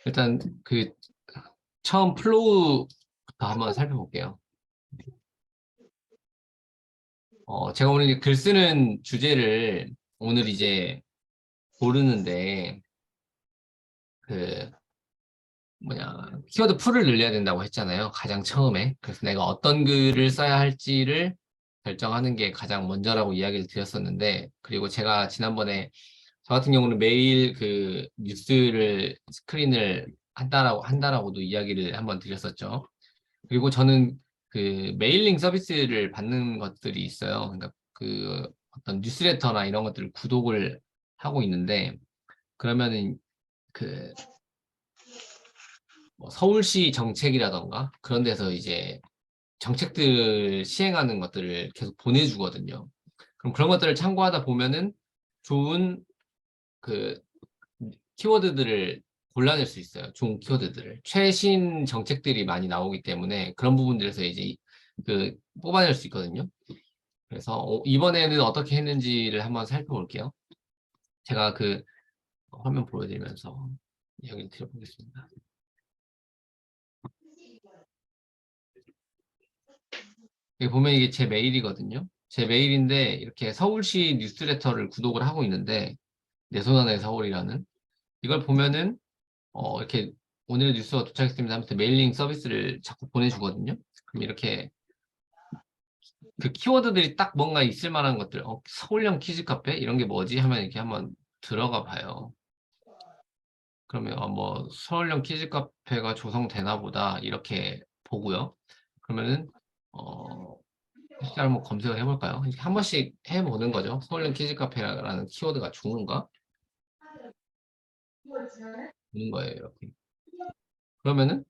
일단 그 처음 플로우부터 한번 살펴볼게요. 제가 오늘 글 쓰는 주제를 오늘 이제 고르는데 그 키워드 풀을 늘려야 된다고 했잖아요. 가장 처음에. 그래서 내가 어떤 글을 써야 할지를 결정하는 게 가장 먼저라고 이야기를 드렸었는데, 그리고 제가 지난번에 저 같은 경우는 매일 그 뉴스를 스크린을 한다라고도 이야기를 한번 드렸었죠. 그리고 저는 그 메일링 서비스를 받는 것들이 있어요. 그러니까 그 어떤 뉴스레터나 이런 것들을 구독을 하고 있는데, 그러면은 그 서울시 정책이라던가 그런 데서 이제 정책들 시행하는 것들을 계속 보내주거든요. 그럼 그런 것들을 참고하다 보면은 좋은 그 키워드들을 골라낼 수 있어요. 좋은 키워드들을. 최신 정책들이 많이 나오기 때문에 그런 부분들에서 이제 그 뽑아낼 수 있거든요. 그래서 이번에는 어떻게 했는지를 한번 살펴볼게요. 제가 그 화면 보여드리면서 이야기를 드려보겠습니다. 여기 보면 이게 제 메일이거든요. 제 메일인데 이렇게 서울시 뉴스레터를 구독을 하고 있는데 내 손 안의 서울이라는 이걸 보면은 이렇게 오늘의 뉴스가 도착했습니다 하면서 메일링 서비스를 자꾸 보내주거든요. 그럼 이렇게 그 키워드들이 딱 뭔가 있을 만한 것들, 서울형 키즈 카페 이런 게 뭐지 하면 이렇게 한번 들어가 봐요. 그러면 뭐 서울형 키즈 카페가 조성되나 보다 이렇게 보고요. 그러면은 실제 한번 검색을 해볼까요? 한 번씩 해보는 거죠. 서울형 키즈 카페라는 키워드가 좋은가? 좋은 거예요, 이렇게. 그러면은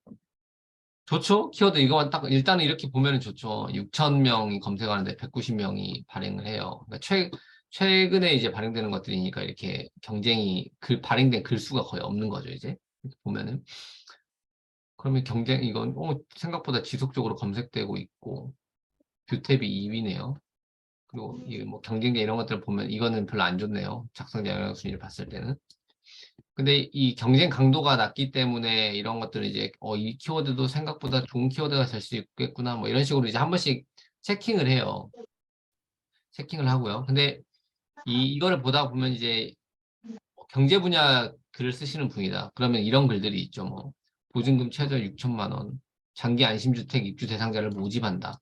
좋죠? 키워드 이거만 딱 일단은 이렇게 보면은 좋죠. 6천 명이 검색하는데 190명이 발행을 해요. 그러니까 최근에 이제 발행되는 것들이니까 이렇게 경쟁이 발행된 글수가 거의 없는 거죠, 이제. 이렇게 보면은. 그러면 이건 생각보다 지속적으로 검색되고 있고 뷰탭이 2위네요. 그리고 이 뭐 경쟁자 이런 것들을 보면 이거는 별로 안 좋네요. 작성자 영향 순위를 봤을 때는. 근데 이 경쟁 강도가 낮기 때문에 이런 것들을 이제 이 키워드도 생각보다 좋은 키워드가 될 수 있겠구나 뭐 이런 식으로 이제 한 번씩 체킹을 해요. 체킹을 하고요. 근데 이거를 보다 보면 이제 경제 분야 글을 쓰시는 분이다. 그러면 이런 글들이 있죠. 뭐 보증금 최저 6천만 원, 장기 안심주택 입주 대상자를 모집한다.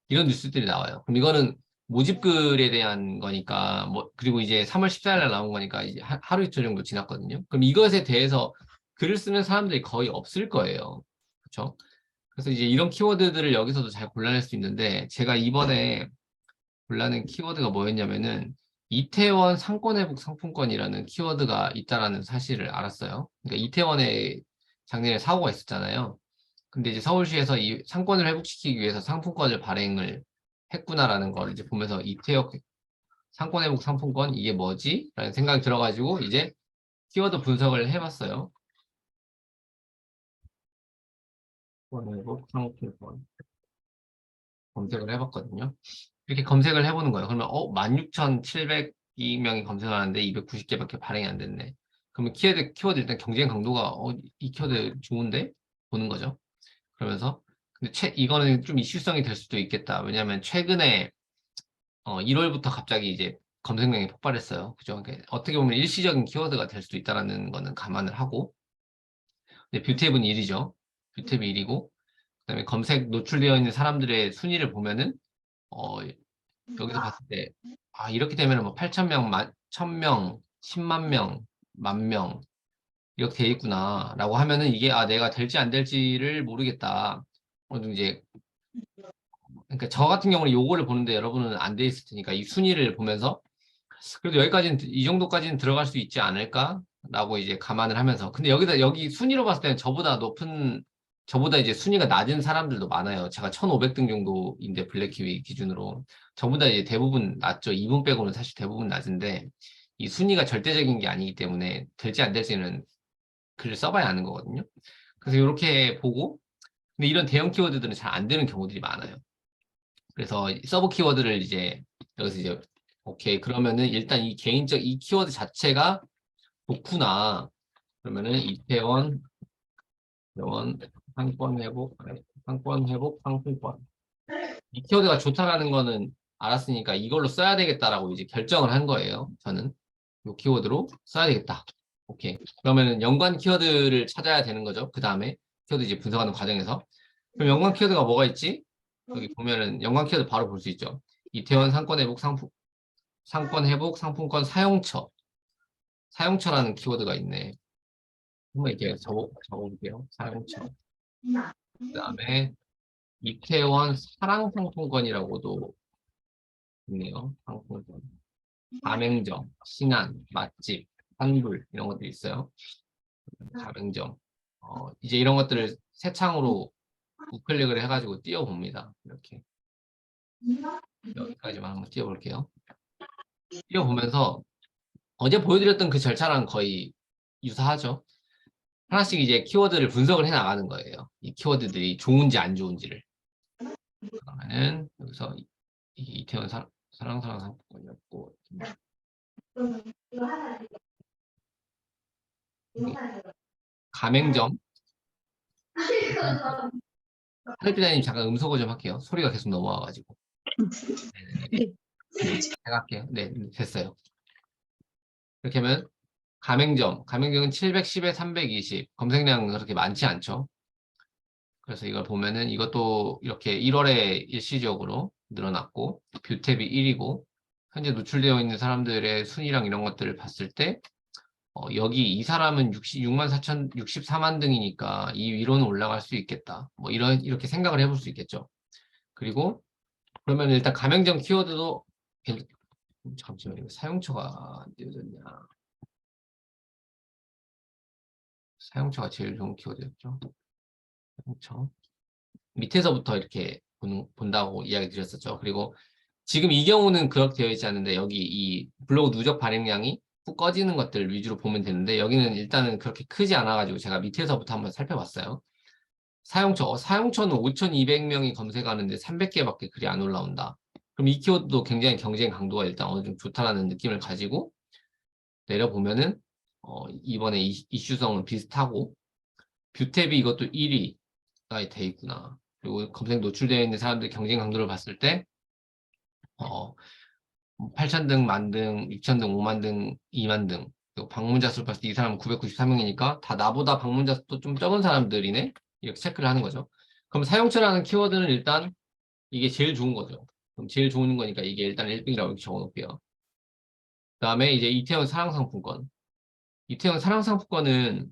이런 뉴스들이 나와요. 그럼 이거는 모집글에 대한 거니까 그리고 이제 3월 14일 날 나온 거니까 이제 하루 이틀 정도 지났거든요. 그럼 이것에 대해서 글을 쓰는 사람들이 거의 없을 거예요. 그렇죠? 그래서 이제 이런 키워드들을 여기서도 잘 골라낼 수 있는데 제가 이번에 골라낸 키워드가 뭐였냐면은 이태원 상권회복 상품권이라는 키워드가 있다라는 사실을 알았어요. 그러니까 이태원에 작년에 사고가 있었잖아요. 근데 이제 서울시에서 이 상권을 회복시키기 위해서 상품권을 발행을 했구나라는 걸 이제 보면서 이태역 상권회복 상품권 이게 뭐지? 라는 생각이 들어가지고 이제 키워드 분석을 해봤어요. 상권회복 상품권 검색을 해봤거든요. 이렇게 검색을 해보는 거예요. 그러면 16,702명이 검색하는데 290개밖에 발행이 안 됐네. 그러면 키워드 일단 경쟁 강도가 이 키워드 좋은데? 보는 거죠. 그러면서 근데 이거는 좀 이슈성이 될 수도 있겠다. 왜냐하면 최근에 1월부터 갑자기 이제 검색량이 폭발했어요. 그죠? 그러니까 어떻게 보면 일시적인 키워드가 될 수도 있다는 거는 감안을 하고 근데 뷰탭은 1이죠. 뷰탭이 1이고 그다음에 검색 노출되어 있는 사람들의 순위를 보면은 어, 여기서 봤을 때 이렇게 되면 뭐 8,000명, 1,000명, 10만 명, 10,000명 이렇게 돼 있구나라고 하면은 이게 내가 될지 안 될지를 모르겠다. 이제 그러니까 저 같은 경우는 요거를 보는데 여러분은 안 돼 있을 테니까 이 순위를 보면서 그래도 여기까지는 이 정도까지는 들어갈 수 있지 않을까라고 이제 감안을 하면서 근데 여기 순위로 봤을 때는 저보다 이제 순위가 낮은 사람들도 많아요. 제가 1,500등 정도인데 블랙키위 기준으로 저보다 이제 대부분 낮죠. 이분 빼고는 사실 대부분 낮은데 이 순위가 절대적인 게 아니기 때문에 될지 안 될지는 글을 써봐야 아는 거거든요. 그래서 이렇게 보고 근데 이런 대형 키워드들은 잘 안 되는 경우들이 많아요. 그래서 서브 키워드를 이제 여기서 이제 오케이 그러면은 일단 이 키워드 자체가 좋구나 그러면은 이태원 이태원 상권 회복, 상권 회복 상품권. 이 키워드가 좋다라는 거는 알았으니까 이걸로 써야 되겠다라고 이제 결정을 한 거예요. 저는 이 키워드로 써야 되겠다. 오케이. 그러면은 연관 키워드를 찾아야 되는 거죠. 그 다음에 키워드 이제 분석하는 과정에서. 그럼 연관 키워드가 뭐가 있지? 여기 보면은 연관 키워드 바로 볼 수 있죠. 이태원 상권 회복 상권 회복 상품권 사용처. 사용처라는 키워드가 있네. 한번 이렇게 적어볼게요. 사용처. 그 다음에 이태원 사랑상품권이라고도 있네요. 상품권. 가맹점, 신안, 맛집, 환불 이런 것들이 있어요. 가맹점. 이제 이런 것들을 새 창으로 우클릭을 해가지고 띄워봅니다. 이렇게 여기까지만 한번 띄워볼게요. 띄워보면서 어제 보여드렸던 그 절차랑 거의 유사하죠. 하나씩 이제 키워드를 분석을 해 나가는 거예요. 이 키워드들이 좋은지 안 좋은지를. 그러면은 여기서 이태원 사랑사랑 상품권이었고 가맹점 하늘비다님 잠깐 음소거 좀 할게요. 소리가 계속 넘어와가지고. 네네네. 제가 할게요. 네, 됐어요. 이렇게 하면 가맹점은 710에 320 검색량은 그렇게 많지 않죠. 그래서 이걸 보면은 이것도 이렇게 1월에 일시적으로 늘어났고 뷰탭이 1이고 현재 노출되어 있는 사람들의 순위랑 이런 것들을 봤을 때 여기 이 사람은 6만 4천 64만 등이니까 이 위로는 올라갈 수 있겠다. 뭐 이렇게 생각을 해볼 수 있겠죠. 그리고 그러면 일단 가맹점 키워드도 잠시만요. 사용처가 안 띄워졌냐. 사용처가 제일 좋은 키워드였죠. 사용처. 밑에서부터 이렇게 본다고 이야기 드렸었죠. 그리고 지금 이 경우는 그렇게 되어 있지 않는데 여기 이 블로그 누적 발행량이 푹 꺼지는 것들 위주로 보면 되는데 여기는 일단은 그렇게 크지 않아가지고 제가 밑에서부터 한번 살펴봤어요. 사용처는 5,200명이 검색하는데 300개밖에 글이 안 올라온다. 그럼 이 키워드도 굉장히 경쟁 강도가 일단 어느 정도 좋다라는 느낌을 가지고 내려보면은 이번에 이슈성은 비슷하고 뷰탭이 이것도 1위가 돼 있구나. 그리고 검색 노출되어 있는 사람들 경쟁 강도를 봤을 때 8,000등, 만등, 6,000등, 5만 등, 2만 등. 그리고 방문자 수를 봤을 때 이 사람은 993명이니까 다 나보다 방문자 수도 좀 적은 사람들이네. 이렇게 체크를 하는 거죠. 그럼 사용처라는 키워드는 일단 이게 제일 좋은 거죠. 그럼 제일 좋은 거니까 이게 일단 1등이라고 이렇게 적어놓을게요. 그 다음에 이제 이태원 사랑상품권. 이태원 사랑상품권은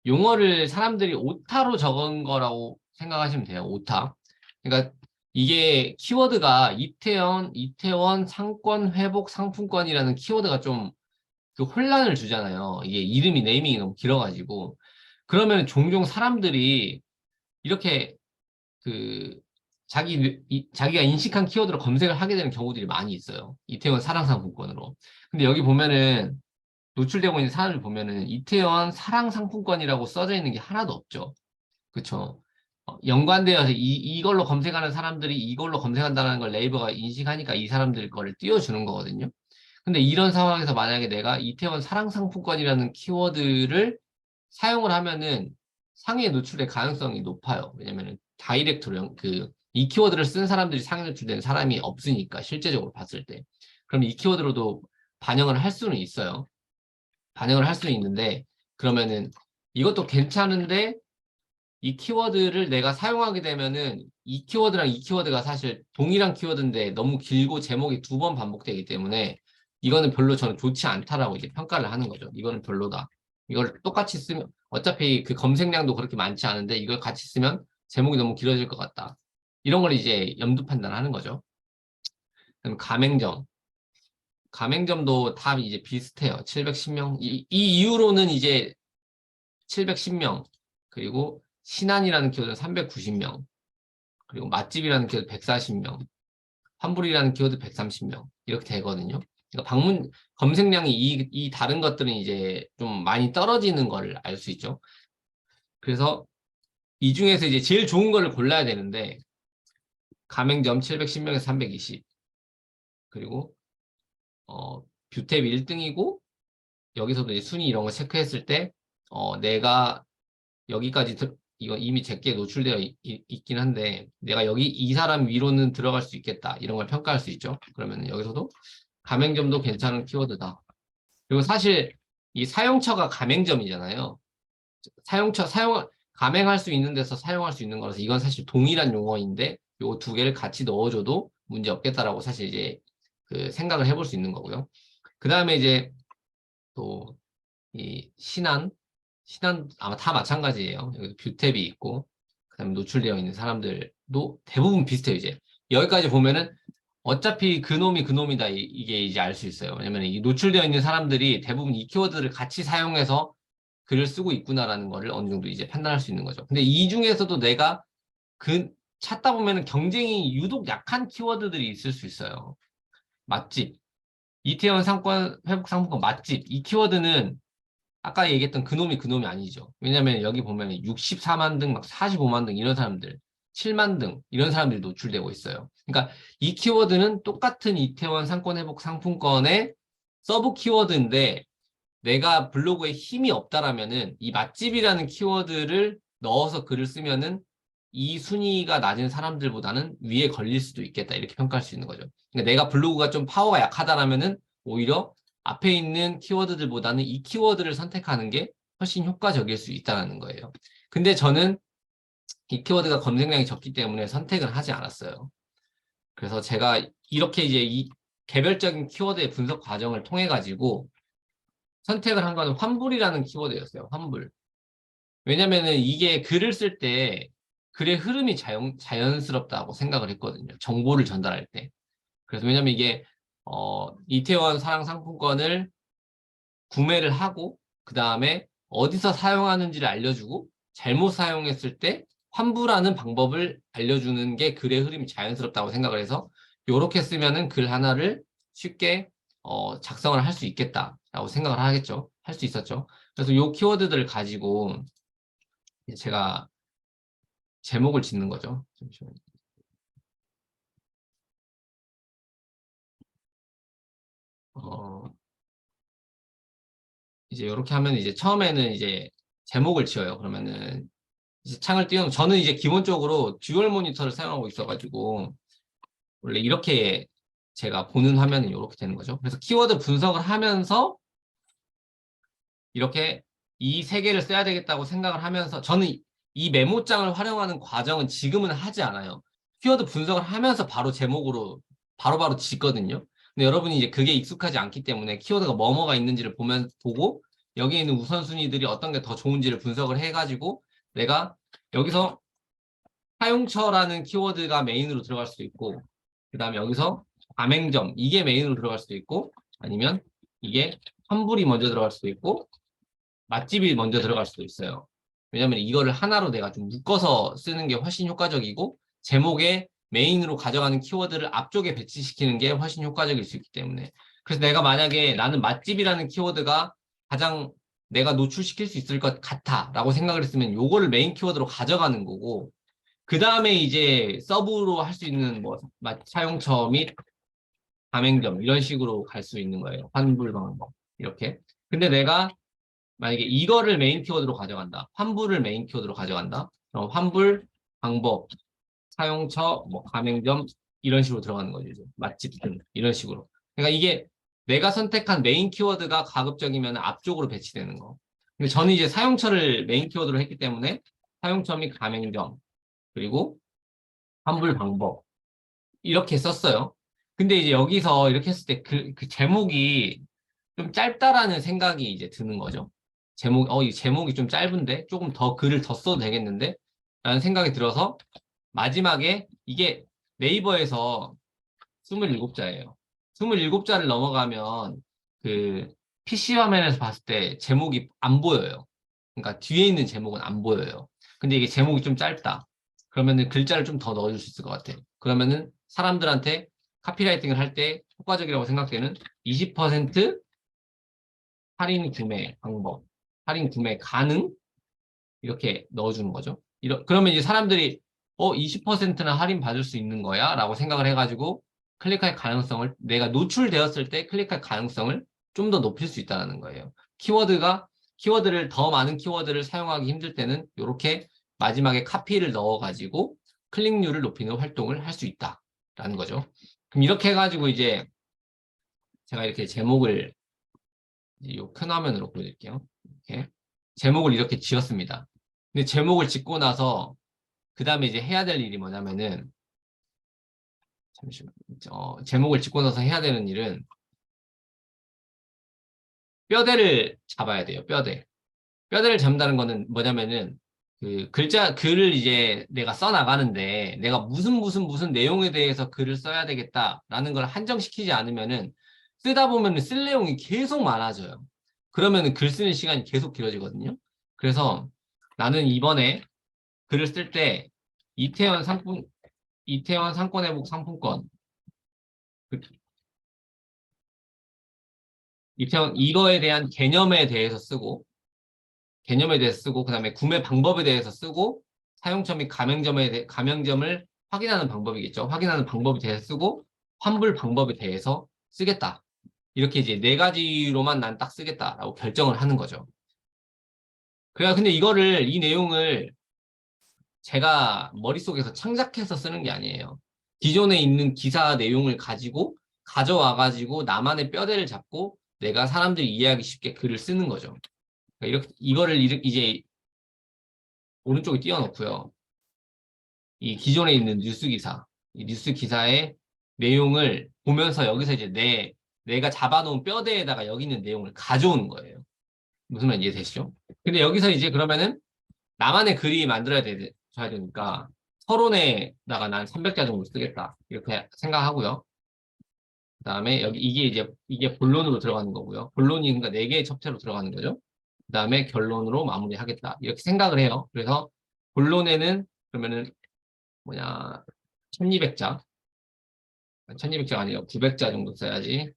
용어를 사람들이 오타로 적은 거라고 생각하시면 돼요. 오타. 그러니까 이게 키워드가 이태원 상권 회복 상품권이라는 키워드가 좀 그 혼란을 주잖아요. 이게 이름이 네이밍이 너무 길어가지고. 그러면 종종 사람들이 이렇게 그 자기가 인식한 키워드로 검색을 하게 되는 경우들이 많이 있어요. 이태원 사랑상품권으로. 근데 여기 보면은 노출되고 있는 사람을 보면은 이태원 사랑상품권이라고 써져 있는 게 하나도 없죠. 그쵸? 연관되어서 이걸로 검색하는 사람들이 이걸로 검색한다는 걸 네이버가 인식하니까 이 사람들 거를 띄워주는 거거든요. 근데 이런 상황에서 만약에 내가 이태원 사랑상품권이라는 키워드를 사용을 하면은 상위에 노출될 가능성이 높아요. 왜냐면은 다이렉트로 이 키워드를 쓴 사람들이 상위 노출된 사람이 없으니까 실제적으로 봤을 때. 그럼 이 키워드로도 반영을 할 수는 있어요. 반영을 할 수는 있는데 그러면은 이것도 괜찮은데 이 키워드를 내가 사용하게 되면은 이 키워드랑 이 키워드가 사실 동일한 키워드인데 너무 길고 제목이 2번 반복되기 때문에 이거는 별로 저는 좋지 않다라고 이제 평가를 하는 거죠. 이거는 별로다. 이걸 똑같이 쓰면 어차피 그 검색량도 그렇게 많지 않은데 이걸 같이 쓰면 제목이 너무 길어질 것 같다. 이런 걸 이제 염두 판단하는 거죠. 그럼 가맹점도 답이 이제 비슷해요. 710명. 이 이후로는 이제 710명. 그리고 신안이라는 키워드는 390명. 그리고 맛집이라는 키워드 140명. 환불이라는 키워드 130명. 이렇게 되거든요. 그러니까 검색량이 이 다른 것들은 이제 좀 많이 떨어지는 걸 알 수 있죠. 그래서 이 중에서 이제 제일 좋은 거를 골라야 되는데, 가맹점 710명에서 320. 그리고, 뷰탭 1등이고, 여기서도 이제 순위 이런 거 체크했을 때, 내가 여기까지 이거 이미 제게 노출되어 있긴 한데 내가 여기 이 사람 위로는 들어갈 수 있겠다. 이런 걸 평가할 수 있죠. 그러면 여기서도 가맹점도 괜찮은 키워드다. 그리고 사실 이 사용처가 가맹점이잖아요. 가맹할 수 있는 데서 사용할 수 있는 거라서 이건 사실 동일한 용어인데 요 두 개를 같이 넣어줘도 문제 없겠다라고 사실 이제 그 생각을 해볼 수 있는 거고요. 그 다음에 이제 또 이 신안 아마 다 마찬가지예요. 여기 뷰탭이 있고 그다음에 노출되어 있는 사람들도 대부분 비슷해요. 이제 여기까지 보면은 어차피 그놈이 그놈이다 이게 이제 알 수 있어요. 왜냐면 이 노출되어 있는 사람들이 대부분 이 키워드를 같이 사용해서 글을 쓰고 있구나라는 거를 어느 정도 이제 판단할 수 있는 거죠. 근데 이 중에서도 내가 찾다 보면은 경쟁이 유독 약한 키워드들이 있을 수 있어요. 맛집, 이태원 상권 회복 상품권 맛집 이 키워드는 아까 얘기했던 그놈이 아니죠. 왜냐면 여기 보면 64만 등, 막 45만 등 이런 사람들, 7만 등 이런 사람들이 노출되고 있어요. 그러니까 이 키워드는 똑같은 이태원 상권 회복 상품권의 서브 키워드인데 내가 블로그에 힘이 없다라면은 이 맛집이라는 키워드를 넣어서 글을 쓰면은 이 순위가 낮은 사람들보다는 위에 걸릴 수도 있겠다 이렇게 평가할 수 있는 거죠. 그러니까 내가 블로그가 좀 파워가 약하다라면은 오히려 앞에 있는 키워드들보다는 이 키워드를 선택하는 게 훨씬 효과적일 수 있다는 거예요. 근데 저는 이 키워드가 검색량이 적기 때문에 선택을 하지 않았어요. 그래서 제가 이렇게 이제 이 개별적인 키워드의 분석 과정을 통해 가지고 선택을 한 거는 환불이라는 키워드였어요. 환불. 왜냐면은 이게 글을 쓸 때 글의 흐름이 자연스럽다고 생각을 했거든요. 정보를 전달할 때. 그래서 왜냐면 이게 이태원 사랑 상품권을 구매를 하고 그 다음에 어디서 사용하는지를 알려주고 잘못 사용했을 때 환불하는 방법을 알려주는 게 글의 흐름이 자연스럽다고 생각을 해서 이렇게 쓰면은 글 하나를 쉽게 작성을 할 수 있겠다라고 생각을 하겠죠. 할 수 있었죠. 그래서 이 키워드들을 가지고 제가 제목을 짓는 거죠. 잠시만요. 이제 이렇게 하면 이제 처음에는 이제 제목을 지어요. 그러면은 이제 창을 띄우면 저는 이제 기본적으로 듀얼 모니터를 사용하고 있어가지고 원래 이렇게 제가 보는 화면은 이렇게 되는 거죠. 그래서 키워드 분석을 하면서 이렇게 이 세 개를 써야 되겠다고 생각을 하면서 저는 이 메모장을 활용하는 과정은 지금은 하지 않아요. 키워드 분석을 하면서 바로 제목으로 바로바로 짓거든요. 근데 여러분이 이제 그게 익숙하지 않기 때문에 키워드가 뭐뭐가 있는지를 보고 여기에 있는 우선순위들이 어떤 게 더 좋은지를 분석을 해가지고 내가 여기서 사용처라는 키워드가 메인으로 들어갈 수도 있고 그 다음에 여기서 가맹점 이게 메인으로 들어갈 수도 있고 아니면 이게 환불이 먼저 들어갈 수도 있고 맛집이 먼저 들어갈 수도 있어요. 왜냐면 이거를 하나로 내가 좀 묶어서 쓰는 게 훨씬 효과적이고 제목에 메인으로 가져가는 키워드를 앞쪽에 배치시키는 게 훨씬 효과적일 수 있기 때문에 그래서 내가 만약에 나는 맛집이라는 키워드가 가장 내가 노출시킬 수 있을 것 같아 라고 생각을 했으면 요거를 메인 키워드로 가져가는 거고 그 다음에 이제 서브로 할 수 있는 뭐 사용처 및 가맹점 이런 식으로 갈 수 있는 거예요. 환불 방법 이렇게. 근데 내가 만약에 이거를 메인 키워드로 가져간다. 환불을 메인 키워드로 가져간다. 그럼 환불 방법 사용처 뭐 가맹점 이런 식으로 들어가는 거죠. 이제. 맛집 등 이런 식으로. 그러니까 이게 내가 선택한 메인 키워드가 가급적이면 앞쪽으로 배치되는 거. 근데 저는 이제 사용처를 메인 키워드로 했기 때문에 사용처 및 가맹점 그리고 환불 방법 이렇게 썼어요. 근데 이제 여기서 이렇게 했을 때 그 제목이 좀 짧다라는 생각이 이제 드는 거죠. 이 제목이 좀 짧은데 조금 더 글을 더 써도 되겠는데? 라는 생각이 들어서 마지막에 이게 네이버에서 27자예요. 27자를 넘어가면 그 PC 화면에서 봤을 때 제목이 안 보여요. 그러니까 뒤에 있는 제목은 안 보여요. 근데 이게 제목이 좀 짧다. 그러면은 글자를 좀 더 넣어줄 수 있을 것 같아요. 그러면은 사람들한테 카피라이팅을 할 때 효과적이라고 생각되는 20% 할인 구매 방법, 할인 구매 가능 이렇게 넣어주는 거죠. 그러면 이제 사람들이 20%나 할인 받을 수 있는 거야? 라고 생각을 해가지고 클릭할 가능성을 내가 노출되었을 때 클릭할 가능성을 좀 더 높일 수 있다는 거예요. 키워드를 더 많은 키워드를 사용하기 힘들 때는 이렇게 마지막에 카피를 넣어가지고 클릭률을 높이는 활동을 할 수 있다라는 거죠. 그럼 이렇게 해가지고 이제 제가 이렇게 제목을 이 큰 화면으로 보여드릴게요. 이렇게 제목을 이렇게 지었습니다. 근데 제목을 짓고 나서 그 다음에 이제 해야 될 일이 뭐냐면은 잠시만 제목을 짓고 나서 해야 되는 일은 뼈대를 잡아야 돼요. 뼈대를 잡는다는 거는 뭐냐면은 그 글을 이제 내가 써 나가는데 내가 무슨 내용에 대해서 글을 써야 되겠다라는 걸 한정시키지 않으면은 쓰다 보면은 쓸 내용이 계속 많아져요. 그러면은 글 쓰는 시간이 계속 길어지거든요. 그래서 나는 이번에 글을 쓸 때 이태원 상품 이태원 상권회복 상품권 그 이태원 이거에 대한 개념에 대해서 쓰고 그다음에 구매 방법에 대해서 쓰고 사용처 및 가맹점을 확인하는 방법이겠죠. 확인하는 방법에 대해서 쓰고 환불 방법에 대해서 쓰겠다. 이렇게 이제 네 가지로만 난 딱 쓰겠다라고 결정을 하는 거죠. 그래 근데 이 내용을 제가 머릿속에서 창작해서 쓰는 게 아니에요. 기존에 있는 기사 내용을 가지고 가져와가지고 나만의 뼈대를 잡고 내가 사람들이 이해하기 쉽게 글을 쓰는 거죠. 그러니까 이거를 이제 오른쪽에 띄워놓고요. 이 기존에 있는 이 뉴스 기사의 내용을 보면서 여기서 이제 내가 잡아놓은 뼈대에다가 여기 있는 내용을 가져오는 거예요. 무슨 말 이해되시죠? 근데 여기서 이제 그러면은 나만의 글이 줘야 되니까 서론에다가 난 300자 정도 쓰겠다. 이렇게 생각하고요. 그 다음에 이게 본론으로 들어가는 거고요. 본론이 그러니까 4개의 첩체로 들어가는 거죠. 그 다음에 결론으로 마무리하겠다. 이렇게 생각을 해요. 그래서 본론에는 그러면은 1200자 1200자가 아니라 900자 정도 써야지.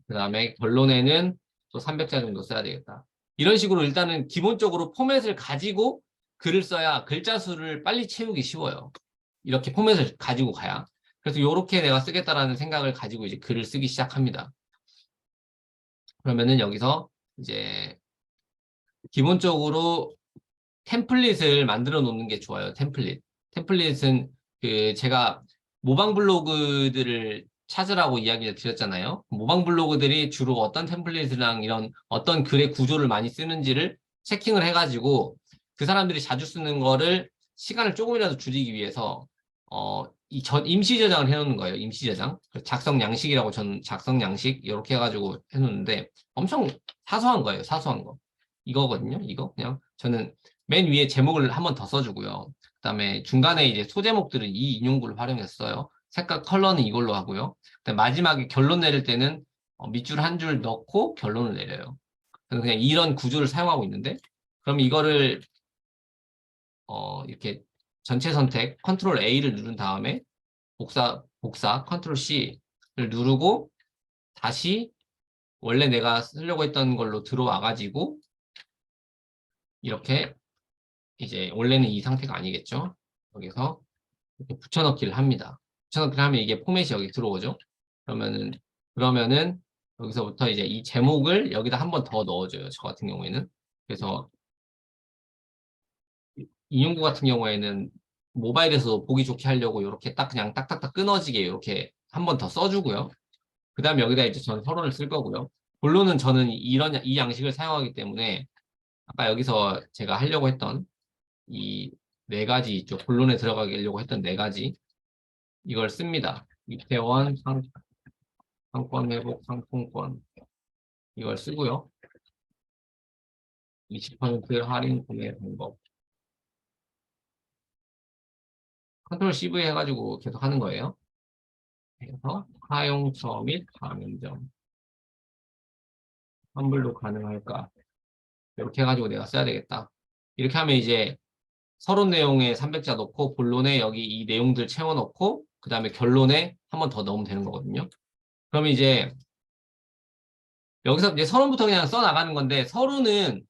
그 다음에 결론에는 또 300자 정도 써야 되겠다. 이런 식으로 일단은 기본적으로 포맷을 가지고 글을 써야 글자 수를 빨리 채우기 쉬워요. 이렇게 포맷을 가지고 가야. 그래서 이렇게 내가 쓰겠다라는 생각을 가지고 이제 글을 쓰기 시작합니다. 그러면은 여기서 이제 기본적으로 템플릿을 만들어 놓는 게 좋아요. 템플릿은 제가 모방 블로그들을 찾으라고 이야기를 드렸잖아요. 모방 블로그들이 주로 어떤 템플릿이랑 이런 어떤 글의 구조를 많이 쓰는지를 체킹을 해가지고 그 사람들이 자주 쓰는 거를 시간을 조금이라도 줄이기 위해서 임시 저장을 해놓는 거예요. 임시 저장. 작성 양식이라고 저는 작성 양식 이렇게 해가지고 해놓는데 엄청 사소한 거예요. 사소한 거. 이거거든요. 이거 그냥 저는 맨 위에 제목을 한 번 더 써주고요. 그 다음에 중간에 이제 소제목들은 이 인용구를 활용했어요. 색깔 컬러는 이걸로 하고요. 그다음에 마지막에 결론 내릴 때는 밑줄 한 줄 넣고 결론을 내려요. 그래서 그냥 이런 구조를 사용하고 있는데 그럼 이거를 이렇게 전체 선택 컨트롤 A를 누른 다음에 복사 컨트롤 C를 누르고 다시 원래 내가 쓰려고 했던 걸로 들어와가지고 이렇게 이제 원래는 이 상태가 아니겠죠. 여기서 이렇게 붙여넣기를 합니다. 붙여넣기를 하면 이게 포맷이 여기 들어오죠. 그러면은 여기서부터 이제 이 제목을 여기다 한 번 더 넣어줘요. 저 같은 경우에는. 그래서 이용구 같은 경우에는 모바일에서 보기 좋게 하려고 이렇게 딱 그냥 딱딱딱 끊어지게 이렇게 한 번 더 써주고요. 그 다음에 여기다 이제 저는 서론을 쓸 거고요. 본론은 저는 이 양식을 사용하기 때문에 아까 여기서 제가 하려고 했던 이 네 가지 있죠. 본론에 들어가려고 했던 네 가지 이걸 씁니다. 이태원 상권 회복 상품권 이걸 쓰고요. 20% 할인 구매 방법 컨트롤 CV 해가지고 계속 하는 거예요. 그래서 사용처 및 가맹점 환불도 가능할까 이렇게 해가지고 내가 써야 되겠다. 이렇게 하면 이제 서론 내용에 300자 넣고 본론에 여기 이 내용들 채워넣고 그 다음에 결론에 한 번 더 넣으면 되는 거거든요. 그러면 이제 여기서 이제 서론부터 그냥 써 나가는 건데 서론은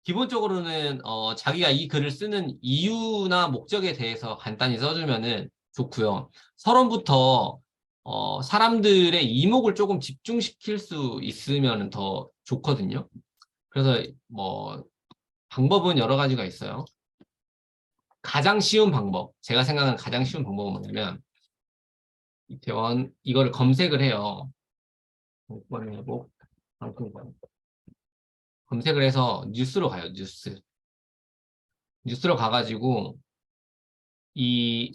기본적으로는 자기가 이 글을 쓰는 이유나 목적에 대해서 간단히 써주면은 좋고요. 서론부터 사람들의 이목을 조금 집중시킬 수 있으면 더 좋거든요. 그래서 뭐 방법은 여러 가지가 있어요. 가장 쉬운 방법, 제가 생각하는 가장 쉬운 방법은 뭐냐면, 이태원, 이거를 검색을 해요. 정권 회복, 상품권. 검색을 해서 뉴스로 가요, 뉴스. 뉴스로 가가지고, 이,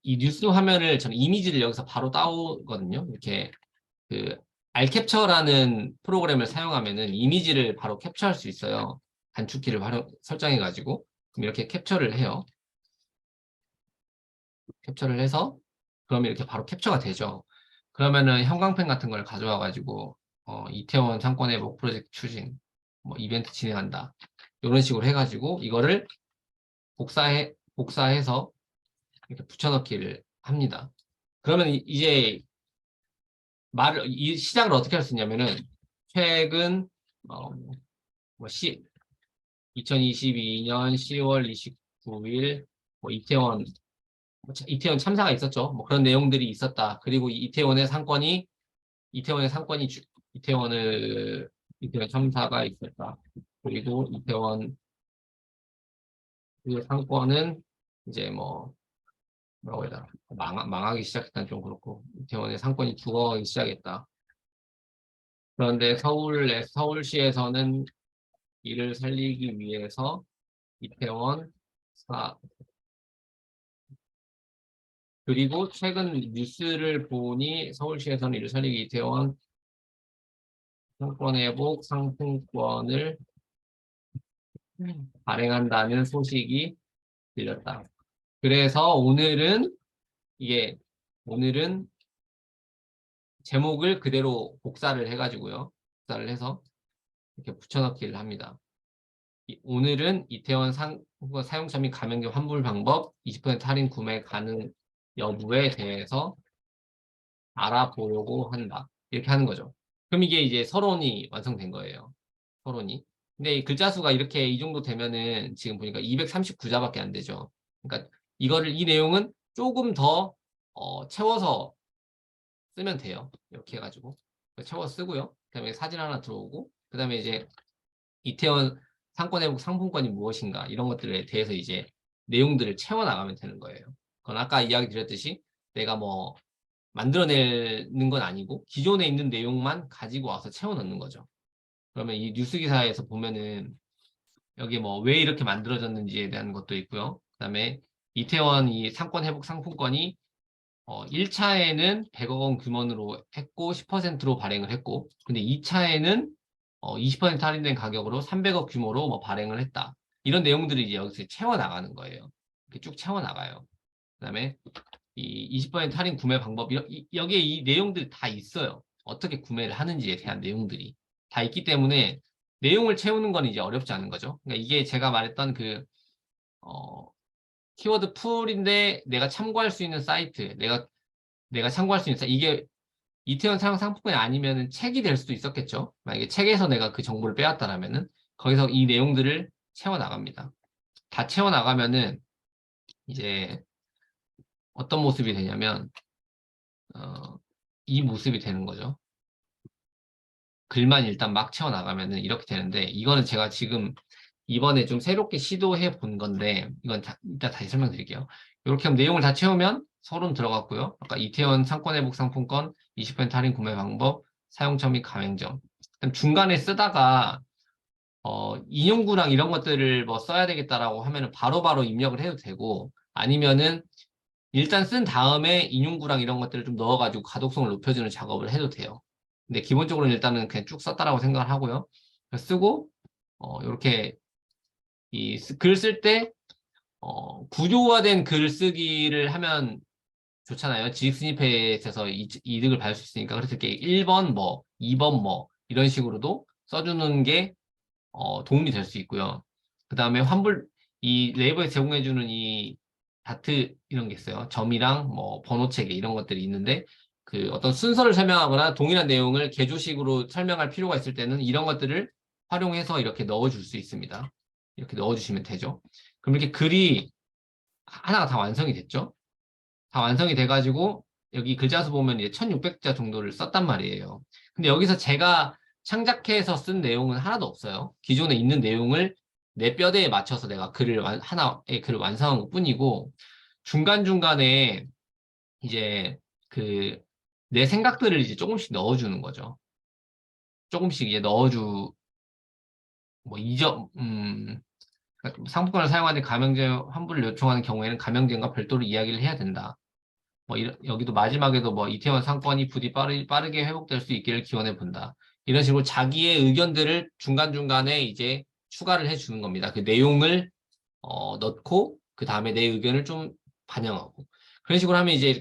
이 뉴스 화면을 저는 이미지를 여기서 바로 따오거든요. 이렇게 그 알캡처라는 프로그램을 사용하면은 이미지를 바로 캡처할 수 있어요. 단축키를 설정해가지고. 그럼 이렇게 캡처를 해요. 캡처를 해서, 그러면 이렇게 바로 캡처가 되죠. 그러면은 형광펜 같은 걸 가져와가지고, 이태원 상권회복 프로젝트 추진, 뭐 이벤트 진행한다. 이런 식으로 해가지고, 이거를 복사해서 이렇게 붙여넣기를 합니다. 그러면 이제 이 시작을 어떻게 할 수 있냐면은, 최근, 뭐 2022년 10월 29일, 뭐 이태원 참사가 있었죠. 뭐 그런 내용들이 있었다. 그리고 이태원의 상권이 이태원 참사가 있었다. 그리고 이태원 그 상권은 이제 뭐라고 해야 되나, 망하기 시작했다는 좀 그렇고, 이태원의 상권이 죽어가기 시작했다. 그런데 서울시에서는 이를 살리기 위해서 이태원 그리고 최근 뉴스를 보니 서울시에서는 이를 살리기 이태원 상권회복 상품권을 발행한다는 소식이 들렸다. 그래서 이게 오늘은 제목을 그대로 복사를 해가지고요. 복사를 해서 이렇게 붙여넣기를 합니다. 오늘은 이태원 상품권 사용자 및 가맹점 환불 방법 20% 할인 구매 가능 여부에 대해서 알아보려고 한다. 이렇게 하는 거죠. 그럼 이게 이제 서론이 완성된 거예요. 서론이. 근데 이 글자 수가 이렇게 이 정도 되면은 지금 보니까 239자밖에 안 되죠. 그러니까 이 내용은 조금 더 채워서 쓰면 돼요. 이렇게 해가지고 채워서 쓰고요. 그다음에 사진 하나 들어오고 그다음에 이제 이태원 상권회복 상품권이 무엇인가 이런 것들에 대해서 이제 내용들을 채워 나가면 되는 거예요. 그건 아까 이야기 드렸듯이 내가 뭐 만들어내는 건 아니고 기존에 있는 내용만 가지고 와서 채워 넣는 거죠. 그러면 이 뉴스 기사에서 보면은 여기 뭐 왜 이렇게 만들어졌는지에 대한 것도 있고요. 그다음에 이태원 이 상권 회복 상품권이 1차에는 100억 원 규모로 했고 10%로 발행을 했고 근데 2차에는 20% 할인된 가격으로 300억 규모로 뭐 발행을 했다. 이런 내용들이 이제 여기서 채워 나가는 거예요. 이렇게 쭉 채워 나가요. 그다음에 이 20% 할인 구매 방법 여기에 이 내용들이 다 있어요. 어떻게 구매를 하는지에 대한 내용들이 다 있기 때문에 내용을 채우는 건 이제 어렵지 않은 거죠. 그러니까 이게 제가 말했던 어, 키워드 풀인데 내가 참고할 수 있는 사이트, 내가 참고할 수 있는 사이트, 이게 이태원 사용 상품권이 아니면은 책이 될 수도 있었겠죠. 만약에 책에서 내가 그 정보를 빼왔다라면은 거기서 이 내용들을 채워 나갑니다. 다 채워 나가면은 이제 어떤 모습이 되냐면 이 모습이 되는 거죠. 글만 일단 막 채워 나가면은 이렇게 되는데 이거는 제가 지금 이번에 좀 새롭게 시도해 본 건데 이건 이따 다시 설명드릴게요. 이렇게 하면 내용을 다 채우면 서론 들어갔고요. 아까 이태원 상권회복 상품권 20% 할인 구매 방법 사용처 및 가맹점. 그럼 중간에 쓰다가 인용구랑 이런 것들을 뭐 써야 되겠다라고 하면은 바로바로 입력을 해도 되고 아니면은 일단 쓴 다음에 인용구랑 이런 것들을 좀 넣어가지고 가독성을 높여주는 작업을 해도 돼요. 근데 기본적으로는 일단은 그냥 쭉 썼다라고 생각을 하고요. 쓰고 이렇게 글 쓸 때 구조화된 글 쓰기를 하면 좋잖아요. 지식 스니펫에서 이득을 받을 수 있으니까. 그래서 이렇게 1번 뭐, 2번 뭐 이런 식으로도 써주는 게 도움이 될 수 있고요. 그 다음에 이 네이버에 제공해주는 이 다트 이런 게 있어요. 점이랑 뭐 번호 체계 이런 것들이 있는데 그 어떤 순서를 설명하거나 동일한 내용을 개조식으로 설명할 필요가 있을 때는 이런 것들을 활용해서 이렇게 넣어줄 수 있습니다. 이렇게 넣어주시면 되죠. 그럼 이렇게 글이 하나가 다 완성이 됐죠? 다 완성이 돼가지고 여기 글자 수 보면 이제 1600자 정도를 썼단 말이에요. 근데 여기서 제가 창작해서 쓴 내용은 하나도 없어요. 기존에 있는 내용을 내 뼈대에 맞춰서 내가 하나의 글을 완성한 것 뿐이고, 중간중간에 이제 그 내 생각들을 이제 조금씩 넣어주는 거죠. 조금씩 이제 뭐 그러니까 상품권을 사용하는 가맹점 환불을 요청하는 경우에는 가맹점과 별도로 이야기를 해야 된다. 뭐 여기도 마지막에도 뭐 이태원 상권이 부디 빠르게 회복될 수 있기를 기원해 본다. 이런 식으로 자기의 의견들을 중간중간에 이제 추가를 해주는 겁니다. 그 내용을 넣고 그 다음에 내 의견을 좀 반영하고 그런 식으로 하면 이제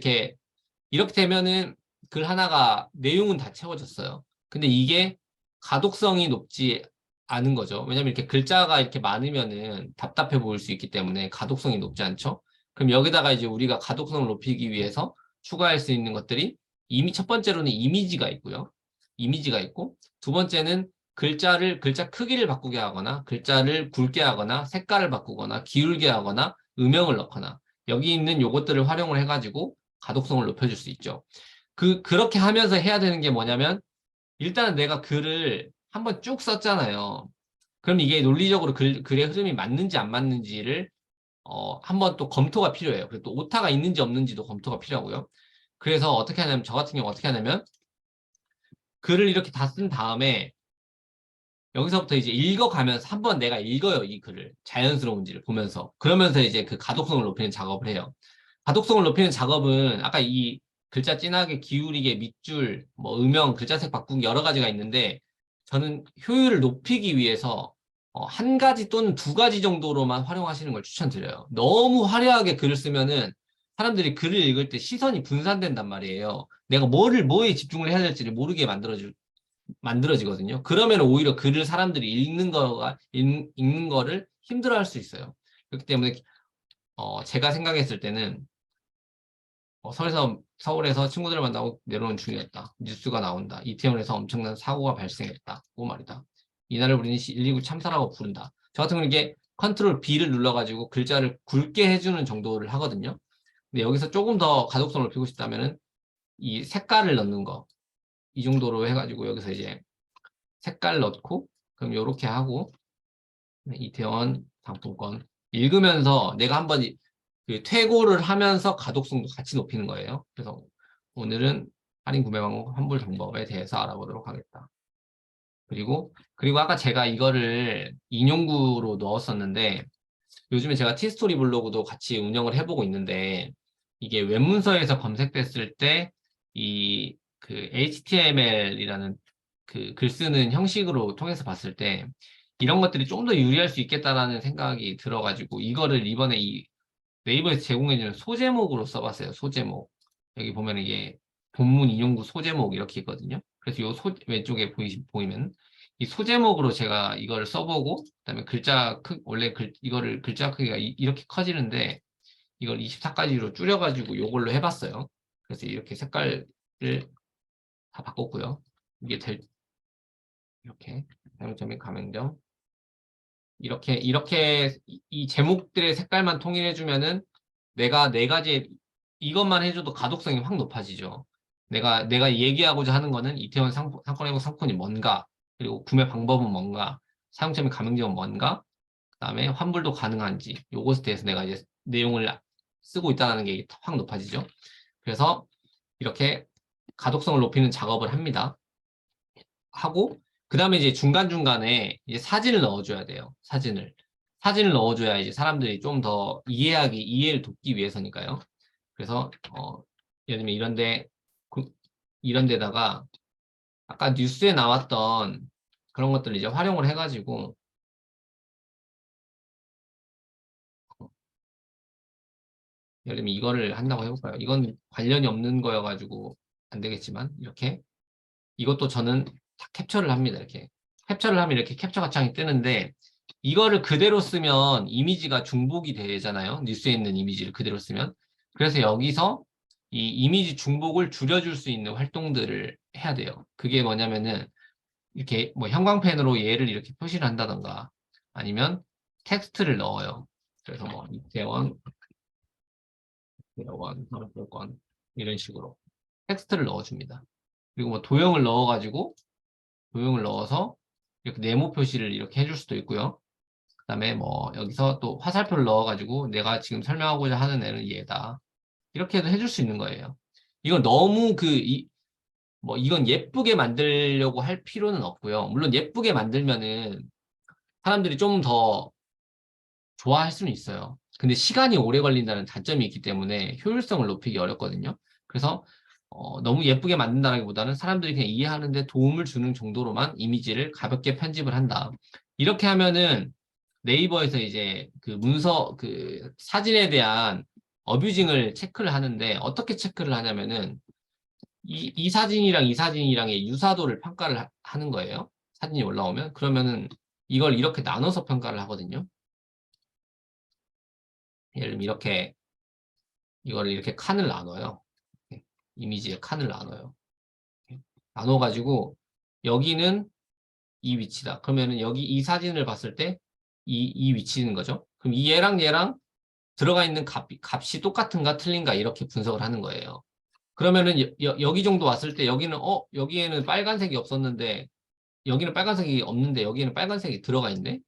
이렇게 되면은 글 하나가 내용은 다 채워졌어요. 근데 이게 가독성이 높지 않은 거죠. 왜냐면 이렇게 글자가 이렇게 많으면은 답답해 보일 수 있기 때문에 가독성이 높지 않죠. 그럼 여기다가 이제 우리가 가독성을 높이기 위해서 추가할 수 있는 것들이 이미 첫 번째로는 이미지가 있고요. 이미지가 있고 두 번째는 글자 크기를 바꾸게 하거나 글자를 굵게 하거나 색깔을 바꾸거나 기울게 하거나 음영을 넣거나 여기 있는 요것들을 활용을 해가지고 가독성을 높여줄 수 있죠. 그렇게 하면서 해야 되는 게 뭐냐면 일단은 내가 글을 한번 쭉 썼잖아요. 그럼 이게 논리적으로 글의 흐름이 맞는지 안 맞는지를 한번 또 검토가 필요해요. 그리고 또 오타가 있는지 없는지도 검토가 필요하고요. 그래서 어떻게 하냐면 저 같은 경우 어떻게 하냐면 글을 이렇게 다 쓴 다음에 여기서부터 이제 읽어가면서 한번 내가 읽어요, 이 글을. 자연스러운지를 보면서. 그러면서 이제 그 가독성을 높이는 작업을 해요. 가독성을 높이는 작업은 아까 이 글자 진하게 기울이게 밑줄, 뭐 음영, 글자색 바꾸기 여러 가지가 있는데 저는 효율을 높이기 위해서 한 가지 또는 두 가지 정도로만 활용하시는 걸 추천드려요. 너무 화려하게 글을 쓰면은 사람들이 글을 읽을 때 시선이 분산된단 말이에요. 내가 뭐에 집중을 해야 될지를 모르게 만들어지거든요. 그러면 오히려 글을 사람들이 읽는 거를 힘들어할 수 있어요. 그렇기 때문에 제가 생각했을 때는 서울에서 친구들을 만나고 내려오는 중이었다. 뉴스가 나온다. 이태원에서 엄청난 사고가 발생했다. 고 말이다. 이날을 우리는 119 참사라고 부른다. 저 같은 경우는 이게 컨트롤 B를 눌러가지고 글자를 굵게 해주는 정도를 하거든요. 근데 여기서 조금 더 가독성을 높이고 싶다면은 이 색깔을 넣는 거. 이 정도로 해가지고 여기서 이제 색깔 넣고 그럼 이렇게 하고 이태원 상품권 읽으면서 내가 한번 그 퇴고를 하면서 가독성도 같이 높이는 거예요. 그래서 오늘은 할인 구매 방법 환불 방법에 대해서 알아보도록 하겠다. 그리고 아까 제가 이거를 인용구로 넣었었는데 요즘에 제가 티스토리 블로그도 같이 운영을 해보고 있는데 이게 웹문서에서 검색됐을 때 이 그 HTML이라는 그 글 쓰는 형식으로 통해서 봤을 때 이런 것들이 좀 더 유리할 수 있겠다라는 생각이 들어가지고 이거를 이번에 이 네이버에서 제공해주는 소제목으로 써봤어요. 소제목. 여기 보면 이게 본문 인용구 소제목 이렇게 있거든요. 그래서 요 왼쪽에 보이면 이 소제목으로 제가 이거를 써보고 그다음에 원래 이거를 글자 크기가 이렇게 커지는데 이걸 24까지로 줄여가지고 요걸로 해봤어요. 그래서 이렇게 색깔을 다 바꿨고요. 이게 이렇게 사용점의 가맹점 이렇게 이 제목들의 색깔만 통일해주면은 내가 네 가지 이것만 해줘도 가독성이 확 높아지죠. 내가 얘기하고자 하는 거는 이태원 상권 회복 상품이 뭔가, 그리고 구매 방법은 뭔가, 사용점의 가맹점은 뭔가, 그다음에 환불도 가능한지 요것에 대해서 내가 이제 내용을 쓰고 있다는 게 확 높아지죠. 그래서 이렇게 가독성을 높이는 작업을 합니다. 하고 그다음에 이제 중간중간에 이제 사진을 넣어줘야 돼요. 사진을 넣어줘야 이제 사람들이 좀 더 이해를 돕기 위해서니까요. 그래서 예를 들면 이런 데다가 아까 뉴스에 나왔던 그런 것들을 이제 활용을 해가지고 예를 들면 이거를 한다고 해볼까요? 이건 관련이 없는 거여가지고 안 되겠지만 이렇게 이것도 저는 다 캡처를 합니다. 이렇게 캡처를 하면 이렇게 캡처가 창이 뜨는데 이거를 그대로 쓰면 이미지가 중복이 되잖아요. 뉴스에 있는 이미지를 그대로 쓰면. 그래서 여기서 이 이미지 중복을 줄여줄 수 있는 활동들을 해야 돼요. 그게 뭐냐면은 이렇게 뭐 형광펜으로 얘를 이렇게 표시를 한다던가 아니면 텍스트를 넣어요. 그래서 뭐 이태원 상품권 이런 식으로 텍스트를 넣어줍니다. 그리고 뭐 도형을 넣어서 이렇게 네모 표시를 이렇게 해줄 수도 있고요. 그다음에 뭐 여기서 또 화살표를 넣어가지고 내가 지금 설명하고자 하는 애는 얘다. 이렇게도 해줄 수 있는 거예요. 이건 너무 뭐 이건 예쁘게 만들려고 할 필요는 없고요. 물론 예쁘게 만들면은 사람들이 좀 더 좋아할 수는 있어요. 근데 시간이 오래 걸린다는 단점이 있기 때문에 효율성을 높이기 어렵거든요. 그래서 너무 예쁘게 만든다기보다는 사람들이 그냥 이해하는데 도움을 주는 정도로만 이미지를 가볍게 편집을 한다. 이렇게 하면은 네이버에서 이제 그 문서, 그 사진에 대한 어뷰징을 체크를 하는데 어떻게 체크를 하냐면은 이 사진이랑 이 사진이랑의 유사도를 평가를 하는 거예요. 사진이 올라오면. 그러면은 이걸 이렇게 나눠서 평가를 하거든요. 예를 들면 이렇게 이거를 이렇게 칸을 나눠요. 이미지에 칸을 나눠요. 나눠가지고 여기는 이 위치다. 그러면은 여기 이 사진을 봤을 때 이 위치인 거죠. 그럼 이 얘랑 얘랑 들어가 있는 값이 똑같은가 틀린가 이렇게 분석을 하는 거예요. 그러면은 여기 정도 왔을 때 여기는 여기에는 빨간색이 없었는데 여기는 빨간색이 없는데 여기에는 빨간색이 들어가 있네.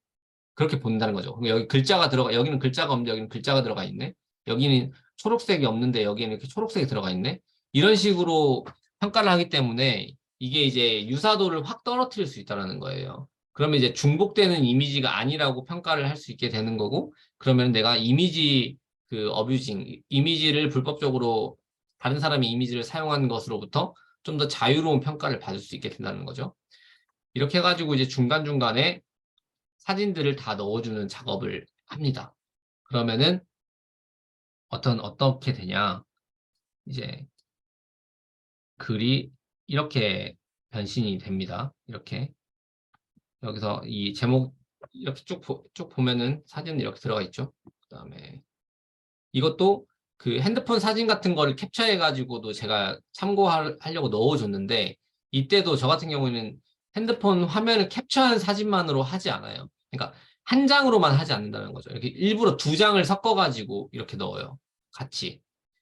그렇게 본다는 거죠. 그럼 여기 글자가 들어가 여기는 글자가 없는데 여기는 글자가 들어가 있네. 여기는 초록색이 없는데 여기에는 이렇게 초록색이 들어가 있네. 이런 식으로 평가를 하기 때문에 이게 이제 유사도를 확 떨어뜨릴 수 있다는 거예요. 그러면 이제 중복되는 이미지가 아니라고 평가를 할 수 있게 되는 거고, 그러면 내가 이미지 그 어뷰징, 이미지를 불법적으로 다른 사람의 이미지를 사용한 것으로부터 좀 더 자유로운 평가를 받을 수 있게 된다는 거죠. 이렇게 해가지고 이제 중간중간에 사진들을 다 넣어주는 작업을 합니다. 그러면은 어떻게 되냐. 이제 글이 이렇게 변신이 됩니다. 이렇게. 여기서 이 제목 이렇게 쭉 보면은 사진이 이렇게 들어가 있죠. 그 다음에 이것도 그 핸드폰 사진 같은 거를 캡처해가지고도 제가 참고하려고 넣어줬는데 이때도 저 같은 경우에는 핸드폰 화면을 캡처한 사진만으로 하지 않아요. 그러니까 한 장으로만 하지 않는다는 거죠. 이렇게 일부러 두 장을 섞어가지고 이렇게 넣어요. 같이.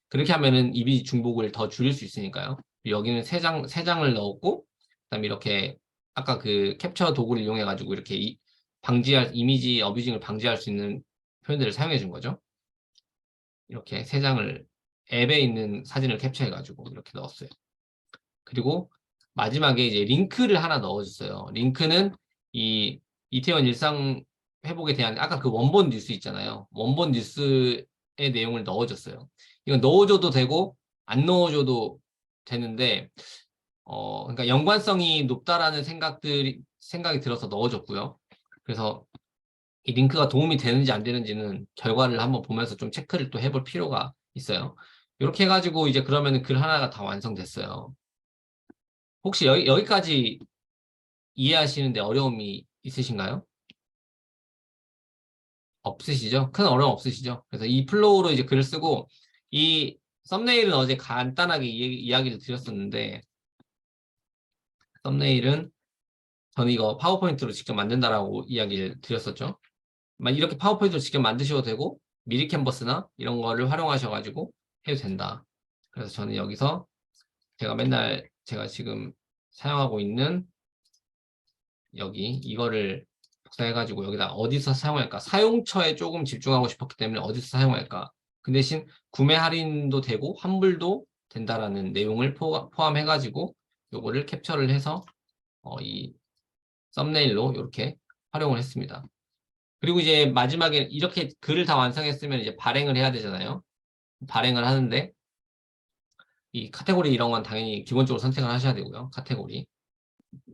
그렇게 하면은 이미지 중복을 더 줄일 수 있으니까요. 여기는 세 장을 넣었고, 그다음에 이렇게 아까 그 캡처 도구를 이용해가지고 이렇게 방지할, 이미지 어뷰징을 방지할 수 있는 표현들을 사용해 준 거죠. 이렇게 세 장을 앱에 있는 사진을 캡처해가지고 이렇게 넣었어요. 그리고 마지막에 이제 링크를 하나 넣어줬어요. 링크는 이 이태원 일상 회복에 대한 아까 그 원본 뉴스 있잖아요. 원본 뉴스의 내용을 넣어줬어요. 이건 넣어줘도 되고 안 넣어줘도 되는데 그러니까 연관성이 높다라는 생각이 들어서 넣어줬고요. 그래서 이 링크가 도움이 되는지 안 되는지는 결과를 한번 보면서 좀 체크를 또 해볼 필요가 있어요. 이렇게 해가지고 이제 그러면 글 하나가 다 완성됐어요. 혹시 여기까지 이해하시는데 어려움이 있으신가요? 없으시죠? 큰 어려움 없으시죠? 그래서 이 플로우로 이제 글을 쓰고 이 썸네일은 어제 간단하게 이야기를 드렸었는데 썸네일은 저는 이거 파워포인트로 직접 만든다라고 이야기를 드렸었죠. 이렇게 파워포인트로 직접 만드셔도 되고 미리 캔버스나 이런 거를 활용하셔가지고 해도 된다. 그래서 저는 여기서 제가 지금 사용하고 있는 여기 이거를 복사해가지고 여기다 어디서 사용할까? 사용처에 조금 집중하고 싶었기 때문에 어디서 사용할까? 그 대신 구매 할인도 되고 환불도 된다라는 내용을 포함해가지고 요거를 캡처를 해서 이 썸네일로 이렇게 활용을 했습니다. 그리고 이제 마지막에 이렇게 글을 다 완성했으면 이제 발행을 해야 되잖아요. 발행을 하는데 이 카테고리 이런 건 당연히 기본적으로 선택을 하셔야 되고요. 카테고리.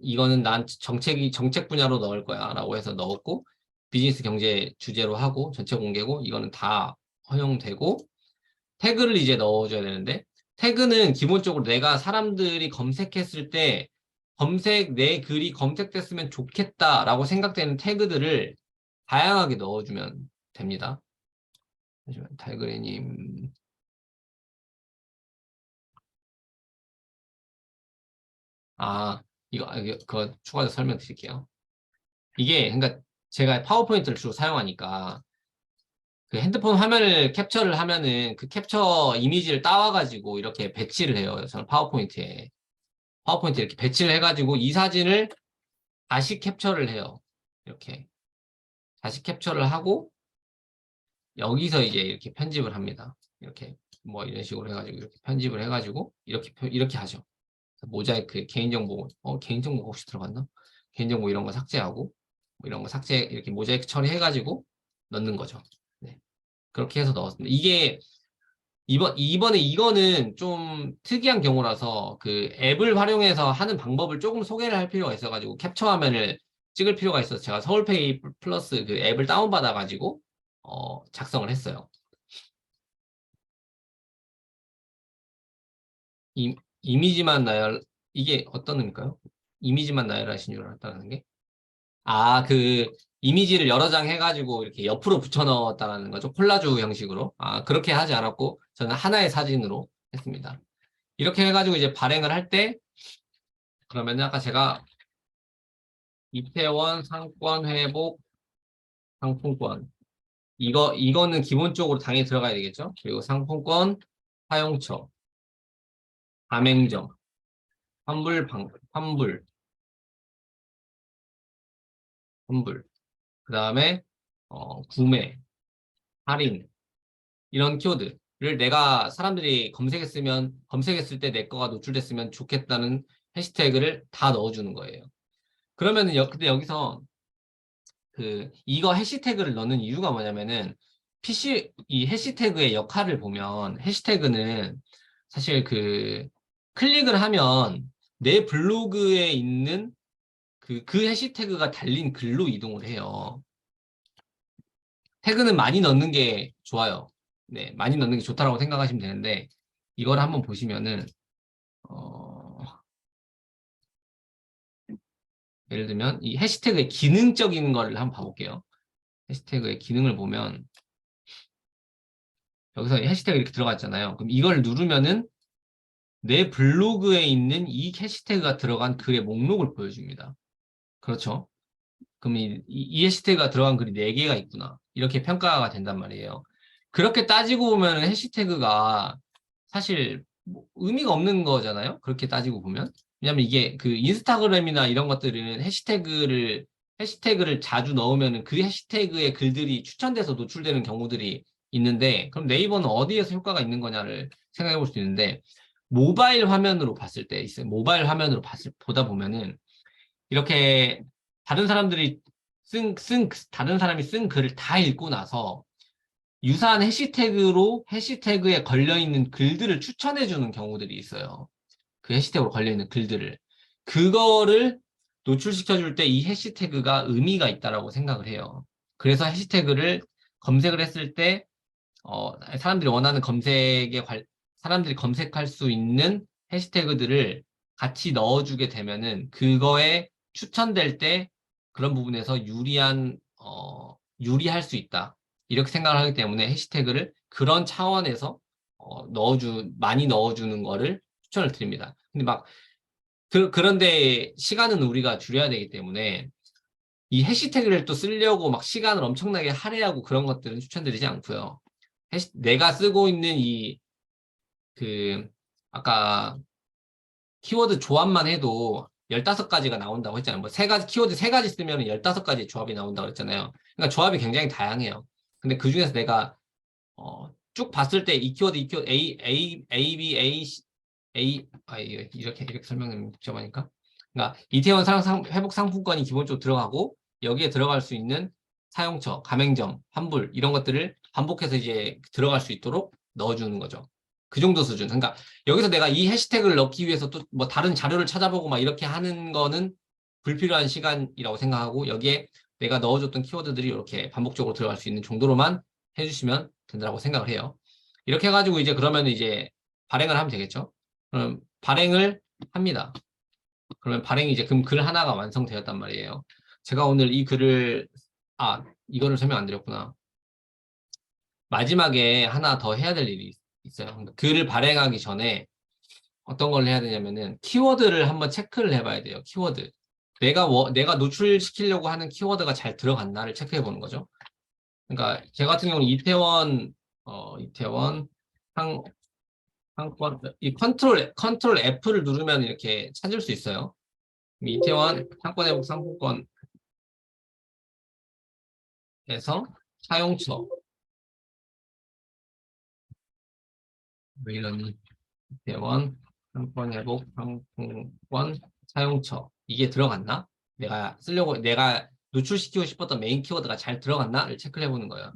이거는 난 정책 분야로 넣을 거야 라고 해서 넣었고 비즈니스 경제 주제로 하고 전체 공개고 이거는 다 허용되고 태그를 이제 넣어줘야 되는데 태그는 기본적으로 내가 사람들이 검색했을 때 내 글이 검색됐으면 좋겠다라고 생각되는 태그들을 다양하게 넣어주면 됩니다. 잠시만, 달그레님. 그거 추가로 설명드릴게요. 이게, 그러니까 제가 파워포인트를 주로 사용하니까 그 핸드폰 화면을 캡처를 하면은 그 캡처 이미지를 따와가지고 이렇게 배치를 해요. 저는 파워포인트에. 파워포인트에 이렇게 배치를 해가지고 이 사진을 다시 캡처를 해요. 이렇게. 다시 캡처를 하고 여기서 이제 이렇게 편집을 합니다. 이렇게 뭐 이런 식으로 해가지고 이렇게 편집을 해가지고 이렇게 하죠. 모자이크 개인정보 개인정보 혹시 들어갔나? 개인정보 이런 거 삭제하고 뭐 이런 거 삭제 이렇게 모자이크 처리해가지고 넣는 거죠. 네. 그렇게 해서 넣었습니다. 이게 이번에 이거는 좀 특이한 경우라서 그 앱을 활용해서 하는 방법을 조금 소개를 할 필요가 있어가지고 캡처 화면을 찍을 필요가 있어서 제가 서울페이 플러스 그 앱을 다운받아가지고 작성을 했어요. 이미지만 나열 이게 어떤 의미일까요? 이미지만 나열하신 줄 알았다는 게? 아, 그 이미지를 여러 장 해가지고 이렇게 옆으로 붙여 넣었다는 거죠. 콜라주 형식으로. 아, 그렇게 하지 않았고 저는 하나의 사진으로 했습니다. 이렇게 해가지고 이제 발행을 할 때 그러면 아까 제가 이태원 상권 회복 상품권 이거는 기본적으로 당연히 들어가야 되겠죠. 그리고 상품권 사용처 가맹점 환불 그 다음에 구매 할인 이런 키워드를 내가 사람들이 검색했을 때 내 거가 노출됐으면 좋겠다는 해시태그를 다 넣어주는 거예요. 그러면은 근데 여기서 이거 해시태그를 넣는 이유가 뭐냐면은 이 해시태그의 역할을 보면 해시태그는 사실 클릭을 하면 내 블로그에 있는 그 해시태그가 달린 글로 이동을 해요. 태그는 많이 넣는 게 좋아요. 네, 많이 넣는 게 좋다라고 생각하시면 되는데 이걸 한번 보시면은 예를 들면 이 해시태그의 기능적인 거를 한번 봐볼게요. 해시태그의 기능을 보면 여기서 해시태그 이렇게 들어가 있잖아요. 그럼 이걸 누르면은 내 블로그에 있는 이 해시태그가 들어간 글의 목록을 보여줍니다. 그렇죠? 그럼 이 해시태그가 들어간 글이 4개가 있구나. 이렇게 평가가 된단 말이에요. 그렇게 따지고 보면 해시태그가 사실 뭐 의미가 없는 거잖아요. 그렇게 따지고 보면. 왜냐면 이게 그 인스타그램이나 이런 것들은 해시태그를 자주 넣으면 그 해시태그의 글들이 추천돼서 노출되는 경우들이 있는데 그럼 네이버는 어디에서 효과가 있는 거냐를 생각해 볼 수 있는데 모바일 화면으로 봤을 때 있어요. 모바일 화면으로 보다 보면은 이렇게 다른 사람들이 다른 사람이 쓴 글을 다 읽고 나서 유사한 해시태그에 걸려있는 글들을 추천해주는 경우들이 있어요. 그 해시태그로 걸려있는 글들을. 그거를 노출시켜줄 때 이 해시태그가 의미가 있다라고 생각을 해요. 그래서 해시태그를 검색을 했을 때, 사람들이 원하는 사람들이 검색할 수 있는 해시태그들을 같이 넣어주게 되면은 그거에 추천될 때 그런 부분에서 유리할 수 있다. 이렇게 생각을 하기 때문에 해시태그를 그런 차원에서 많이 넣어주는 거를 추천을 드립니다. 근데 그런데 시간은 우리가 줄여야 되기 때문에 이 해시태그를 또 쓰려고 막 시간을 엄청나게 할애하고 그런 것들은 추천드리지 않고요. 내가 쓰고 있는 아까 키워드 조합만 해도 15가지가 나온다고 했잖아요. 뭐 키워드 3가지 쓰면 15가지 조합이 나온다고 했잖아요. 그러니까 조합이 굉장히 다양해요. 근데 그 중에서 내가 쭉 봤을 때 이 키워드 B, 이렇게 설명하면 복잡하니까. 그러니까 이태원 회복 상품권이 기본적으로 들어가고 여기에 들어갈 수 있는 사용처, 가맹점, 환불 이런 것들을 반복해서 이제 들어갈 수 있도록 넣어주는 거죠. 그 정도 수준. 그러니까 여기서 내가 이 해시태그를 넣기 위해서 또 뭐 다른 자료를 찾아보고 막 이렇게 하는 거는 불필요한 시간이라고 생각하고 여기에 내가 넣어줬던 키워드들이 이렇게 반복적으로 들어갈 수 있는 정도로만 해주시면 된다고 생각을 해요. 이렇게 해가지고 이제 그러면 이제 발행을 하면 되겠죠. 그럼 발행을 합니다. 그러면 발행이 이제 그럼 글 하나가 완성되었단 말이에요. 제가 오늘 이거를 설명 안 드렸구나. 마지막에 하나 더 해야 될 일이 있어요. 그러니까 글을 발행하기 전에 어떤 걸 해야 되냐면은 키워드를 한번 체크를 해봐야 돼요. 키워드. 내가 노출시키려고 하는 키워드가 잘 들어갔나를 체크해 보는 거죠. 그러니까 제 같은 경우는 이태원 상권 이 컨트롤 F를 누르면 이렇게 찾을 수 있어요. 이태원 상권 회복 상품권 에서 사용처. 왜 이러니? 대원, 상권 회복, 상품권, 사용처. 이게 들어갔나? 내가 쓰려고, 내가 노출시키고 싶었던 메인 키워드가 잘 들어갔나?를 체크를 해보는 거예요.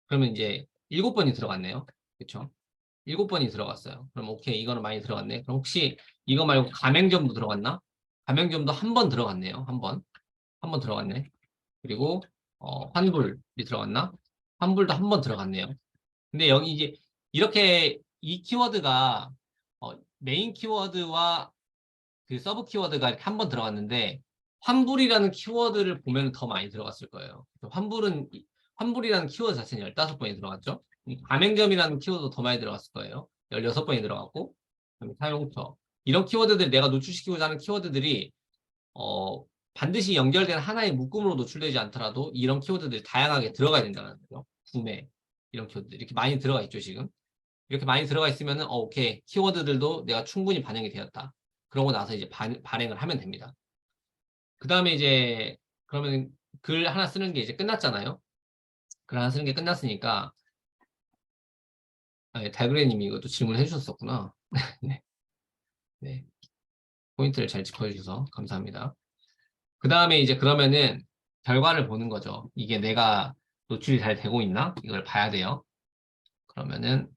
그러면 이제 7번이 들어갔네요. 그쵸? 7번이 들어갔어요. 그럼 오케이, 이거는 많이 들어갔네. 그럼 혹시 이거 말고 가맹점도 들어갔나? 가맹점도 한 번 들어갔네요. 한 번. 한 번 들어갔네. 그리고 환불이 들어갔나? 환불도 한 번 들어갔네요. 근데 여기 이제 이렇게 이 키워드가 메인 키워드와 그 서브 키워드가 이렇게 한 번 들어갔는데 환불이라는 키워드를 보면 더 많이 들어갔을 거예요. 환불이라는 키워드 자체는 15번이 들어갔죠. 가맹점이라는 키워드도 더 많이 들어갔을 거예요. 16번이 들어갔고 그다음에 사용처 이런 키워드들 내가 노출시키고자 하는 키워드들이 어, 반드시 연결된 하나의 묶음으로 노출되지 않더라도 이런 키워드들이 다양하게 들어가야 된다는 거죠. 구매 이런 키워드들 이렇게 많이 들어가 있죠 지금. 이렇게 많이 들어가 있으면은 오케이 키워드들도 내가 충분히 반영이 되었다. 그러고 나서 이제 발행을 하면 됩니다. 그 다음에 이제 그러면 글 하나 쓰는 게 이제 끝났잖아요. 글 하나 쓰는 게 끝났으니까 달그레님이 이것도 질문을 해주셨었구나. 네, 네. 포인트를 잘 짚어주셔서 감사합니다. 그 다음에 이제 그러면은 결과를 보는 거죠. 이게 내가 노출이 잘 되고 있나? 이걸 봐야 돼요. 그러면은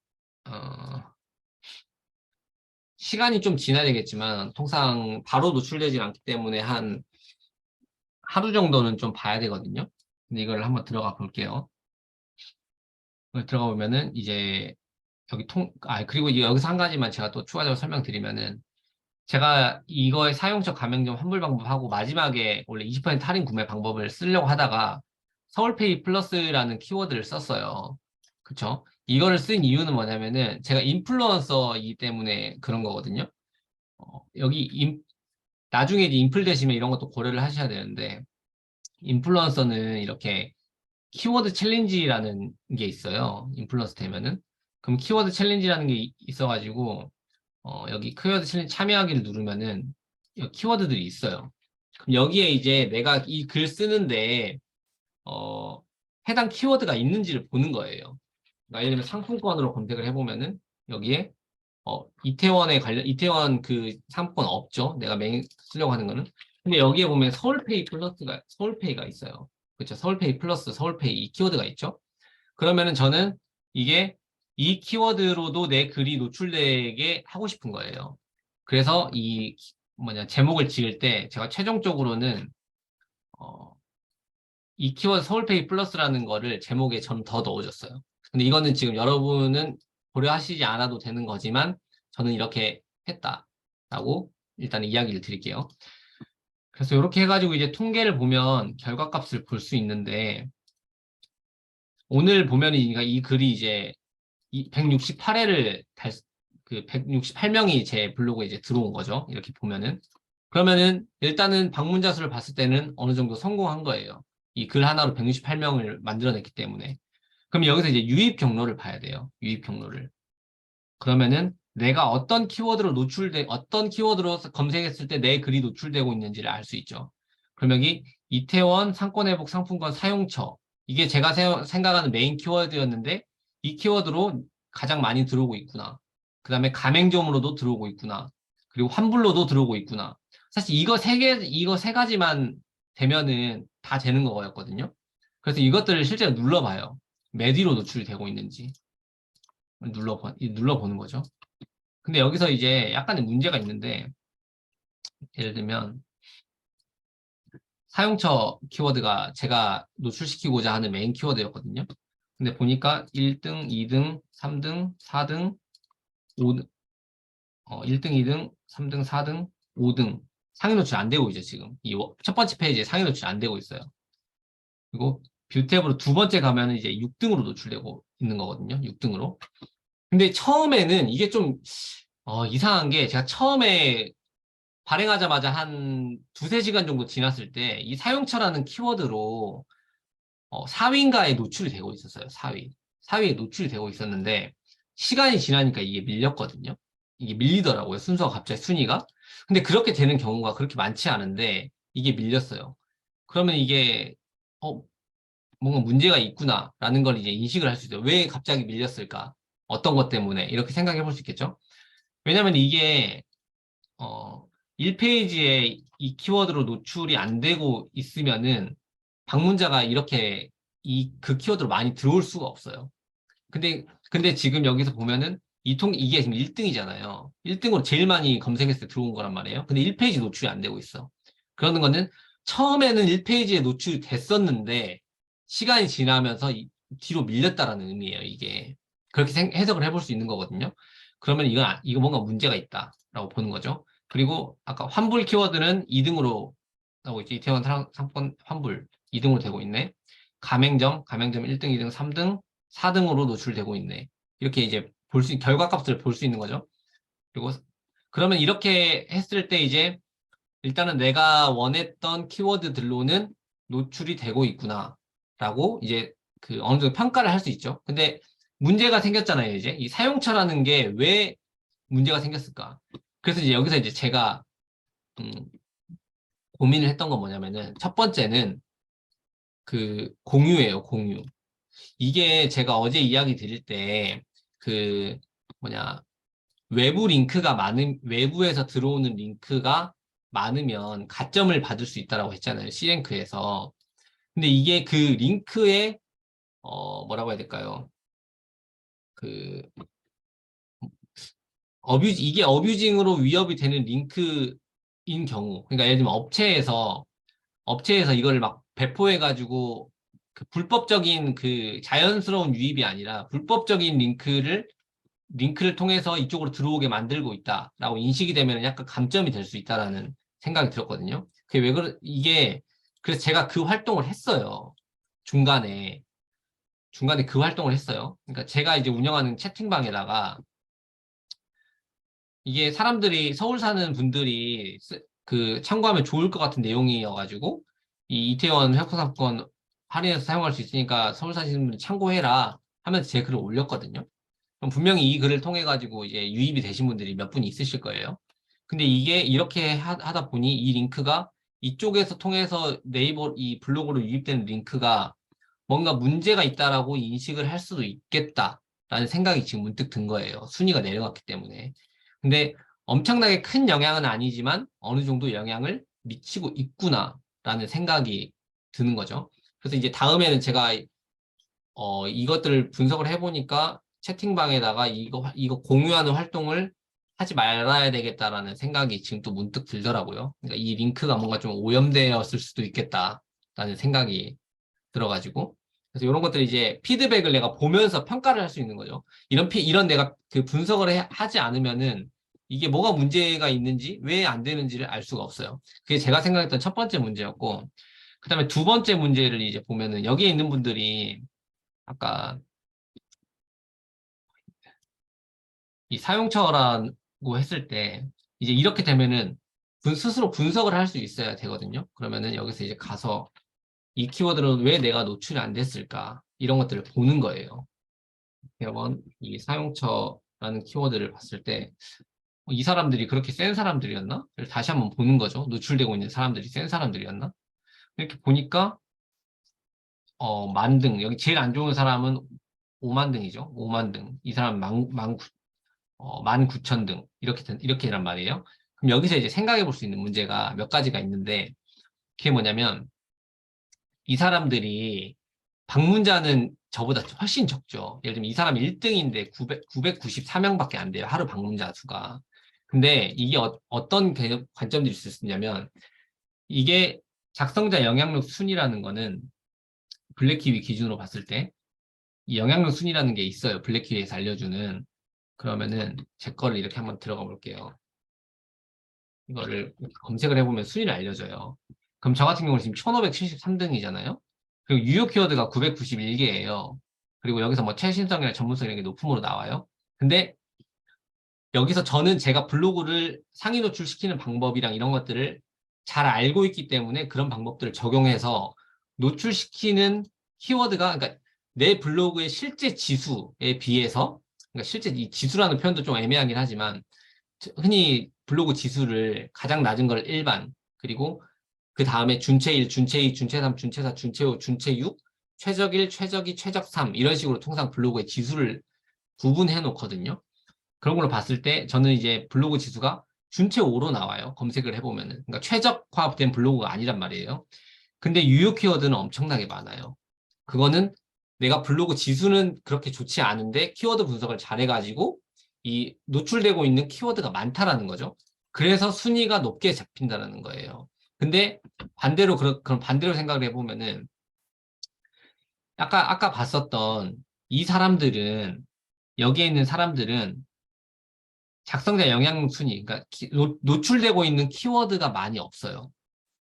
시간이 좀 지나야 되겠지만 통상 바로 노출되지 않기 때문에 한 하루 정도는 좀 봐야 되거든요. 근데 이걸 한번 들어가 볼게요. 들어가 보면은 이제 여기 그리고 여기서 한 가지만 제가 또 추가적으로 설명드리면은 제가 이거의 사용처 가맹점 환불 방법하고 마지막에 원래 20% 할인 구매 방법을 쓰려고 하다가 서울페이 플러스라는 키워드를 썼어요. 그쵸? 이거를 쓴 이유는 뭐냐면은 제가 인플루언서이기 때문에 그런 거거든요. 여기 나중에 이제 인플 되시면 이런 것도 고려를 하셔야 되는데 인플루언서는 이렇게 키워드 챌린지라는 게 있어요. 인플루언서 되면은. 그럼 키워드 챌린지라는 게 있어가지고 여기 키워드 챌린지 참여하기를 누르면은 여기 키워드들이 있어요. 그럼 여기에 이제 내가 이 글 쓰는데 어, 해당 키워드가 있는지를 보는 거예요. 그러니까 예를 들면 상품권으로 검색을 해보면은 여기에 이태원 그 상품권 없죠. 내가 메인 쓰려고 하는 거는. 근데 여기에 보면 서울페이가 있어요. 그렇죠. 서울페이 플러스 서울페이 이 키워드가 있죠. 그러면은 저는 이게 이 키워드로도 내 글이 노출되게 하고 싶은 거예요. 그래서 제목을 지을 때 제가 최종적으로는 어, 이 키워드 서울페이 플러스라는 거를 제목에 전 더 넣어줬어요. 근데 이거는 지금 여러분은 고려하시지 않아도 되는 거지만 저는 이렇게 했다라고 일단 이야기를 드릴게요. 그래서 이렇게 해가지고 이제 통계를 보면 결과값을 볼 수 있는데 오늘 보면 이 글이 이제 168회를 그 168명이 제 블로그에 이제 들어온 거죠. 이렇게 보면은. 그러면은 일단은 방문자 수를 봤을 때는 어느 정도 성공한 거예요. 이 글 하나로 168명을 만들어냈기 때문에. 그럼 여기서 이제 유입 경로를 봐야 돼요. 유입 경로를. 그러면은 내가 어떤 키워드로 검색했을 때 내 글이 노출되고 있는지를 알 수 있죠. 그럼 여기 이태원 상권회복 상품권 사용처. 이게 제가 생각하는 메인 키워드였는데 이 키워드로 가장 많이 들어오고 있구나. 그 다음에 가맹점으로도 들어오고 있구나. 그리고 환불로도 들어오고 있구나. 사실 이거 세 가지만 되면은 다 되는 거였거든요. 그래서 이것들을 실제로 눌러봐요. 메디로 노출이 되고 있는지. 눌러보는 거죠. 근데 여기서 이제 약간의 문제가 있는데, 예를 들면, 사용처 키워드가 제가 노출시키고자 하는 메인 키워드였거든요. 근데 보니까 1등, 2등, 3등, 4등, 5등, 1등, 2등, 3등, 4등, 5등. 상위 노출 안 되고 있죠, 지금. 이 첫 번째 페이지에 상위 노출 안 되고 있어요. 그리고 뷰 탭으로 두 번째 가면은 이제 6등으로 노출되고 있는 거거든요. 6등으로. 근데 처음에는 이게 좀 이상한 게 제가 처음에 발행하자마자 한 두세 시간 정도 지났을 때 이 사용처라는 키워드로 4위인가에 노출이 되고 있었어요. 4위. 4위에 노출이 되고 있었는데 시간이 지나니까 이게 밀렸거든요. 이게 밀리더라고요. 순서가 갑자기 순위가. 근데 그렇게 되는 경우가 그렇게 많지 않은데 이게 밀렸어요. 그러면 이게 어, 뭔가 문제가 있구나라는 걸 이제 인식을 할 수 있어요. 왜 갑자기 밀렸을까? 어떤 것 때문에? 이렇게 생각해 볼 수 있겠죠? 왜냐면 이게, 1페이지에 이 키워드로 노출이 안 되고 있으면은 방문자가 이렇게 그 키워드로 많이 들어올 수가 없어요. 근데 지금 여기서 보면은 이게 지금 1등이잖아요. 1등으로 제일 많이 검색했을 때 들어온 거란 말이에요. 근데 1페이지 노출이 안 되고 있어. 그러는 거는 처음에는 1페이지에 노출이 됐었는데 시간이 지나면서 뒤로 밀렸다라는 의미예요, 이게. 그렇게 해석을 해볼 수 있는 거거든요. 그러면 이거 뭔가 문제가 있다라고 보는 거죠. 그리고 아까 환불 키워드는 2등으로 나오고 있지. 이태원 상권 환불 2등으로 되고 있네. 가맹점 1등, 2등, 3등, 4등으로 노출되고 있네. 이렇게 이제 결과값을 볼 수 있는 거죠. 그리고 그러면 이렇게 했을 때 이제 일단은 내가 원했던 키워드들로는 노출이 되고 있구나라고 이제 그 어느 정도 평가를 할 수 있죠. 근데 문제가 생겼잖아요, 이제. 이 사용처라는 게 왜 문제가 생겼을까? 그래서 이제 여기서 이제 제가 음, 고민을 했던 건 뭐냐면은 첫 번째는 그 공유예요, 공유. 이게 제가 어제 이야기 드릴 때 그 뭐냐 외부에서 들어오는 링크가 많으면 가점을 받을 수 있다라고 했잖아요. C랭크에서. 근데 이게 그 링크에 뭐라고 해야 될까요? 그 이게 어뷰징으로 위협이 되는 링크인 경우, 그러니까 예를 들면 업체에서 이거를 막 배포해가지고 그 불법적인 그 자연스러운 유입이 아니라 불법적인 링크를 통해서 이쪽으로 들어오게 만들고 있다라고 인식이 되면 약간 감점이 될 수 있다라는 생각이 들었거든요. 그래서 제가 그 활동을 했어요. 중간에. 중간에 그 활동을 했어요. 그러니까 제가 이제 운영하는 채팅방에다가 이게 사람들이 서울 사는 분들이 그 참고하면 좋을 것 같은 내용이어가지고 이 이태원 획수상권 할인해서 사용할 수 있으니까 서울 사시는 분들 참고해라 하면서 제 글을 올렸거든요. 그럼 분명히 이 글을 통해 가지고 이제 유입이 되신 분들이 몇 분이 있으실 거예요. 근데 이게 이렇게 하다 보니 이 링크가 이쪽에서 통해서 네이버 이 블로그로 유입되는 링크가 뭔가 문제가 있다라고 인식을 할 수도 있겠다라는 생각이 지금 문득 든 거예요. 순위가 내려갔기 때문에. 근데 엄청나게 큰 영향은 아니지만 어느 정도 영향을 미치고 있구나라는 생각이 드는 거죠. 그래서 이제 다음에는 제가 이것들을 분석을 해보니까 채팅방에다가 이거 공유하는 활동을 하지 말아야 되겠다라는 생각이 지금 또 문득 들더라고요. 그러니까 이 링크가 뭔가 좀 오염되었을 수도 있겠다라는 생각이 들어가지고. 그래서 이런 것들이 이제 피드백을 내가 보면서 평가를 할 수 있는 거죠. 이런 내가 그 분석을 하지 않으면은 이게 뭐가 문제가 있는지 왜 안 되는지를 알 수가 없어요. 그게 제가 생각했던 첫 번째 문제였고, 그 다음에 두 번째 문제를 이제 보면은 여기에 있는 분들이 아까 이 사용처라고 했을 때 이제 이렇게 되면은 스스로 분석을 할 수 있어야 되거든요. 그러면은 여기서 이제 가서 이 키워드는 왜 내가 노출이 안 됐을까? 이런 것들을 보는 거예요. 한번 이 사용처라는 키워드를 봤을 때 이 사람들이 그렇게 센 사람들이었나? 다시 한번 보는 거죠. 노출되고 있는 사람들이 센 사람들이었나? 이렇게 보니까 만등 여기 제일 안 좋은 사람은 5만 등이죠. 5만 등. 이 사람 19,000등. 이렇게란 말이에요. 그럼 여기서 이제 생각해 볼 수 있는 문제가 몇 가지가 있는데, 그게 뭐냐면, 이 사람들이 방문자는 저보다 훨씬 적죠. 예를 들면 이 사람이 1등인데 994명밖에 안 돼요. 하루 방문자 수가. 근데 이게 떤 관점들이 있을 수 있냐면, 이게 작성자 영향력 순위라는 거는 블랙키위 기준으로 봤을 때, 이 영향력 순위라는 게 있어요. 블랙키위에서 알려주는. 그러면은 제 거를 이렇게 한번 들어가 볼게요. 이거를 검색을 해보면 순위를 알려줘요. 그럼 저 같은 경우는 지금 1573등이잖아요. 그리고 유효 키워드가 991개예요. 그리고 여기서 뭐 최신성이나 전문성 이런 게 높음으로 나와요. 근데 여기서 저는 제가 블로그를 상위 노출시키는 방법이랑 이런 것들을 잘 알고 있기 때문에 그런 방법들을 적용해서 노출시키는 키워드가, 그러니까 내 블로그의 실제 지수에 비해서, 그러니까 실제 이 지수라는 표현도 좀 애매하긴 하지만 흔히 블로그 지수를 가장 낮은 걸 일반, 그리고 그 다음에 준체 1, 준체 2, 준체 3, 준체 4, 준체 5, 준체 6, 최적 1, 최적 2, 최적 3 이런 식으로 통상 블로그의 지수를 구분해 놓거든요. 그런 걸로 봤을 때 저는 이제 블로그 지수가 준체 5로 나와요. 검색을 해보면은. 그러니까 최적화된 블로그가 아니란 말이에요. 근데 유효 키워드는 엄청나게 많아요. 그거는 내가 블로그 지수는 그렇게 좋지 않은데 키워드 분석을 잘해가지고 이 노출되고 있는 키워드가 많다라는 거죠. 그래서 순위가 높게 잡힌다는 거예요. 근데 반대로 그런 반대로 생각을 해보면은 아까 봤었던 이 사람들은 여기에 있는 사람들은 작성자 영향 순위, 그러니까 노출되고 있는 키워드가 많이 없어요.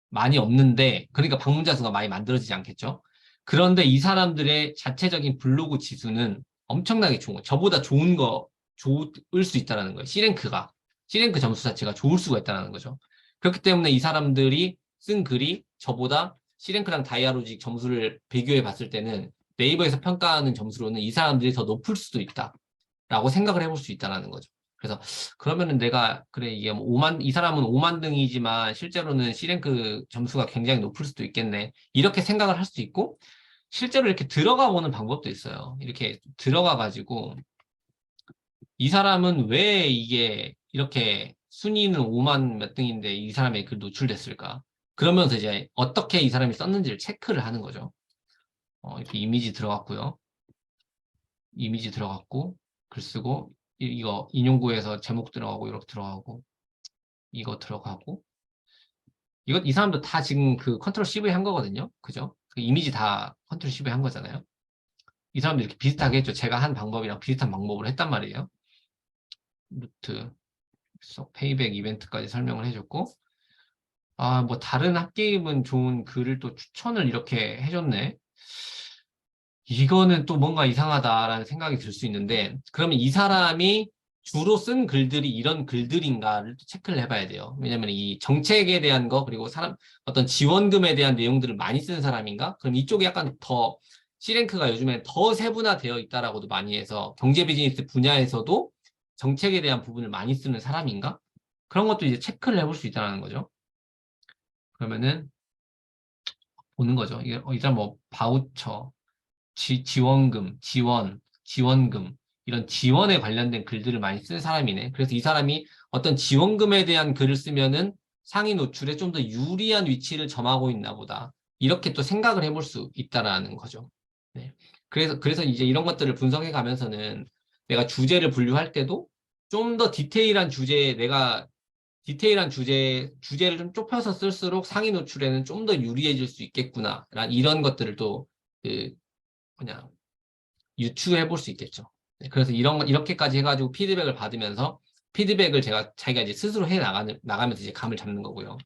많이 없는데, 그러니까 방문자 수가 많이 만들어지지 않겠죠? 그런데 이 사람들의 자체적인 블로그 지수는 엄청나게 좋은 거, 저보다 좋은 거, 좋을 수 있다는 거예요. C랭크 점수 자체가 좋을 수가 있다는 거죠. 그렇기 때문에 이 사람들이 쓴 글이 저보다 C랭크랑 다이아로직 점수를 비교해 봤을 때는 네이버에서 평가하는 점수로는 이 사람들이 더 높을 수도 있다라고 생각을 해볼 수 있다는 거죠. 그래서 그러면은 내가 그래 이게 뭐 5만 이 사람은 5만 등이지만 실제로는 C랭크 점수가 굉장히 높을 수도 있겠네. 이렇게 생각을 할 수도 있고 실제로 이렇게 들어가 보는 방법도 있어요. 이렇게 들어가 가지고 이 사람은 왜 이게 이렇게 순위는 5만 몇 등인데 이 사람의 글 노출됐을까? 그러면서 이제 어떻게 이 사람이 썼는지를 체크를 하는 거죠. 이렇게 이미지 들어갔고요. 이미지 들어갔고 글 쓰고 이거 인용구에서 제목 들어가고 이렇게 들어가고 이거 들어가고 이 사람도 다 지금 그 컨트롤 CV 한 거거든요. 그죠? 그 이미지 다 컨트롤 CV 한 거잖아요. 이 사람도 이렇게 비슷하게 했죠. 제가 한 방법이랑 비슷한 방법을 했단 말이에요. 루트, 페이백 이벤트까지 설명을 해줬고 뭐 다른 핫게임은 좋은 글을 또 추천을 이렇게 해줬네. 이거는 또 뭔가 이상하다라는 생각이 들 수 있는데 그러면 이 사람이 주로 쓴 글들이 이런 글들인가를 체크를 해봐야 돼요. 왜냐면 이 정책에 대한 거 그리고 어떤 지원금에 대한 내용들을 많이 쓰는 사람인가? 그럼 이쪽이 약간 더 C랭크가 요즘에 더 세분화되어 있다라고도 많이 해서 경제 비즈니스 분야에서도 정책에 대한 부분을 많이 쓰는 사람인가? 그런 것도 이제 체크를 해볼 수 있다는 거죠. 그러면은 보는 거죠. 이 사람 뭐 바우처 지원금, 이런 지원에 관련된 글들을 많이 쓴 사람이네. 그래서 이 사람이 어떤 지원금에 대한 글을 쓰면은 상위 노출에 좀 더 유리한 위치를 점하고 있나 보다. 이렇게 또 생각을 해볼 수 있다라는 거죠. 네. 그래서 이제 이런 것들을 분석해 가면서는 내가 주제를 분류할 때도 좀 더 디테일한 주제를 좀 좁혀서 쓸수록 상위 노출에는 좀 더 유리해질 수 있겠구나. 이런 것들을 또, 그, 그냥 유추해 볼 수 있겠죠. 네, 그래서 이렇게까지 해가지고 피드백을 받으면서 피드백을 자기가 이제 스스로 나가면서 이제 감을 잡는 거고요.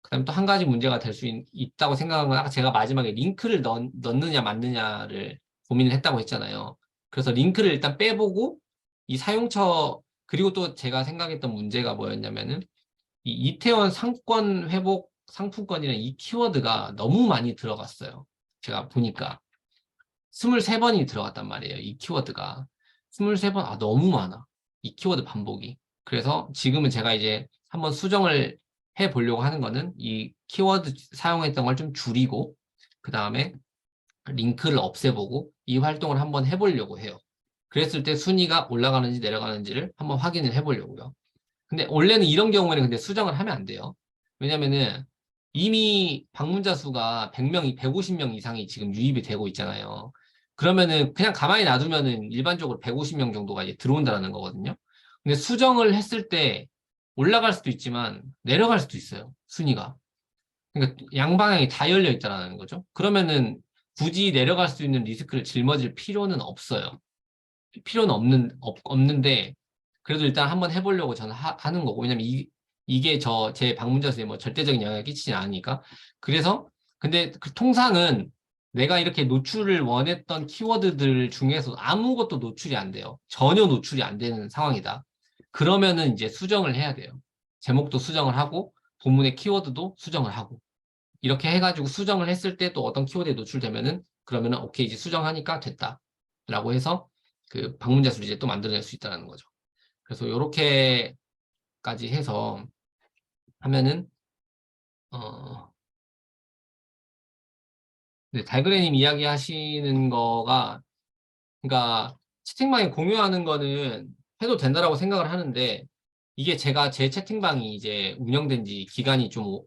그 다음에 또 한 가지 문제가 될 수 있다고 생각한 건 아까 제가 마지막에 링크를 넣느냐 말느냐를 고민을 했다고 했잖아요. 그래서 링크를 일단 빼보고 이 사용처, 그리고 또 제가 생각했던 문제가 뭐였냐면은 이 이태원 상권 회복 상품권이라는 이 키워드가 너무 많이 들어갔어요. 제가 보니까. 23번이 들어갔단 말이에요. 이 키워드가. 23번, 너무 많아. 이 키워드 반복이. 그래서 지금은 제가 이제 한번 수정을 해 보려고 하는 거는 이 키워드 사용했던 걸 좀 줄이고, 그 다음에 링크를 없애보고 이 활동을 한번 해보려고 해요. 그랬을 때 순위가 올라가는지 내려가는지를 한번 확인을 해보려고요. 근데 원래는 이런 경우에는 근데 수정을 하면 안 돼요. 왜냐면은 이미 방문자 수가 100명, 150명 이상이 지금 유입이 되고 있잖아요. 그러면은 그냥 가만히 놔두면은 일반적으로 150명 정도가 이제 들어온다는 거거든요. 근데 수정을 했을 때 올라갈 수도 있지만 내려갈 수도 있어요. 순위가. 그러니까 양방향이 다 열려 있다는 거죠. 그러면은 굳이 내려갈 수 있는 리스크를 짊어질 필요는 없어요. 필요는 없는데, 그래도 일단 한번 해보려고 저는 하는 거고, 왜냐면 이게 제 방문자 수에 뭐 절대적인 영향을 끼치지 않으니까. 그래서, 근데 통상은 내가 이렇게 노출을 원했던 키워드들 중에서 아무것도 노출이 안 돼요. 전혀 노출이 안 되는 상황이다. 그러면은 이제 수정을 해야 돼요. 제목도 수정을 하고, 본문의 키워드도 수정을 하고. 이렇게 해가지고 수정을 했을 때 또 어떤 키워드에 노출되면은, 그러면은 오케이, 이제 수정하니까 됐다. 라고 해서 그 방문자 수를 이제 또 만들어낼 수 있다는 거죠. 그래서 이렇게까지 해서 하면은 네, 달그레님 이야기하시는 거가, 그러니까 채팅방에 공유하는 거는 해도 된다라고 생각을 하는데, 이게 제가 제 채팅방이 이제 운영된 지 기간이 좀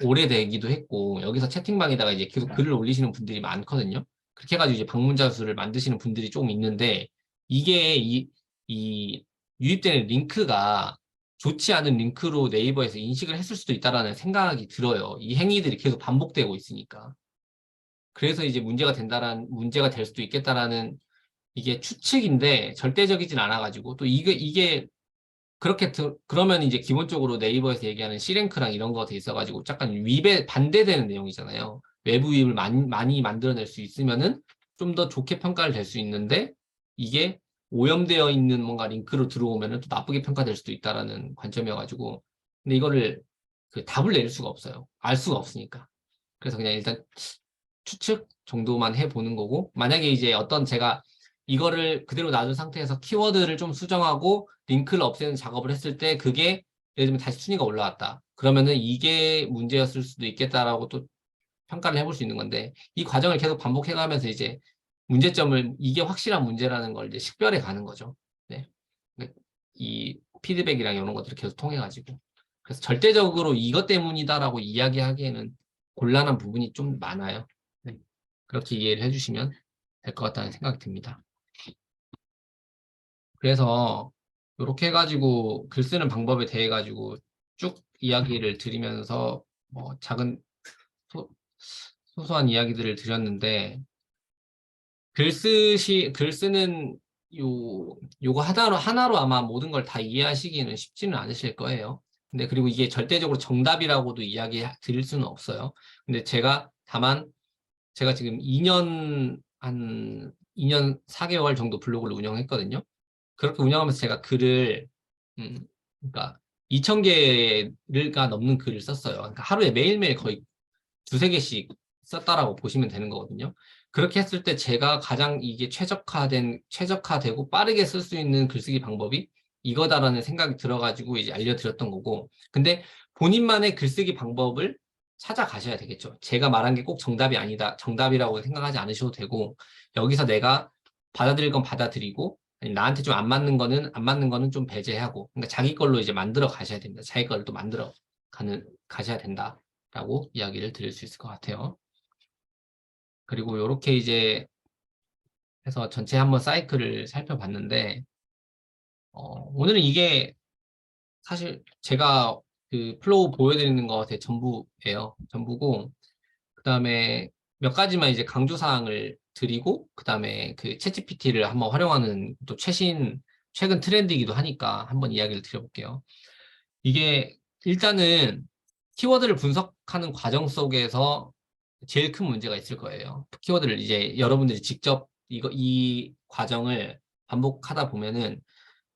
오래되기도 했고, 여기서 채팅방에다가 이제 계속 글을 올리시는 분들이 많거든요. 그렇게 해가지고 이제 방문자 수를 만드시는 분들이 조금 있는데, 이게 이 유입되는 링크가 좋지 않은 링크로 네이버에서 인식을 했을 수도 있다라는 생각이 들어요. 이 행위들이 계속 반복되고 있으니까. 그래서 이제 문제가 될 수도 있겠다라는 이게 추측인데 절대적이진 않아가지고 또 이게 그러면 이제 기본적으로 네이버에서 얘기하는 C랭크랑 이런 거 돼 있어가지고 약간 반대되는 내용이잖아요. 외부 유입을 많이 만들어낼 수 있으면은 좀 더 좋게 평가를 될 수 있는데 이게 오염되어 있는 뭔가 링크로 들어오면은 또 나쁘게 평가될 수도 있다라는 관점이어가지고 근데 이거를 그 답을 내릴 수가 없어요. 알 수가 없으니까. 그래서 그냥 일단 추측 정도만 해보는 거고 만약에 이제 어떤 제가 이거를 그대로 놔둔 상태에서 키워드를 좀 수정하고 링크를 없애는 작업을 했을 때 그게 예를 들면 다시 순위가 올라왔다. 그러면은 이게 문제였을 수도 있겠다라고 또 평가를 해볼 수 있는 건데 이 과정을 계속 반복해가면서 이제 문제점을 이게 확실한 문제라는 걸 이제 식별해 가는 거죠. 네. 이 피드백이랑 이런 것들을 계속 통해가지고 그래서 절대적으로 이것 때문이다라고 이야기하기에는 곤란한 부분이 좀 많아요. 네. 그렇게 이해를 해주시면 될 것 같다는 생각이 듭니다. 그래서 이렇게 해가지고 글 쓰는 방법에 대해 가지고 쭉 이야기를 드리면서 뭐 작은 소소한 이야기들을 드렸는데 글 쓰는 요거 하나로 아마 모든 걸 다 이해하시기는 쉽지는 않으실 거예요. 근데 그리고 이게 절대적으로 정답이라고도 이야기 드릴 수는 없어요. 근데 다만 제가 지금 2년 4개월 정도 블로그를 운영했거든요. 그렇게 운영하면서 제가 음, 그러니까 2,000개가 넘는 글을 썼어요. 그러니까 하루에 매일매일 거의 두세 개씩 썼다라고 보시면 되는 거거든요. 그렇게 했을 때 제가 가장 이게 최적화되고 빠르게 쓸 수 있는 글쓰기 방법이 이거다라는 생각이 들어가지고 이제 알려드렸던 거고. 근데 본인만의 글쓰기 방법을 찾아가셔야 되겠죠. 제가 말한 게 꼭 정답이 아니다. 정답이라고 생각하지 않으셔도 되고, 여기서 내가 받아들일 건 받아들이고, 아니, 나한테 좀 안 맞는 거는 좀 배제하고, 그러니까 자기 걸로 이제 만들어 가셔야 됩니다. 자기 걸로 또 가셔야 된다. 라고 이야기를 드릴 수 있을 것 같아요. 그리고 이렇게 이제 해서 전체 한번 사이클을 살펴봤는데, 오늘은 이게 사실 제가 그 플로우 보여드리는 것의 전부예요. 전부고, 그 다음에 몇 가지만 이제 강조사항을 드리고, 그 다음에 그 챗GPT를 한번 활용하는 또 최근 트렌드이기도 하니까 한번 이야기를 드려볼게요. 이게 일단은 키워드를 분석하는 과정 속에서 제일 큰 문제가 있을 거예요. 키워드를 이제 여러분들이 직접 이 과정을 반복하다 보면은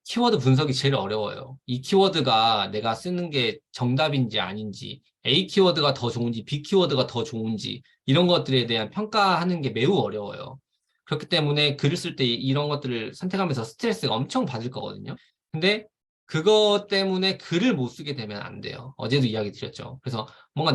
키워드 분석이 제일 어려워요. 이 키워드가 내가 쓰는 게 정답인지 아닌지, A 키워드가 더 좋은지, B 키워드가 더 좋은지, 이런 것들에 대한 평가하는 게 매우 어려워요. 그렇기 때문에 글을 쓸 때 이런 것들을 선택하면서 스트레스가 엄청 받을 거거든요. 근데 그것 때문에 글을 못 쓰게 되면 안 돼요. 어제도 이야기 드렸죠. 그래서 뭔가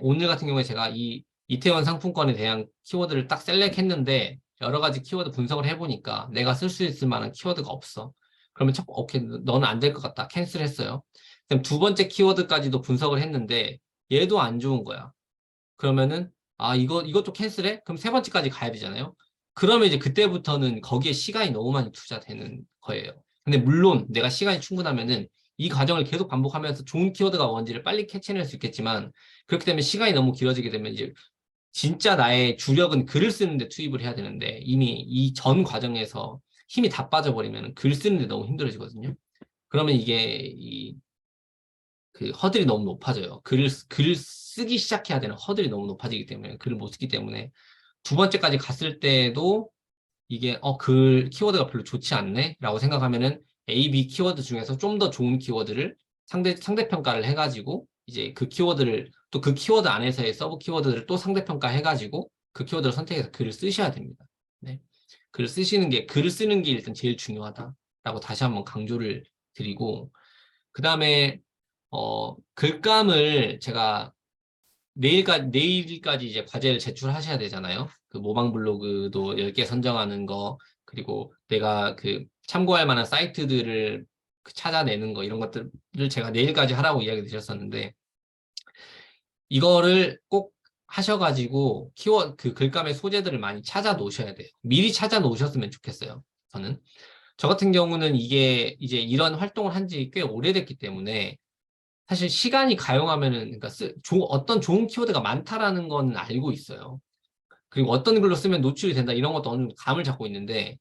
오늘 같은 경우에 제가 이 이태원 상품권에 대한 키워드를 딱 셀렉했는데 여러 가지 키워드 분석을 해보니까 내가 쓸 수 있을 만한 키워드가 없어. 그러면 오케이, 너는 안 될 것 같다. 캔슬했어요. 그럼 두 번째 키워드까지도 분석을 했는데 얘도 안 좋은 거야. 그러면은 이것도 캔슬해? 그럼 세 번째까지 가야 되잖아요. 그러면 이제 그때부터는 거기에 시간이 너무 많이 투자되는 거예요. 근데 물론 내가 시간이 충분하면은 이 과정을 계속 반복하면서 좋은 키워드가 뭔지를 빨리 캐치해낼 수 있겠지만 그렇기 때문에 시간이 너무 길어지게 되면 이제 진짜 나의 주력은 글을 쓰는데 투입을 해야 되는데 이미 이 전 과정에서 힘이 다 빠져버리면 글 쓰는데 너무 힘들어지거든요. 그러면 그 허들이 너무 높아져요. 글을 쓰기 시작해야 되는 허들이 너무 높아지기 때문에 글을 못 쓰기 때문에 두 번째까지 갔을 때도 이게 키워드가 별로 좋지 않네 라고 생각하면은 A, B 키워드 중에서 좀 더 좋은 키워드를 상대평가를 해가지고 이제 그 키워드 안에서의 서브 키워드를 또 상대평가해가지고 그 키워드를 선택해서 글을 쓰셔야 됩니다. 네. 글을 쓰는 게 일단 제일 중요하다라고 다시 한번 강조를 드리고 그 다음에 글감을 제가 내일까지 이제 과제를 제출하셔야 되잖아요. 그 모방 블로그도 10개 선정하는 거, 그리고 내가 그 참고할 만한 사이트들을 찾아내는 거, 이런 것들을 제가 내일까지 하라고 이야기 드렸었는데, 이거를 꼭 하셔가지고 그 글감의 소재들을 많이 찾아 놓으셔야 돼요. 미리 찾아 놓으셨으면 좋겠어요. 저는. 저 같은 경우는 이게 이제 이런 활동을 한 지 꽤 오래됐기 때문에 사실 시간이 가용하면은, 그러니까 어떤 좋은 키워드가 많다라는 건 알고 있어요. 그리고 어떤 글로 쓰면 노출이 된다, 이런 것도 어느 정도 감을 잡고 있는데,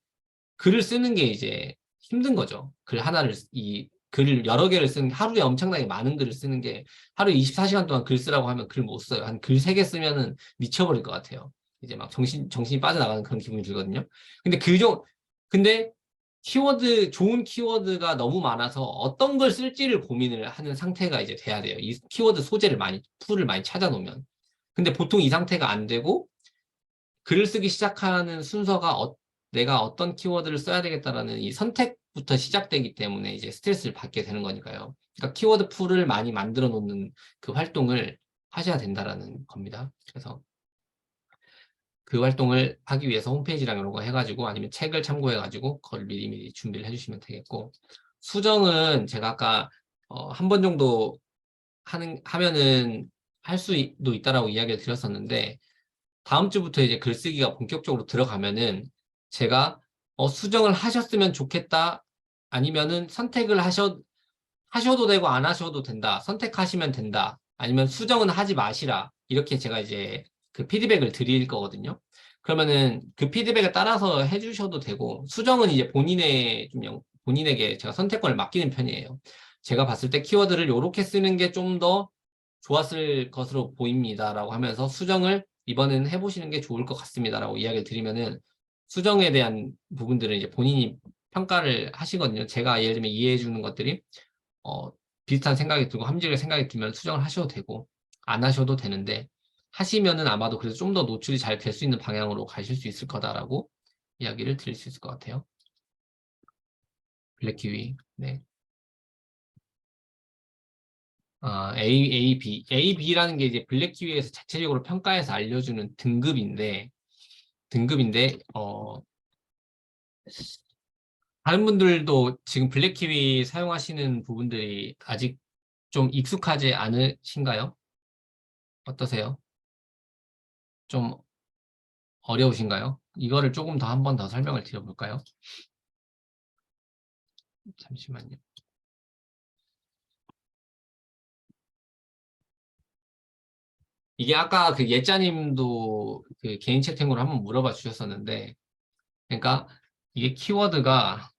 글을 쓰는 게 이제 힘든 거죠. 글을 여러 개를 쓰는, 하루에 엄청나게 많은 글을 쓰는 게, 하루에 24시간 동안 글 쓰라고 하면 글 못 써요. 한 글 3개 쓰면은 미쳐버릴 것 같아요. 이제 막 정신이 빠져나가는 그런 기분이 들거든요. 근데 근데 좋은 키워드가 너무 많아서 어떤 걸 쓸지를 고민을 하는 상태가 이제 돼야 돼요. 이 키워드 풀을 많이 찾아놓으면. 근데 보통 이 상태가 안 되고, 글을 쓰기 시작하는 순서가 내가 어떤 키워드를 써야 되겠다라는 이 선택부터 시작되기 때문에 이제 스트레스를 받게 되는 거니까요. 그러니까 키워드 풀을 많이 만들어 놓는 그 활동을 하셔야 된다라는 겁니다. 그래서 그 활동을 하기 위해서 홈페이지랑 이런 거 해가지고, 아니면 책을 참고해가지고 그걸 미리미리 준비를 해주시면 되겠고, 수정은 제가 아까 한 번 정도 하면은 할 수도 있다라고 이야기를 드렸었는데, 다음 주부터 이제 글쓰기가 본격적으로 들어가면은 제가 수정을 하셨으면 좋겠다, 아니면은 하셔도 되고 안 하셔도 된다, 선택하시면 된다, 아니면 수정은 하지 마시라, 이렇게 제가 이제 그 피드백을 드릴 거거든요. 그러면은 그 피드백에 따라서 해주셔도 되고, 수정은 이제 본인에게 제가 선택권을 맡기는 편이에요. 제가 봤을 때 키워드를 이렇게 쓰는 게 좀 더 좋았을 것으로 보입니다라고 하면서, 수정을 이번에는 해보시는 게 좋을 것 같습니다라고 이야기를 드리면은, 수정에 대한 부분들은 이제 본인이 평가를 하시거든요. 제가 예를 들면 이해해 주는 것들이 어, 비슷한 생각이 들고 함정의 생각이 들면 수정을 하셔도 되고, 안 하셔도 되는데, 하시면은 아마도 그래서 좀 더 노출이 잘 될 수 있는 방향으로 가실 수 있을 거다라고 이야기를 드릴 수 있을 것 같아요. 블랙키위. 네. A, B라는 게 이제 블랙키위에서 자체적으로 평가해서 알려주는 등급인데, 다른 분들도 지금 블랙키위 사용하시는 부분들이 아직 좀 익숙하지 않으신가요? 어떠세요? 좀 어려우신가요? 이거를 조금 더 한 번 더 설명을 드려볼까요? 잠시만요. 이게 아까 그 예짜님도 그 개인 채팅으로 한번 물어봐 주셨었는데, 그러니까 이게 키워드가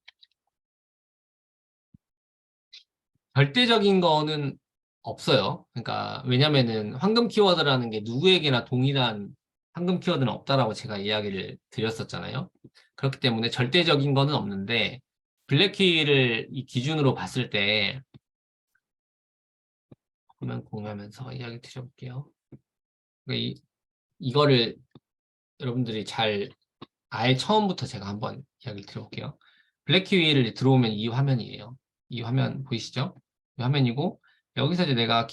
절대적인 거는 없어요. 그러니까 왜냐면은 황금 키워드라는 게 누구에게나 동일한 황금 키워드는 없다라고 제가 이야기를 드렸었잖아요. 그렇기 때문에 절대적인 거는 없는데, 블랙키를 이 기준으로 봤을 때, 화면 공유하면서 이야기 드려볼게요. 그러니까 이거를 여러분들이 아예 처음부터 제가 한번 이야기를 드려볼게요. 블랙키위를 들어오면 이 화면이에요. 이 화면 보이시죠? 이 화면이고, 여기서 이제 내가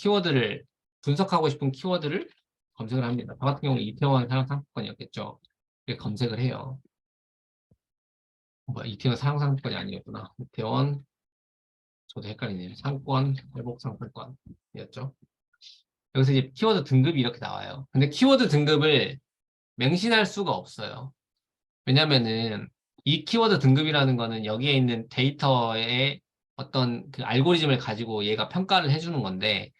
분석하고 싶은 키워드를 검색을 합니다. 저 같은 경우는 이태원 사랑상품권이었겠죠. 이렇게 검색을 해요. 이태원 사랑상품권이 아니었구나. 이태원, 저도 헷갈리네요. 상권, 회복상품권이었죠. 여기서 이제 키워드 등급이 이렇게 나와요. 근데 키워드 등급을 맹신할 수가 없어요. 왜냐면은 이 키워드 등급이라는 거는 여기에 있는 데이터의 어떤 그 알고리즘을 가지고 얘가 평가를 해주는 건데,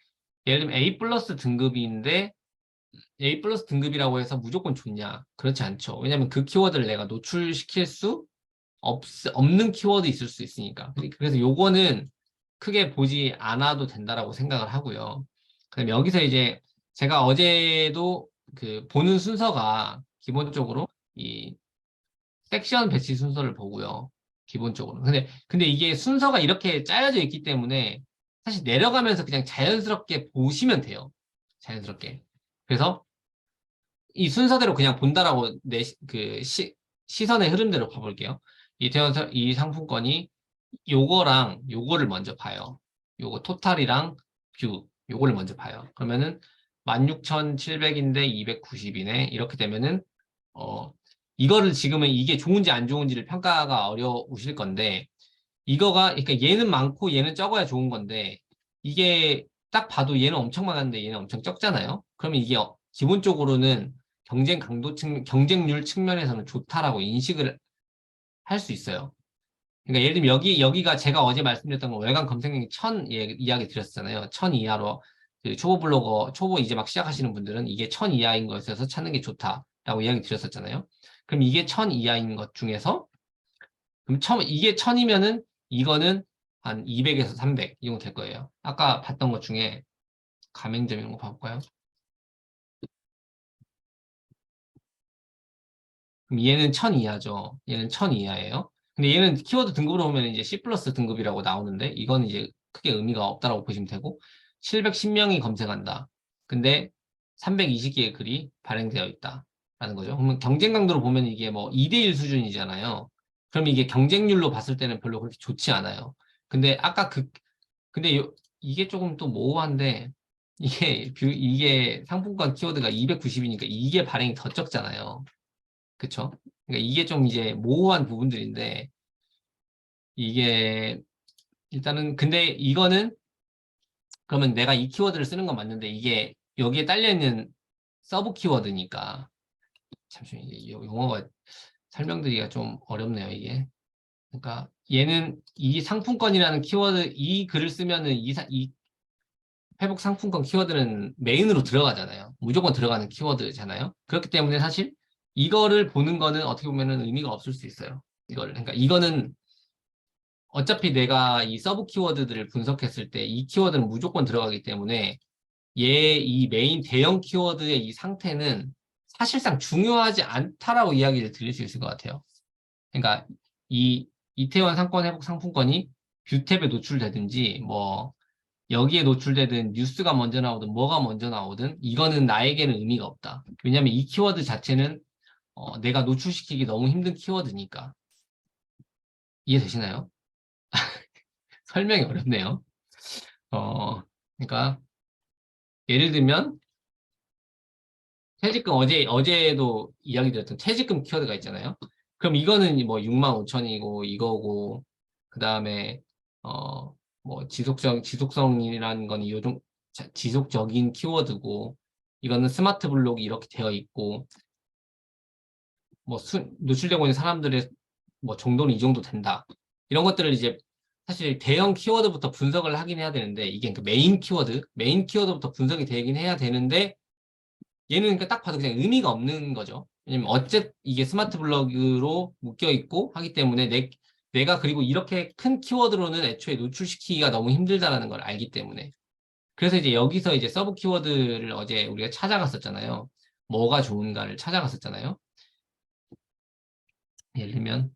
예를 들면 A 플러스 등급인데 A 플러스 등급이라고 해서 무조건 좋냐? 그렇지 않죠. 왜냐면 그 키워드를 내가 노출시킬 수 없는 키워드 있을 수 있으니까. 그래서 요거는 크게 보지 않아도 된다라고 생각을 하고요. 그다음에 여기서 이제 제가 어제도 그 보는 순서가 기본적으로 이 섹션 배치 순서를 보고요. 기본적으로. 근데 이게 순서가 이렇게 짜여져 있기 때문에 사실 내려가면서 그냥 자연스럽게 보시면 돼요. 자연스럽게. 그래서 이 순서대로 그냥 본다라고 시선의 흐름대로 봐볼게요. 이 상품권이 요거랑 요거를 먼저 봐요. 요거 토탈이랑 뷰, 요거를 먼저 봐요. 그러면은 16,700인데 290이네. 이렇게 되면은, 어, 이거를 지금은 이게 좋은지 안 좋은지를 평가가 어려우실 건데, 그러니까 얘는 많고 얘는 적어야 좋은 건데, 이게 딱 봐도 얘는 엄청 많은데 얘는 엄청 적잖아요? 그러면 이게 기본적으로는 경쟁률 측면에서는 좋다라고 인식을 할 수 있어요. 그러니까 예를 들면 여기가 제가 어제 말씀드렸던 거 월간 검색량이 1000 이야기 드렸잖아요. 1000 이하로 그 초보 블로거, 초보 이제 막 시작하시는 분들은 이게 1000 이하인 것에서 찾는 게 좋다라고 이야기 드렸었잖아요. 그럼 이게 1000 이하인 것 중에서 그럼 이게 1000이면은 이거는 한 200에서 300 이 정도 될 거예요. 아까 봤던 것 중에 가맹점 이런 거 봐볼까요? 그럼 얘는 1000 이하죠. 얘는 1000 이하예요. 근데 얘는 키워드 등급으로 보면 이제 C 플러스 등급이라고 나오는데 이건 이제 크게 의미가 없다라고 보시면 되고 710명이 검색한다. 근데 320개의 글이 발행되어 있다. 라는 거죠. 그러면 경쟁 강도로 보면 이게 뭐 2대1 수준이잖아요. 그럼 이게 경쟁률로 봤을 때는 별로 그렇게 좋지 않아요. 근데 근데 이게 조금 또 모호한데 이게 상품권 키워드가 290이니까 이게 발행이 더 적잖아요. 그쵸? 그러니까 이게 좀 이제 모호한 부분들인데, 이게, 일단은, 근데 이거는, 그러면 내가 이 키워드를 쓰는 건 맞는데, 이게 여기에 딸려있는 서브 키워드니까, 잠시만요. 이게 용어가 설명드리기가 좀 어렵네요, 이게. 그러니까, 얘는 이 상품권이라는 키워드, 이 글을 쓰면은 이 회복 상품권 키워드는 메인으로 들어가잖아요. 무조건 들어가는 키워드잖아요. 그렇기 때문에 사실 이거를 보는 거는 어떻게 보면은 의미가 없을 수 있어요. 그러니까 이거는 어차피 내가 이 서브 키워드들을 분석했을 때 이 키워드는 무조건 들어가기 때문에 이 메인 대형 키워드의 이 상태는 사실상 중요하지 않다라고 이야기를 드릴 수 있을 것 같아요. 그러니까 이 이태원 상권 회복 상품권이 뷰탭에 노출되든지 뭐 여기에 노출되든 뉴스가 먼저 나오든 뭐가 먼저 나오든 이거는 나에게는 의미가 없다. 왜냐하면 이 키워드 자체는 내가 노출시키기 너무 힘든 키워드니까. 이해되시나요? 설명이 어렵네요. 그러니까 예를 들면 퇴직금 어제도 이야기 드렸던 퇴직금 키워드가 있잖아요. 그럼 이거는 뭐 6만 5천이고 이거고 그다음에 뭐 지속성이라는 건 요즘 지속적인 키워드고 이거는 스마트 블록이 이렇게 되어 있고 뭐 노출되고 있는 사람들의 뭐 정도는 이 정도 된다. 이런 것들을 이제 사실 대형 키워드부터 분석을 하긴 해야 되는데 이게 그 메인 키워드부터 분석이 되긴 해야 되는데 얘는 그러니까 딱 봐도 그냥 의미가 없는 거죠. 왜냐면 이게 스마트 블록으로 묶여 있고 하기 때문에 내가 그리고 이렇게 큰 키워드로는 애초에 노출시키기가 너무 힘들다라는 걸 알기 때문에. 그래서 이제 여기서 이제 서브 키워드를 어제 우리가 찾아갔었잖아요. 뭐가 좋은가를 찾아갔었잖아요. 예를 들면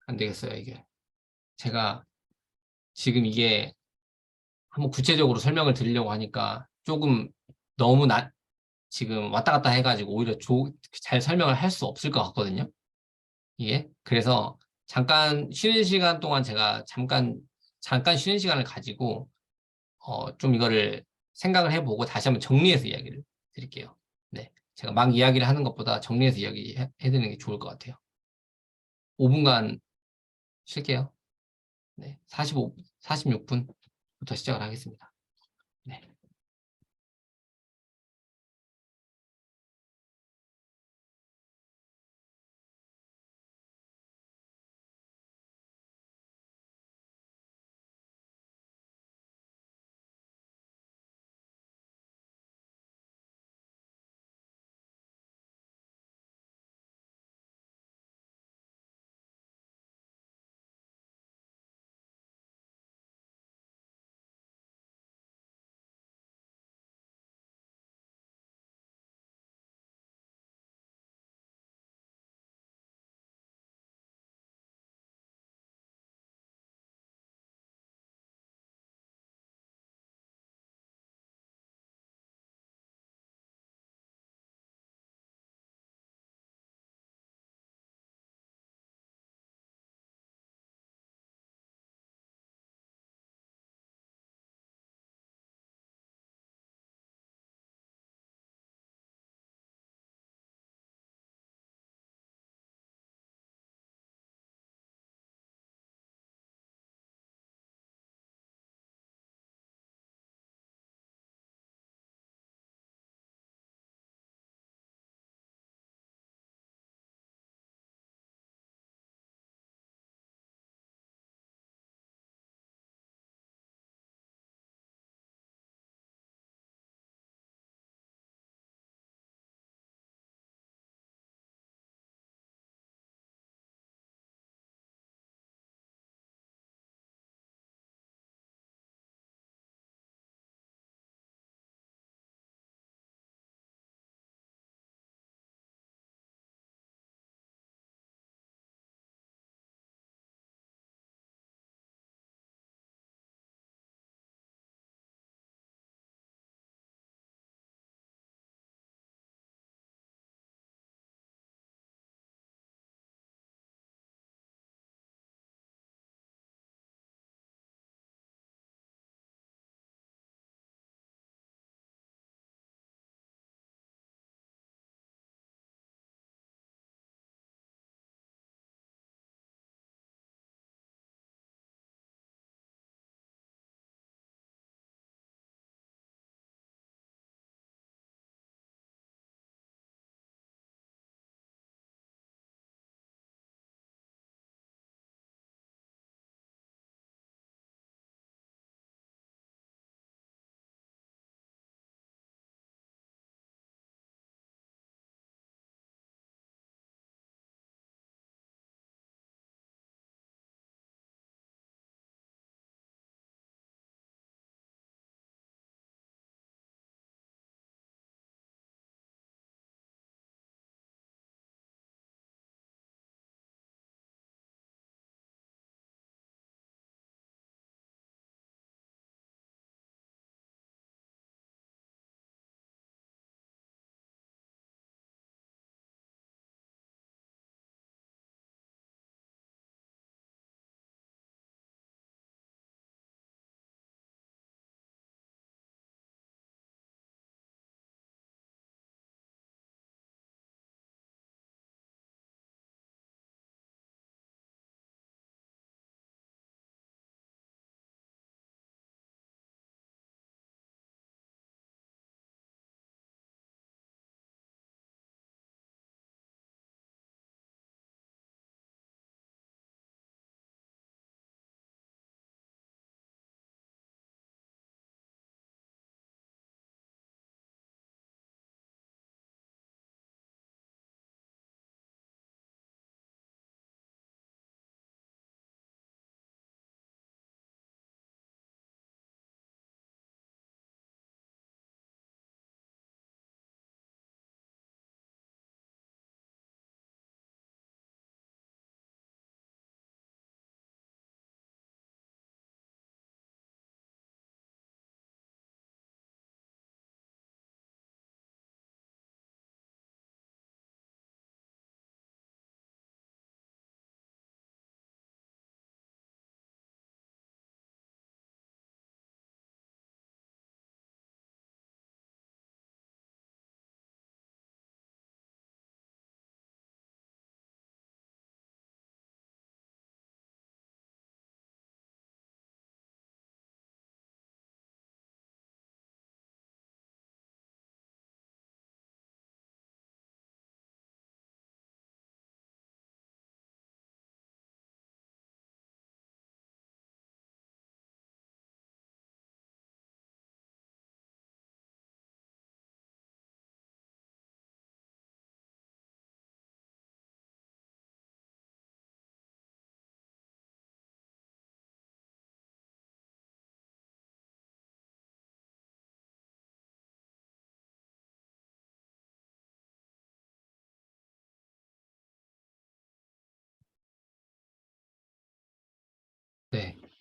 안 되겠어요, 이게. 제가 지금 이게 한번 구체적으로 설명을 드리려고 하니까 조금 너무 지금 왔다 갔다 해가지고 오히려 잘 설명을 할 수 없을 것 같거든요. 이게. 그래서 잠깐 쉬는 시간 동안 제가 잠깐 쉬는 시간을 가지고, 좀 이거를 생각을 해보고 다시 한번 정리해서 이야기를 드릴게요. 네. 제가 막 이야기를 하는 것보다 정리해서 이야기 해드리는 게 좋을 것 같아요. 5분간 쉴게요. 네. 46분부터 시작을 하겠습니다. 네.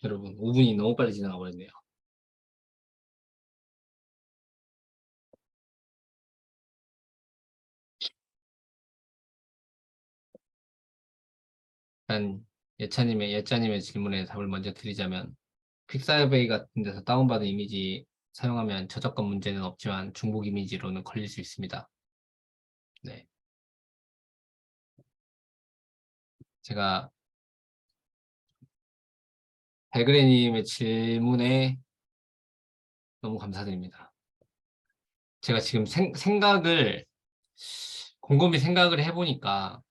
여러분, 5분이 너무 빨리 지나가 버렸네요. 일단 예찬님의 질문에 답을 먼저 드리자면 퀵사이베이 같은 데서 다운받은 이미지 사용하면 저작권 문제는 없지만 중복 이미지로는 걸릴 수 있습니다. 네. 제가 백그레님의 질문에 너무 감사드립니다. 제가 지금 곰곰이 생각을 해보니까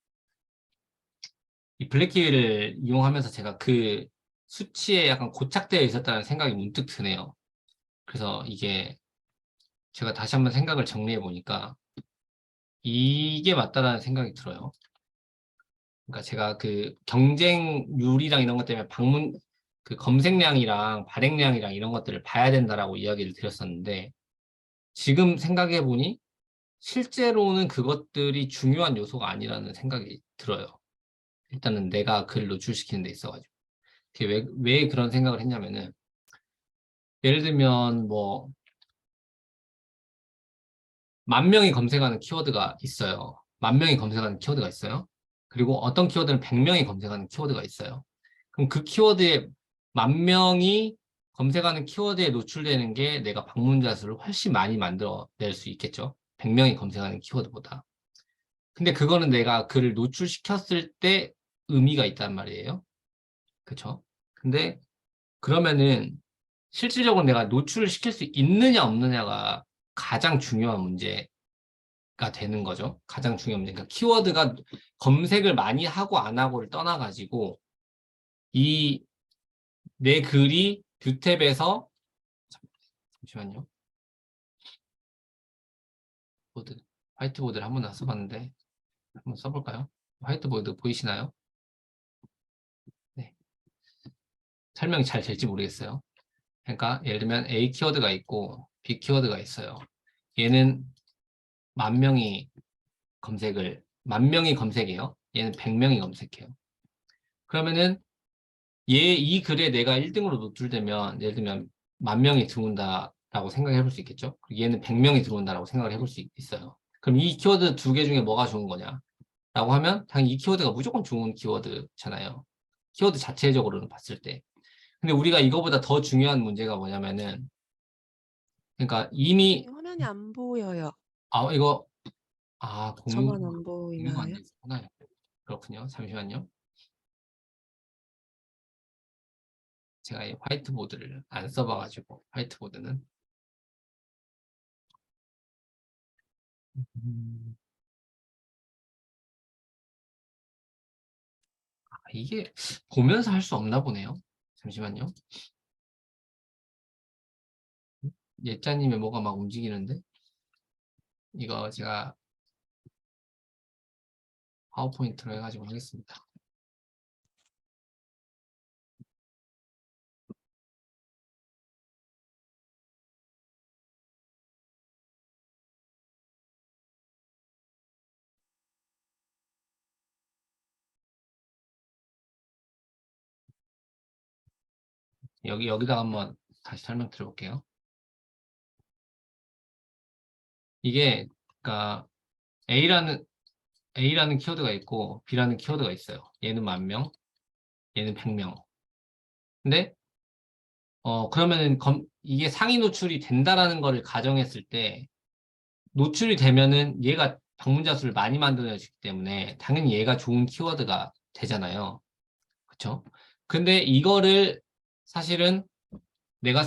이 블랙키위를 이용하면서 제가 그 수치에 약간 고착되어 있었다는 생각이 문득 드네요. 그래서 이게 제가 다시 한번 생각을 정리해 보니까 이게 맞다라는 생각이 들어요. 그러니까 제가 그 경쟁률이랑 이런 것 때문에 그 검색량이랑 발행량이랑 이런 것들을 봐야 된다라고 이야기를 드렸었는데 지금 생각해 보니 실제로는 그것들이 중요한 요소가 아니라는 생각이 들어요. 일단은 내가 글을 노출시키는 데 있어가지고. 왜 그런 생각을 했냐면은 예를 들면 뭐 10,000명이 검색하는 키워드가 있어요. 10,000명이 검색하는 키워드가 있어요. 그리고 어떤 키워드는 100명이 검색하는 키워드가 있어요. 그럼 그 키워드에 10,000명이 검색하는 키워드에 노출되는 게 내가 방문자 수를 훨씬 많이 만들어낼 수 있겠죠. 100명이 검색하는 키워드보다. 근데 그거는 내가 글을 노출시켰을 때 의미가 있단 말이에요. 그쵸? 근데 그러면은 실질적으로 내가 노출을 시킬 수 있느냐 없느냐가 가장 중요한 문제가 되는 거죠. 가장 중요한 문제. 그러니까 키워드가 검색을 많이 하고 안 하고를 떠나가지고 이 내 글이 뷰탭에서 잠시만요. 화이트보드를 한 번도 안 써봤는데 한번 써볼까요? 화이트보드 보이시나요? 네. 설명이 잘 될지 모르겠어요. 그러니까 예를 들면 A 키워드가 있고 B 키워드가 있어요. 얘는 10,000명이 10,000명이 검색해요. 얘는 100명이 검색해요. 그러면은 이 글에 내가 1등으로 노출되면 예를 들면 10,000명이 들어온다라고 생각해 볼 수 있겠죠. 얘는 100명이 들어온다라고 생각을 해볼 수 있어요. 그럼 이 키워드 두 개 중에 뭐가 좋은 거냐? 라고 하면 당연히 이 키워드가 무조건 좋은 키워드잖아요. 키워드 자체적으로는 봤을 때. 근데 우리가 이거보다 더 중요한 문제가 뭐냐면은 그러니까 이미 화면이 안 보여요. 이거 저만 안 공유가 안 보이나요? 돼 있구나. 그렇군요. 잠시만요. 제가 이 화이트보드를 안 써봐가지고 화이트보드는 음, 이게 보면서 할 수 없나 보네요. 잠시만요. 예짜님의 뭐가 막 움직이는데 이거 제가 파워포인트로 해가지고 하겠습니다. 여기다가 한번 다시 설명드려볼게요. 이게 그러니까 A라는 A라는 키워드가 있고 B라는 키워드가 있어요. 얘는 10,000명, 얘는 100명. 근데 그러면은 이게 상위 노출이 된다라는 거를 가정했을 때 노출이 되면은 얘가 방문자 수를 많이 만들어주기 때문에 당연히 얘가 좋은 키워드가 되잖아요. 그쵸? 근데 이거를 사실은 내가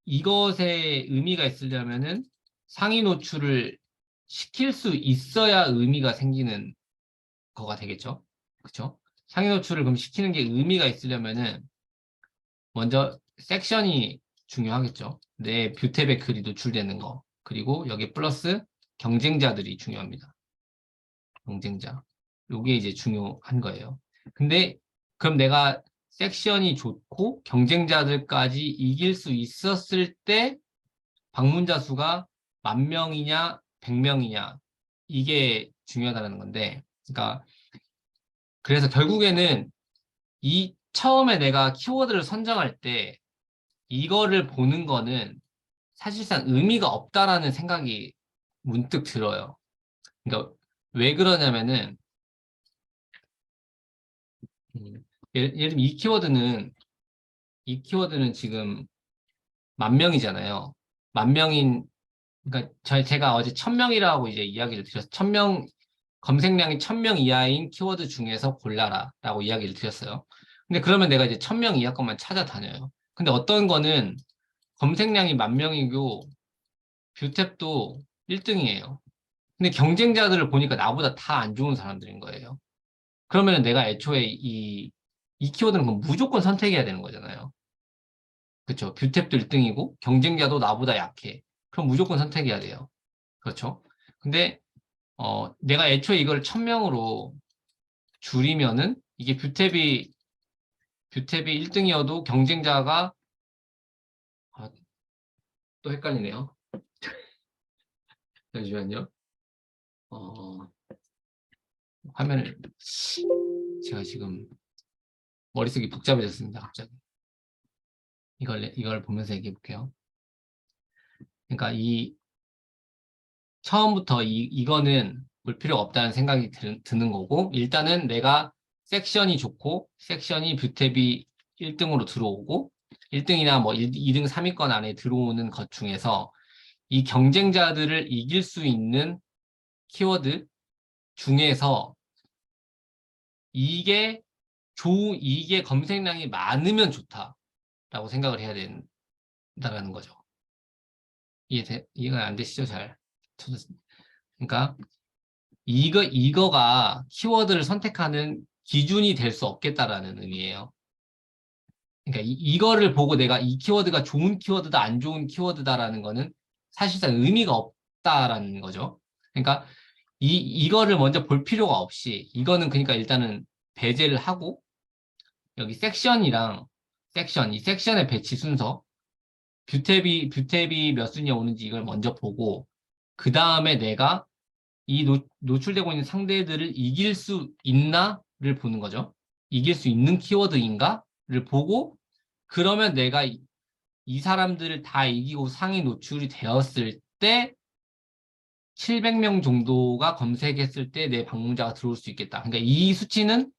이것에 의미가 있으려면은 상위 노출을 시킬 수 있어야 의미가 생기는 거가 되겠죠. 그쵸? 상위 노출을 그럼 시키는 게 의미가 있으려면은 먼저 섹션이 중요하겠죠. 내 뷰탭에 글이 노출되는 거. 그리고 여기 플러스 경쟁자들이 중요합니다. 경쟁자. 요게 이제 중요한 거예요. 근데 그럼 내가 섹션이 좋고 경쟁자들까지 이길 수 있었을 때 방문자 수가 10,000명이냐 100명이냐 이게 중요하다는 건데 그러니까 그래서 결국에는 이 처음에 내가 키워드를 선정할 때 이거를 보는 거는 사실상 의미가 없다라는 생각이 문득 들어요. 그러니까 왜 그러냐면은 예를 들면 이 키워드는 지금 10,000명이잖아요. 10,000인 그러니까 제가 어제 1,000명이라고 이제 이야기를 드렸어요. 1,000명 검색량이 1,000명 이하인 키워드 중에서 골라라라고 이야기를 드렸어요. 근데 그러면 내가 이제 1,000명 이하 것만 찾아다녀요. 근데 어떤 거는 검색량이 10,000명이고 뷰탭도 1등이에요. 근데 경쟁자들을 보니까 나보다 다 안 좋은 사람들인 거예요. 그러면 내가 애초에 이 키워드는 그럼 무조건 선택해야 되는 거잖아요. 그렇죠. 뷰탭도 1등이고 경쟁자도 나보다 약해. 그럼 무조건 선택해야 돼요. 그렇죠. 근데 내가 애초에 이걸 1,000명으로 줄이면은 이게 뷰탭이 1등이어도 경쟁자가 아, 또 헷갈리네요. 잠시만요. 어, 화면을 제가 지금 머릿속이 복잡해졌습니다. 갑자기 이걸 보면서 얘기해 볼게요. 그러니까 처음부터 이거는 볼 필요 없다는 생각이 드는 거고, 일단은 내가 섹션이 좋고, 섹션이 뷰탭이 1등으로 들어오고, 1등이나 뭐 2등, 3위권 안에 들어오는 것 중에서 이 경쟁자들을 이길 수 있는 키워드 중에서 이게 이게 검색량이 많으면 좋다라고 생각을 해야 된다는 거죠. 이해가 안 되시죠? 잘. 그러니까 이거가 키워드를 선택하는 기준이 될 수 없겠다라는 의미예요. 그러니까 이거를 보고 내가 이 키워드가 좋은 키워드다, 안 좋은 키워드다라는 거는 사실상 의미가 없다라는 거죠. 그러니까 이거를 먼저 볼 필요가 없이 이거는 그러니까 일단은 배제를 하고 여기 이 섹션의 배치 순서 뷰탭이 몇 순위에 오는지 이걸 먼저 보고 그 다음에 내가 이 노출되고 있는 상대들을 이길 수 있나를 보는 거죠. 이길 수 있는 키워드인가를 보고 그러면 내가 이 사람들을 다 이기고 상위 노출이 되었을 때 700명 정도가 검색했을 때 내 방문자가 들어올 수 있겠다. 그러니까 이 수치는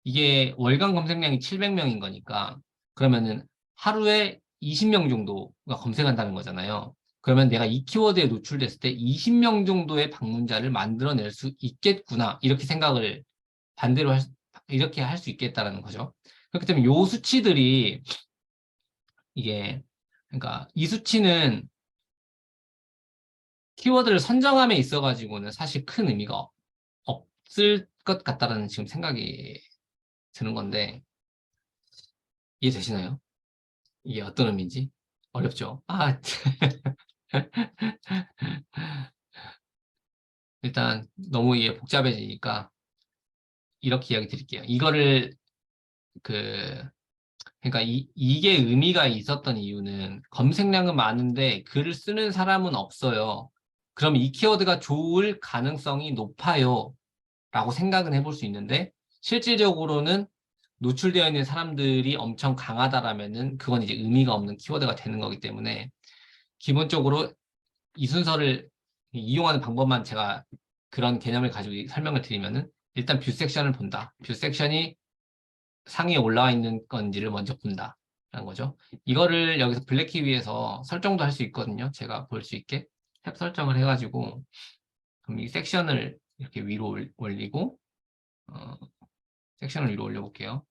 이게 월간 검색량이 700명인 거니까 그러면은 하루에 20명 정도가 검색한다는 거잖아요. 그러면 내가 이 키워드에 노출됐을 때 20명 정도의 방문자를 만들어낼 수 있겠구나. 이렇게 생각을 반대로 이렇게 할 수 있겠다라는 거죠. 그렇기 때문에 요 수치들이 이게 그러니까 이 수치는 키워드를 선정함에 있어가지고는 사실 큰 의미가 없을 것 같다라는 지금 생각이 드는 건데 이해되시나요? 이게 어떤 의미인지? 어렵죠? 일단 너무 이게 복잡해지니까 이렇게 이야기 드릴게요. 이거를 그 그러니까 이게 의미가 있었던 이유는 검색량은 많은데 글을 쓰는 사람은 없어요. 그럼 이 키워드가 좋을 가능성이 높아요. 라고 생각은 해볼 수 있는데 실질적으로는 노출되어 있는 사람들이 엄청 강하다라면은 그건 이제 의미가 없는 키워드가 되는 거기 때문에 기본적으로 이 순서를 이용하는 방법만 제가 그런 개념을 가지고 설명을 드리면은 일단 뷰 섹션을 본다. 뷰 섹션이 상위에 올라와 있는 건지를 먼저 본다. 라는 거죠. 이거를 여기서 블랙키 위에서 설정도 할 수 있거든요. 제가 볼 수 있게 탭 설정을 해가지고 그럼 이 섹션을 이렇게 위로 올리고 섹션을 위로 올려볼게요.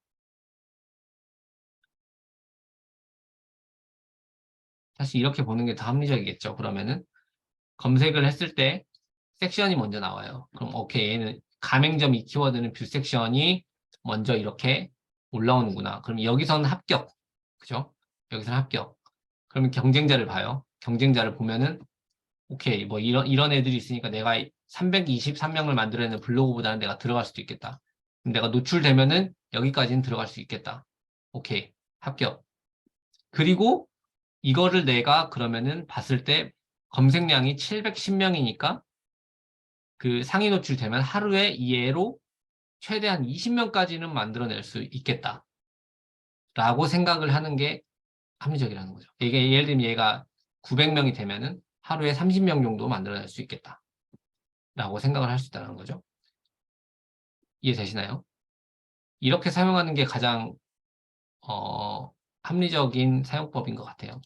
사실 이렇게 보는 게 더 합리적이겠죠. 그러면은 검색을 했을 때 섹션이 먼저 나와요. 그럼 오케이 얘는 가맹점 이 키워드는 뷰 섹션이 먼저 이렇게 올라오는구나. 그럼 여기서는 합격. 그죠? 여기서는 합격. 그러면 경쟁자를 봐요. 경쟁자를 보면은 오케이 뭐 이런 애들이 있으니까 내가 323명을 만들어내는 블로그보다는 내가 들어갈 수도 있겠다. 그럼 내가 노출되면은 여기까지는 들어갈 수 있겠다. 오케이 합격. 그리고 이거를 내가 그러면은 봤을 때 검색량이 710명이니까 그 상위 노출되면 하루에 이 애로 최대한 20명까지는 만들어낼 수 있겠다. 라고 생각을 하는 게 합리적이라는 거죠. 이게 예를 들면 얘가 900명이 되면은 하루에 30명 정도 만들어낼 수 있겠다. 라고 생각을 할 수 있다는 거죠. 이해되시나요? 이렇게 사용하는 게 가장 합리적인 사용법인 것 같아요.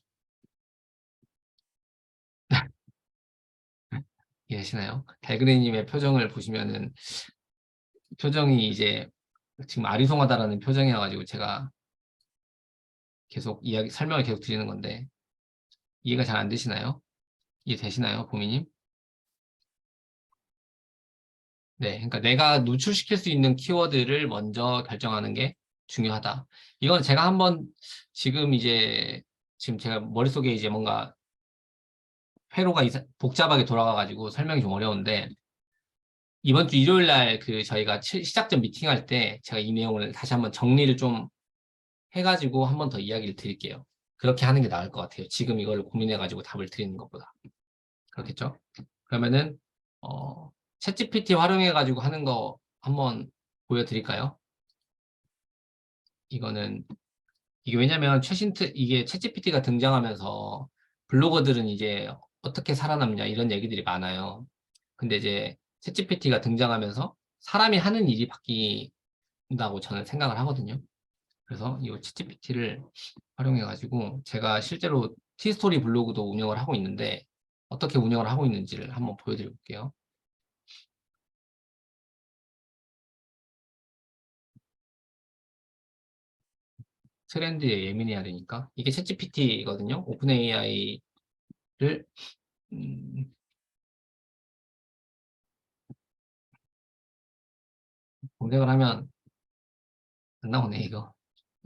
이해되시나요? 달그레이님의 표정을 보시면은 표정이 이제 지금 아리송하다라는 표정이어가지고 제가 계속 설명을 계속 드리는 건데 이해가 잘 안 되시나요? 이해되시나요, 보미님? 네, 그러니까 내가 노출시킬 수 있는 키워드를 먼저 결정하는 게 중요하다. 이건 제가 한번 지금 제가 머릿속에 이제 뭔가 회로가 복잡하게 돌아가가지고 설명이 좀 어려운데 이번 주 일요일 날 그 저희가 시작 전 미팅할 때 제가 이 내용을 다시 한번 정리를 좀 해가지고 한번 더 이야기를 드릴게요. 그렇게 하는 게 나을 것 같아요. 지금 이걸 고민해가지고 답을 드리는 것보다. 그렇겠죠? 그러면은 챗GPT 활용해가지고 하는 거 한번 보여드릴까요? 이게 왜냐면 이게 챗GPT가 등장하면서 블로거들은 이제 어떻게 살아남냐 이런 얘기들이 많아요. 근데 이제 챗GPT가 등장하면서 사람이 하는 일이 바뀐다고 저는 생각을 하거든요. 그래서 이 챗GPT를 활용해가지고 제가 실제로 티스토리 블로그도 운영을 하고 있는데 어떻게 운영을 하고 있는지를 한번 보여드릴게요. 트렌드에 예민해야 되니까 이게 챗GPT거든요. 오픈 AI를 검색을 하면 안 나오네 이거.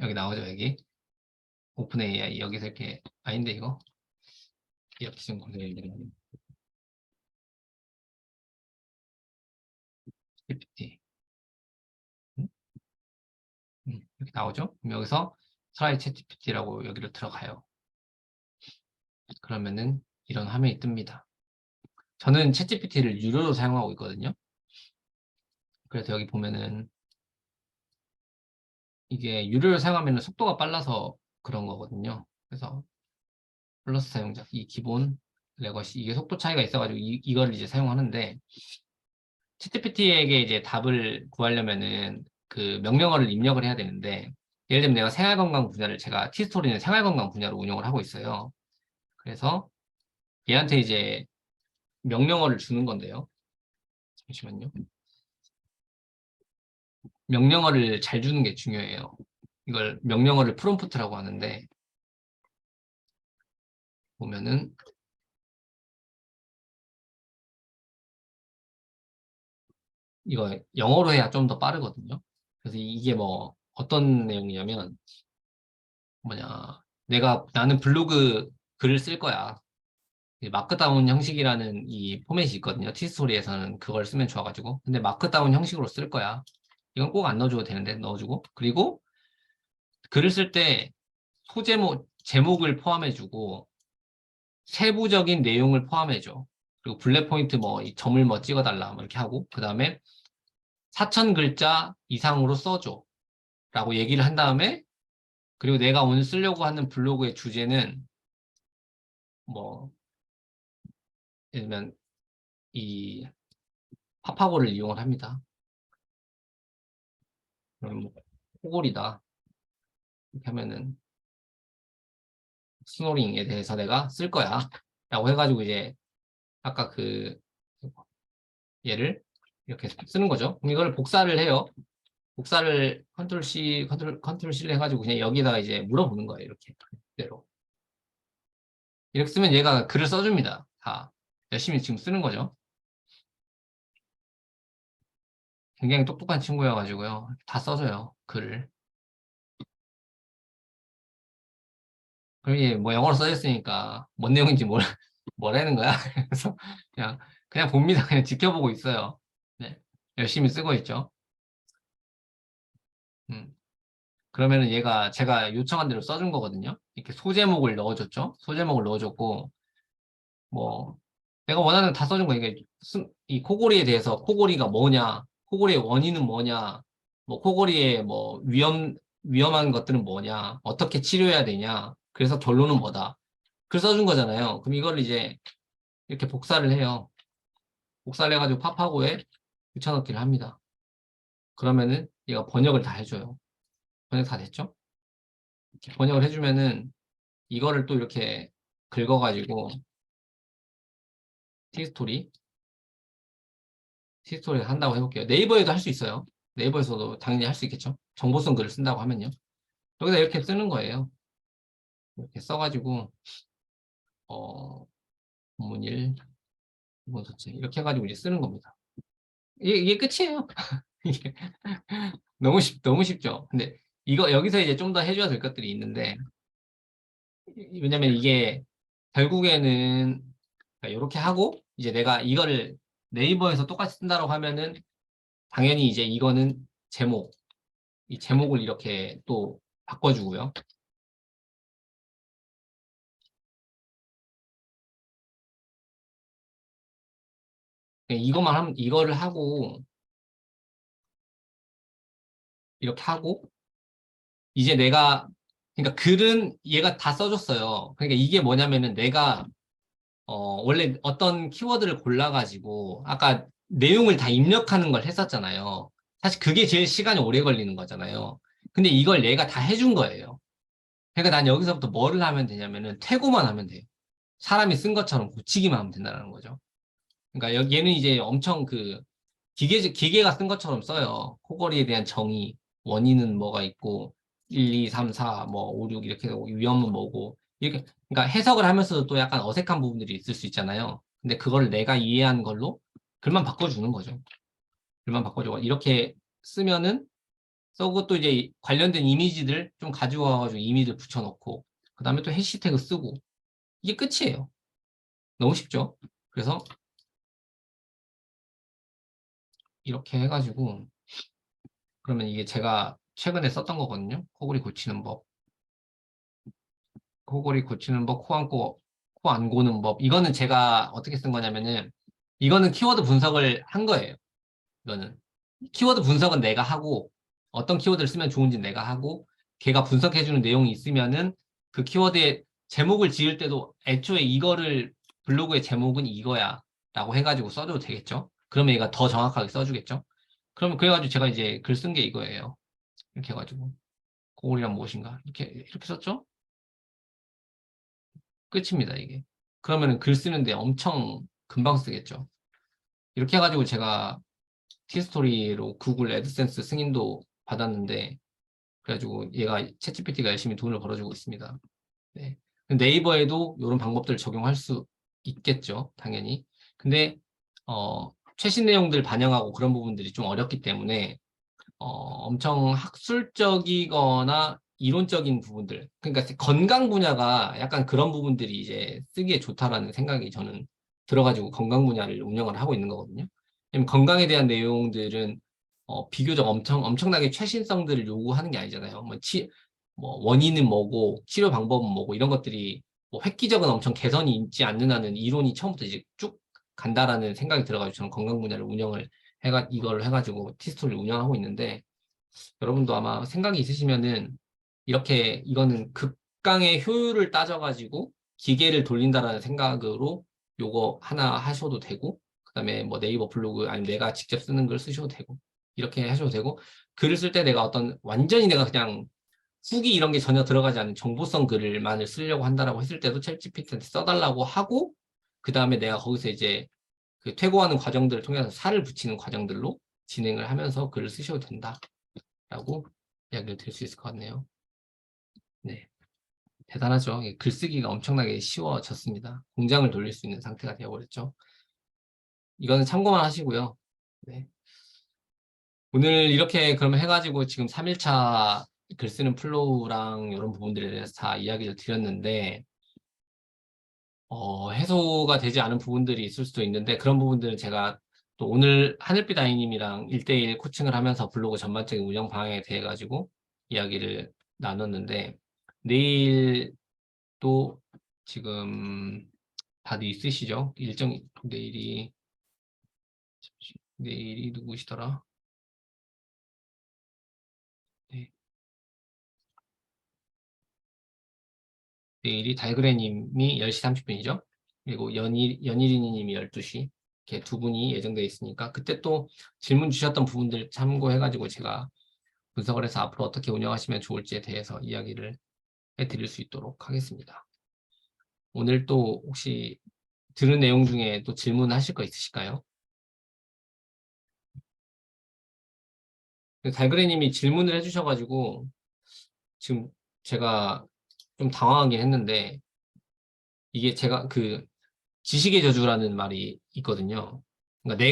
여기 나오죠 여기. 오픈 AI 여기서 이렇게 아닌데 이거 이렇게 좀 검색해 주면 GPT 이렇게 나오죠. 그럼 여기서 트라이 챗GPT라고 여기로 들어가요. 그러면은 이런 화면이 뜹니다. 저는 챗GPT를 유료로 사용하고 있거든요. 그래서 여기 보면은 이게 유료로 사용하면 속도가 빨라서 그런 거거든요. 그래서 플러스 사용자, 이 기본, 레거시, 이게 속도 차이가 있어가지고 이거를 이제 사용하는데 챗GPT에게 이제 답을 구하려면은 그 명령어를 입력을 해야 되는데 예를 들면 내가 생활건강 분야를 제가 티스토리는 생활건강 분야로 운영을 하고 있어요. 그래서 얘한테 이제 명령어를 주는 건데요. 잠시만요. 명령어를 잘 주는 게 중요해요. 이걸 명령어를 프롬프트라고 하는데 보면은 이거 영어로 해야 좀 더 빠르거든요. 그래서 이게 뭐 어떤 내용이냐면 나는 블로그 글을 쓸 거야. 마크다운 형식이라는 이 포맷이 있거든요. 티스토리에서는 그걸 쓰면 좋아가지고. 근데 마크다운 형식으로 쓸 거야. 이건 꼭 안 넣어줘도 되는데 넣어주고. 그리고 글을 쓸 때 제목을 포함해주고 세부적인 내용을 포함해줘. 그리고 블랙 포인트 이 점을 찍어달라 뭐 이렇게 하고 그 다음에 4,000글자 이상으로 써줘 라고 얘기를 한 다음에 그리고 내가 오늘 쓰려고 하는 블로그의 주제는 뭐 예를 들면 이 파파고를 이용을 합니다. 그럼 뭐 코골이다 이렇게 하면은 스노링에 대해서 내가 쓸 거야 라고 해가지고 이제 아까 그 얘를 이렇게 쓰는 거죠. 그럼 이걸 복사를 해요. 복사를 컨트롤 C를 해가지고 그냥 여기다가 이제 물어보는 거예요. 이렇게 그대로. 이렇게 쓰면 얘가 글을 써줍니다. 다 열심히 지금 쓰는 거죠. 굉장히 똑똑한 친구여가지고요. 다 써줘요. 글을. 그럼 이제 뭐 영어로 써졌으니까 뭔 내용인지 뭐라는 거야. 그래서 그냥 봅니다. 그냥 지켜보고 있어요. 네. 열심히 쓰고 있죠. 음. 그러면은 얘가 제가 요청한 대로 써준 거거든요. 이렇게 소제목을 넣어줬죠. 소제목을 넣어줬고 뭐 내가 원하는 거 다 써준 거야. 이게 이 코골이에 대해서 코골이가 뭐냐, 코골이의 원인은 뭐냐, 뭐 코골이의 뭐 위험한 것들은 뭐냐, 어떻게 치료해야 되냐, 그래서 결론은 뭐다. 글 써준 거잖아요. 그럼 이걸 이제 이렇게 복사를 해요. 복사를 해가지고 파파고에 붙여넣기를 합니다. 그러면은 얘가 번역을 다 해줘요. 번역 다 됐죠? 이렇게 번역을 해주면은 이거를 또 이렇게 긁어가지고 티스토리 한다고 해볼게요. 네이버에도 할 수 있어요. 네이버에서도 당연히 할 수 있겠죠. 정보성 글을 쓴다고 하면요. 여기다 이렇게 쓰는 거예요. 이렇게 써가지고 본문 1, 본문 전체 이렇게 해가지고 이제 쓰는 겁니다. 이게 끝이에요. 이게 너무 쉽죠. 근데 이거 여기서 이제 좀 더 해줘야 될 것들이 있는데 왜냐면 이게 결국에는 이렇게 하고 이제 내가 이거를 네이버에서 똑같이 쓴다고 하면은 당연히 이제 이거는 이 제목을 이렇게 또 바꿔주고요. 이것만 하면 이거를 하고 이렇게 하고 이제 내가 그러니까 글은 얘가 다 써줬어요. 그러니까 이게 뭐냐면은 내가 원래 어떤 키워드를 골라가지고 아까 내용을 다 입력하는 걸 했었잖아요. 사실 그게 제일 시간이 오래 걸리는 거잖아요. 근데 이걸 얘가 다 해준 거예요. 그러니까 난 여기서부터 뭐를 하면 되냐면은 퇴고만 하면 돼요. 사람이 쓴 것처럼 고치기만 하면 된다는 거죠. 그러니까 얘는 이제 엄청 기계가 쓴 것처럼 써요. 코골이에 대한 정의, 원인은 뭐가 있고, 1, 2, 3, 4, 뭐, 5, 6 이렇게 되고, 위험은 뭐고, 이렇게, 그러니까 해석을 하면서도 또 약간 어색한 부분들이 있을 수 있잖아요. 근데 그걸 내가 이해한 걸로 글만 바꿔주는 거죠. 글만 바꿔주고, 이렇게 쓰면은, 써고 또 이제 관련된 이미지들 좀 가지고 와가지고 이미지를 붙여놓고, 그 다음에 또 해시태그 쓰고, 이게 끝이에요. 너무 쉽죠? 그래서 이렇게 해가지고, 그러면 이게 제가 최근에 썼던 거거든요. 코골이 고치는 법. 코골이 고치는 법, 코 안 고는 법. 이거는 제가 어떻게 쓴 거냐면은, 이거는 키워드 분석을 한 거예요. 이거는. 키워드 분석은 내가 하고, 어떤 키워드를 쓰면 좋은지 내가 하고, 걔가 분석해주는 내용이 있으면은, 그 키워드의 제목을 지을 때도 애초에 블로그의 제목은 이거야. 라고 해가지고 써줘도 되겠죠? 그러면 얘가 더 정확하게 써주겠죠? 그러면 그래가지고 제가 이제 글 쓴 게 이거예요. 이렇게 해가지고. 고골이란 무엇인가? 이렇게 썼죠? 끝입니다, 이게. 그러면은 글 쓰는데 엄청 금방 쓰겠죠. 이렇게 해가지고 제가 티스토리로 구글 애드센스 승인도 받았는데, 그래가지고 얘가 챗GPT가 열심히 돈을 벌어주고 있습니다. 네. 네이버에도 이런 방법들을 적용할 수 있겠죠, 당연히. 근데, 최신 내용들 반영하고 그런 부분들이 좀 어렵기 때문에, 엄청 학술적이거나 이론적인 부분들, 그러니까 건강 분야가 약간 그런 부분들이 이제 쓰기에 좋다라는 생각이 저는 들어가지고 건강 분야를 운영을 하고 있는 거거든요. 왜냐면 건강에 대한 내용들은 비교적 엄청나게 최신성들을 요구하는 게 아니잖아요. 뭐 원인은 뭐고 치료 방법은 뭐고 이런 것들이 뭐 획기적인 엄청 개선이 있지 않는 한은 이론이 처음부터 이제 쭉 간다라는 생각이 들어가지고 저는 건강 분야를 이걸 해가지고 티스토리를 운영하고 있는데, 여러분도 아마 생각이 있으시면은, 이거는 극강의 효율을 따져가지고, 기계를 돌린다라는 생각으로 요거 하나 하셔도 되고, 그 다음에 뭐 네이버 블로그, 아니면 내가 직접 쓰는 글 쓰셔도 되고, 이렇게 하셔도 되고, 글을 쓸 때 내가 완전히 내가 그냥 후기 이런 게 전혀 들어가지 않은 정보성 글을만을 쓰려고 한다라고 했을 때도 챗GPT한테 써달라고 하고, 그 다음에 내가 거기서 이제 그 퇴고하는 과정들을 통해서 살을 붙이는 과정들로 진행을 하면서 글을 쓰셔도 된다라고 이야기를 드릴 수 있을 것 같네요. 네, 대단하죠. 글쓰기가 엄청나게 쉬워졌습니다. 공장을 돌릴 수 있는 상태가 되어버렸죠. 이거는 참고만 하시고요. 네. 오늘 이렇게 그러면 해가지고 지금 3일차 글 쓰는 플로우랑 이런 부분들에 대해서 다 이야기를 드렸는데, 해소가 되지 않은 부분들이 있을 수도 있는데, 그런 부분들은 제가 또 오늘 하늘빛 아이님이랑 1대1 코칭을 하면서 블로그 전반적인 운영 방향에 대해 가지고 이야기를 나눴는데, 내일 또 지금 다들 있으시죠? 내일이 누구시더라? 네. 내일이 달그레님이 10시 30분이죠. 그리고 연일이님이 12시. 이렇게 두 분이 예정되어 있으니까 그때 또 질문 주셨던 부분들 참고해가지고 제가 분석을 해서 앞으로 어떻게 운영하시면 좋을지에 대해서 이야기를 해드릴 수 있도록 하겠습니다. 오늘 또 혹시 들은 내용 중에 또 질문하실 거 있으실까요? 달그레님이 질문을 해주셔가지고 지금 제가 좀 당황하긴 했는데 이게 제가 그 지식의 저주라는 말이 있거든요. 그러니까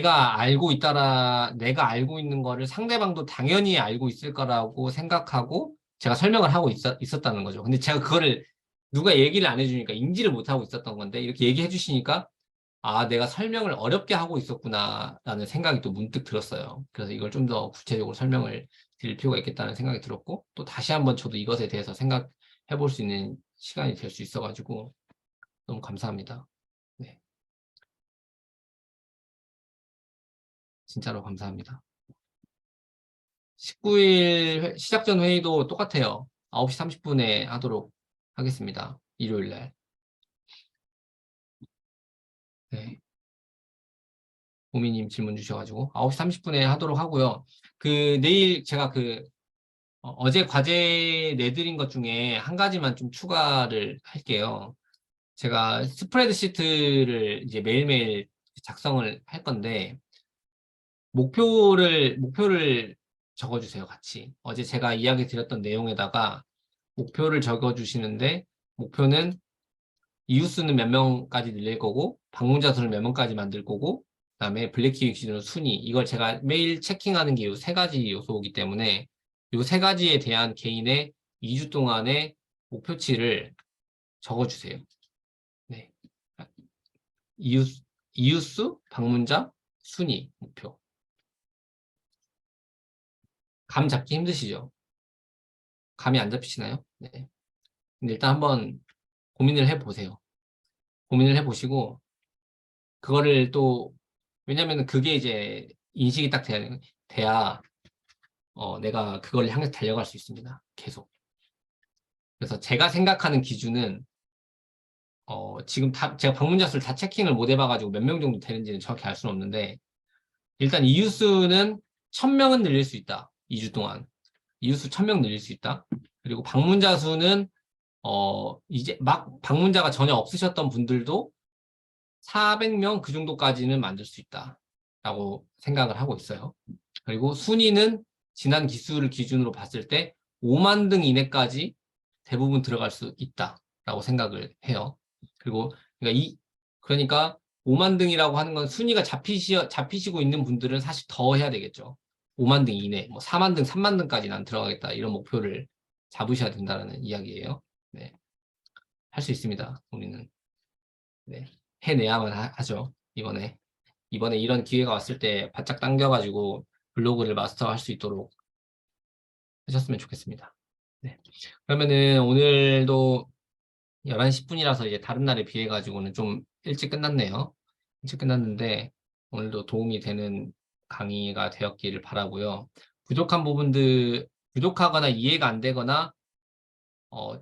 내가 알고 있는 거를 상대방도 당연히 알고 있을 거라고 생각하고 제가 설명을 하고 있었다는 거죠. 근데 제가 그거를 누가 얘기를 안 해주니까 인지를 못하고 있었던 건데 이렇게 얘기해 주시니까 아, 내가 설명을 어렵게 하고 있었구나라는 생각이 또 문득 들었어요. 그래서 이걸 좀 더 구체적으로 설명을 드릴 필요가 있겠다는 생각이 들었고 또 다시 한번 저도 이것에 대해서 생각해 볼 수 있는 시간이 될 수 있어가지고 너무 감사합니다. 네, 진짜로 감사합니다. 19일 시작 전 회의도 똑같아요. 9시 30분에 하도록 하겠습니다. 일요일 날. 네. 보미님 질문 주셔가지고 9시 30분에 하도록 하고요. 내일 제가 어제 과제 내드린 것 중에 한 가지만 좀 추가를 할게요. 제가 스프레드 시트를 이제 매일매일 작성을 할 건데, 목표를 적어주세요, 같이. 어제 제가 이야기 드렸던 내용에다가 목표를 적어주시는데, 목표는 이웃수는 몇 명까지 늘릴 거고, 방문자 수를 몇 명까지 만들 거고, 그다음에 블랙키위 기준으로 순위. 이걸 제가 매일 체킹하는 게 이 세 가지 요소이기 때문에, 이 세 가지에 대한 개인의 2주 동안의 목표치를 적어주세요. 네. 이웃, 이웃수, 방문자, 순위, 목표. 감 잡기 힘드시죠? 감이 안 잡히시나요? 네. 근데 일단 한번 고민을 해보세요. 고민을 해보시고, 그거를 또, 왜냐면 그게 이제 인식이 딱 돼야, 내가 그걸 향해서 달려갈 수 있습니다. 계속. 그래서 제가 생각하는 기준은, 지금 제가 방문자 수를 다 체킹을 못 해봐가지고 몇 명 정도 되는지는 정확히 알 수는 없는데, 일단 이웃수는 1000명은 늘릴 수 있다. 2주 동안. 이웃수 1000명 늘릴 수 있다. 그리고 방문자 수는, 이제 막 방문자가 전혀 없으셨던 분들도 400명 그 정도까지는 만들 수 있다. 라고 생각을 하고 있어요. 그리고 순위는 지난 기수를 기준으로 봤을 때 5만 등 이내까지 대부분 들어갈 수 있다라고 생각을 해요. 그리고 그러니까 5만 등이라고 하는 건 순위가 잡히시고 있는 분들은 사실 더 해야 되겠죠. 5만 등 이내, 뭐 4만 등, 3만 등까지는 안 들어가겠다. 이런 목표를 잡으셔야 된다는 이야기예요. 네. 할 수 있습니다. 우리는. 네. 해내야만 하죠. 이번에 이런 기회가 왔을 때 바짝 당겨가지고 블로그를 마스터할 수 있도록 하셨으면 좋겠습니다. 네. 그러면은 오늘도 11시 10분이라서 이제 다른 날에 비해 가지고는 좀 일찍 끝났네요. 일찍 끝났는데 오늘도 도움이 되는 강의가 되었기를 바라고요. 부족하거나 이해가 안 되거나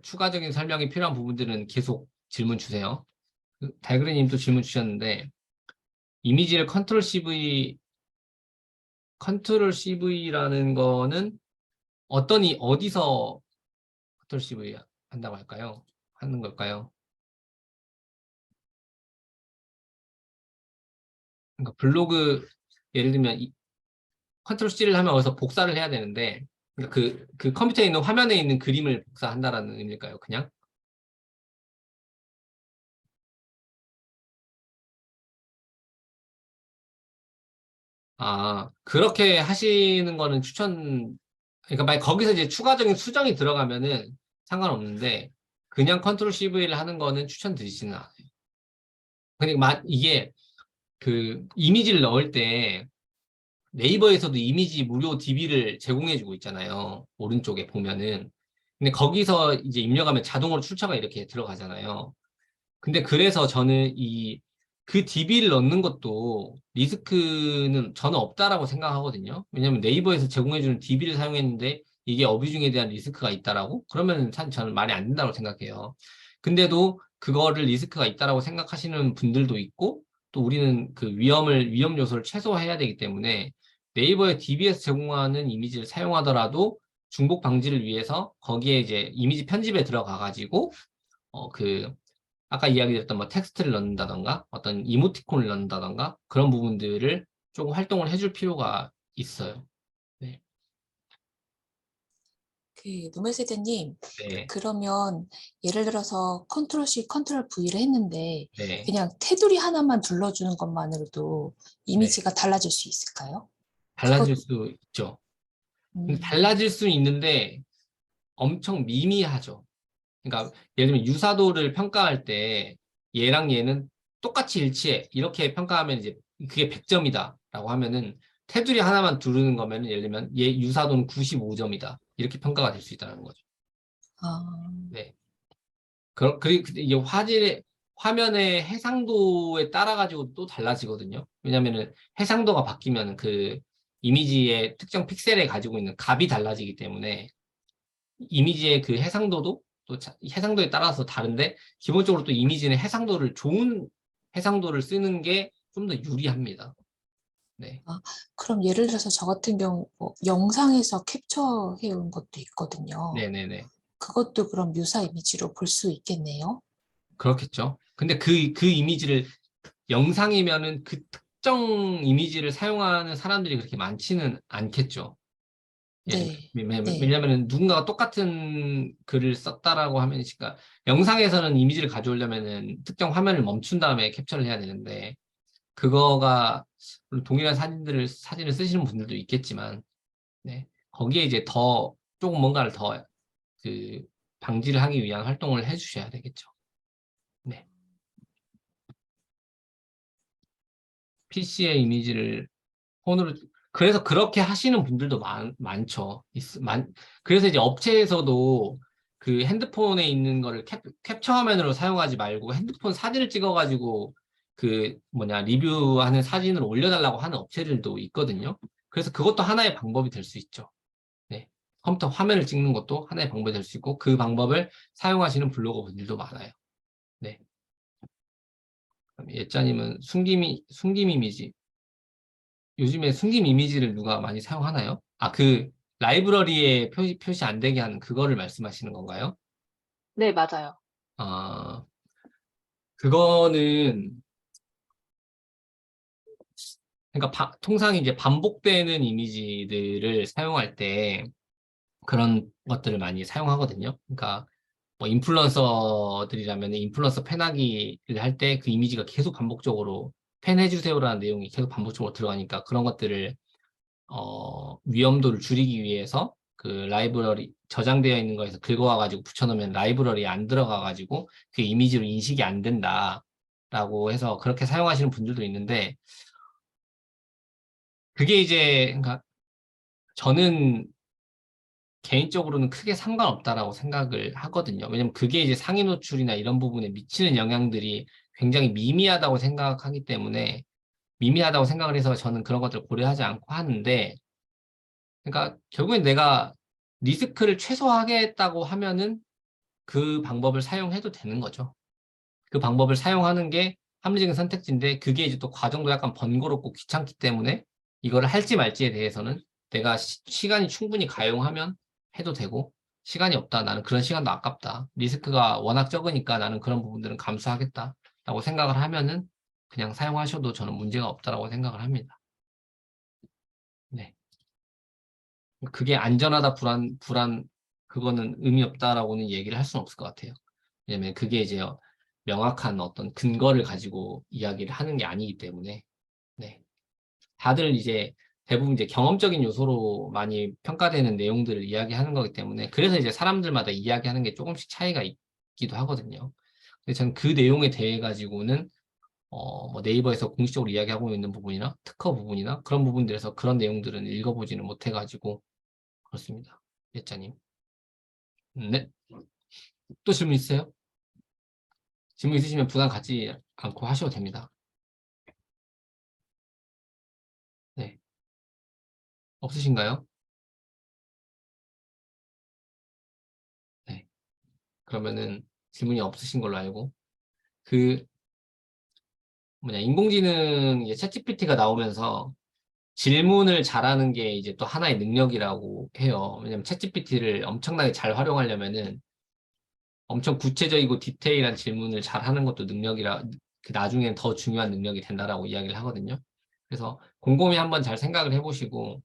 추가적인 설명이 필요한 부분들은 계속 질문 주세요. 달그리님도 질문 주셨는데 이미지를 컨트롤 CV라는 거는 어디서 컨트롤 CV 한다고 할까요? 하는 걸까요? 그러니까 블로그 예를 들면 컨트롤 C를 하면 어디서 복사를 해야 되는데 그러니까 그 컴퓨터에 있는 화면에 있는 그림을 복사한다라는 의미일까요? 그냥? 아, 그렇게 하시는 거는 그러니까 만약 거기서 이제 추가적인 수정이 들어가면은 상관없는데 그냥 컨트롤 CV를 하는 거는 추천드리지는 않아요. 근데 이게 이미지를 넣을 때 네이버에서도 이미지 무료 DB를 제공해주고 있잖아요. 오른쪽에 보면은. 근데 거기서 이제 입력하면 자동으로 출처가 이렇게 들어가잖아요. 근데 그래서 저는 그 DB를 넣는 것도 리스크는 저는 없다라고 생각하거든요. 왜냐면 네이버에서 제공해주는 DB를 사용했는데 이게 어뷰징에 대한 리스크가 있다라고? 그러면 사실 저는 말이 안 된다고 생각해요. 근데도 그거를 리스크가 있다라고 생각하시는 분들도 있고, 또 우리는 그 위험 요소를 최소화해야 되기 때문에 네이버의 DB에서 제공하는 이미지를 사용하더라도 중복 방지를 위해서 거기에 이제 이미지 편집에 들어가 가지고 그 아까 이야기드렸던 뭐 텍스트를 넣는다던가 어떤 이모티콘을 넣는다던가 그런 부분들을 조금 활동을 해줄 필요가 있어요. 네. 누메세대님, 네. 그러면 예를 들어서 컨트롤 C, 컨트롤 V를 했는데 네. 그냥 테두리 하나만 둘러주는 것만으로도 네. 이미지가 달라질 수 있을까요? 달라질 그것, 수 있죠. 근데 음, 달라질 수 있는데 엄청 미미하죠. 그러니까 예를 들면 유사도를 평가할 때 얘랑 얘는 똑같이 일치해. 이렇게 평가하면 이제 그게 100점이다라고 하면은 테두리 하나만 두르는 거면은 예를 들면 얘 유사도는 95점이다. 이렇게 평가가 될 수 있다는 거죠. 아, 네. 그리고 이게 화면의 해상도에 따라 가지고 또 달라지거든요. 왜냐면은 해상도가 바뀌면 그 이미지의 특정 픽셀에 가지고 있는 값이 달라지기 때문에 이미지의 그 해상도도 또 해상도에 따라서 다른데 기본적으로 또 이미지는 좋은 해상도를 쓰는 게 좀 더 유리합니다. 네. 아, 그럼 예를 들어서 저 같은 경우 영상에서 캡처해 온 것도 있거든요. 네네네. 그것도 그럼 뮤사 이미지로 볼 수 있겠네요. 그렇겠죠. 근데 그 이미지를 영상이면은 그 특정 이미지를 사용하는 사람들이 그렇게 많지는 않겠죠. 네, 네. 왜냐면은 누군가가 똑같은 글을 썼다라고 하면, 그러니까 영상에서는 이미지를 가져오려면은 특정 화면을 멈춘 다음에 캡처를 해야 되는데, 그거가 물론 동일한 사진을 쓰시는 분들도 있겠지만, 네. 거기에 이제 조금 뭔가를 그, 방지를 하기 위한 활동을 해주셔야 되겠죠. 네. PC의 이미지를 폰으로, 그래서 그렇게 하시는 분들도 많죠. 그래서 이제 업체에서도 그 핸드폰에 있는 거를 캡처 화면으로 사용하지 말고 핸드폰 사진을 찍어가지고 그 리뷰하는 사진을 올려달라고 하는 업체들도 있거든요. 그래서 그것도 하나의 방법이 될 수 있죠. 네. 컴퓨터 화면을 찍는 것도 하나의 방법이 될 수 있고 그 방법을 사용하시는 블로거 분들도 많아요. 네. 그럼 예짜님은 숨김 이미지. 요즘에 숨김 이미지를 누가 많이 사용하나요? 아, 그 라이브러리에 표시 안 되게 하는 그거를 말씀하시는 건가요? 네, 맞아요. 아, 그거는 그러니까 통상 이제 반복되는 이미지들을 사용할 때 그런 것들을 많이 사용하거든요. 그러니까 뭐 인플루언서들이라면 인플루언서 팬하기를 할 때 그 이미지가 계속 반복적으로 팬해주세요라는 내용이 계속 반복적으로 들어가니까 그런 것들을 위험도를 줄이기 위해서 그 라이브러리 저장되어 있는 거에서 긁어와가지고 붙여놓으면 라이브러리에 안 들어가가지고 그 이미지로 인식이 안 된다라고 해서 그렇게 사용하시는 분들도 있는데 그게 이제 그러니까 저는 개인적으로는 크게 상관없다라고 생각을 하거든요. 왜냐면 그게 이제 상위 노출이나 이런 부분에 미치는 영향들이 굉장히 미미하다고 생각을 해서 저는 그런 것들을 고려하지 않고 하는데 그러니까 결국엔 내가 리스크를 최소화하겠다고 하면은 그 방법을 사용해도 되는 거죠. 그 방법을 사용하는 게 합리적인 선택지인데 그게 이제 또 과정도 약간 번거롭고 귀찮기 때문에 이거를 할지 말지에 대해서는 내가 시간이 충분히 가용하면 해도 되고 시간이 없다. 나는 그런 시간도 아깝다. 리스크가 워낙 적으니까 나는 그런 부분들은 감수하겠다라고 생각을 하면은 그냥 사용하셔도 저는 문제가 없다라고 생각을 합니다. 네. 그게 안전하다, 그거는 의미 없다라고는 얘기를 할 수는 없을 것 같아요. 왜냐면 그게 이제 명확한 어떤 근거를 가지고 이야기를 하는 게 아니기 때문에, 네. 다들 이제 대부분 이제 경험적인 요소로 많이 평가되는 내용들을 이야기하는 거기 때문에, 그래서 이제 사람들마다 이야기하는 게 조금씩 차이가 있기도 하거든요. 근데 저는 그 내용에 대해 가지고는, 뭐 네이버에서 공식적으로 이야기하고 있는 부분이나 특허 부분이나 그런 부분들에서 그런 내용들은 읽어보지는 못해가지고, 그렇습니다. 예짜님. 네. 또 질문 있으세요? 질문 있으시면 부담 갖지 않고 하셔도 됩니다. 네. 없으신가요? 네. 그러면은 질문이 없으신 걸로 알고. 그 인공지능 이제 챗GPT가 나오면서 질문을 잘하는 게 이제 또 하나의 능력이라고 해요. 왜냐면 챗GPT를 엄청나게 잘 활용하려면은 엄청 구체적이고 디테일한 질문을 잘 하는 것도 능력이라, 그 나중엔 더 중요한 능력이 된다라고 이야기를 하거든요. 그래서 곰곰이 한번 잘 생각을 해보시고,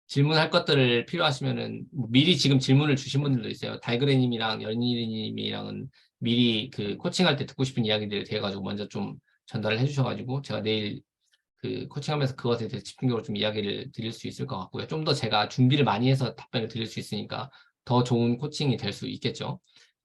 질문할 것들을 필요하시면은 미리 지금 질문을 주신 분들도 있어요. 달그레님이랑 연희님이랑은 미리 그 코칭할 때 듣고 싶은 이야기들에 대해 가지고 먼저 좀 전달을 해주셔가지고 제가 내일 그 코칭하면서 그것에 대해서 집중적으로 좀 이야기를 드릴 수 있을 것 같고요. 좀 더 제가 준비를 많이 해서 답변을 드릴 수 있으니까 더 좋은 코칭이 될 수 있겠죠.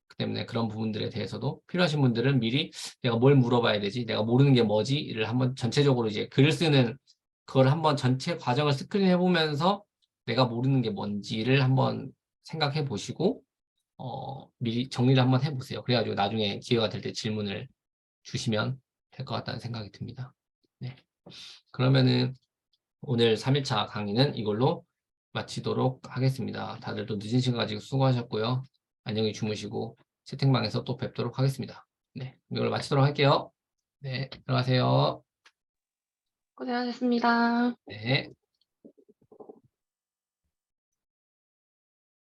그 때문에 그런 부분들에 대해서도 필요하신 분들은 미리 내가 뭘 물어봐야 되지? 내가 모르는 게 뭐지?를 한번 전체적으로 이제 글을 쓰는 그걸 한번 전체 과정을 스크린해 보면서 내가 모르는 게 뭔지를 한번 생각해 보시고 미리 정리를 한번 해보세요. 그래가지고 나중에 기회가 될 때 질문을 주시면 될 것 같다는 생각이 듭니다. 네. 그러면은 오늘 3일차 강의는 이걸로 마치도록 하겠습니다. 다들 또 늦은 시간 가지고 수고하셨고요. 안녕히 주무시고 채팅방에서 또 뵙도록 하겠습니다. 네, 이걸로 마치도록 할게요. 네, 들어가세요. 고생하셨습니다. 네.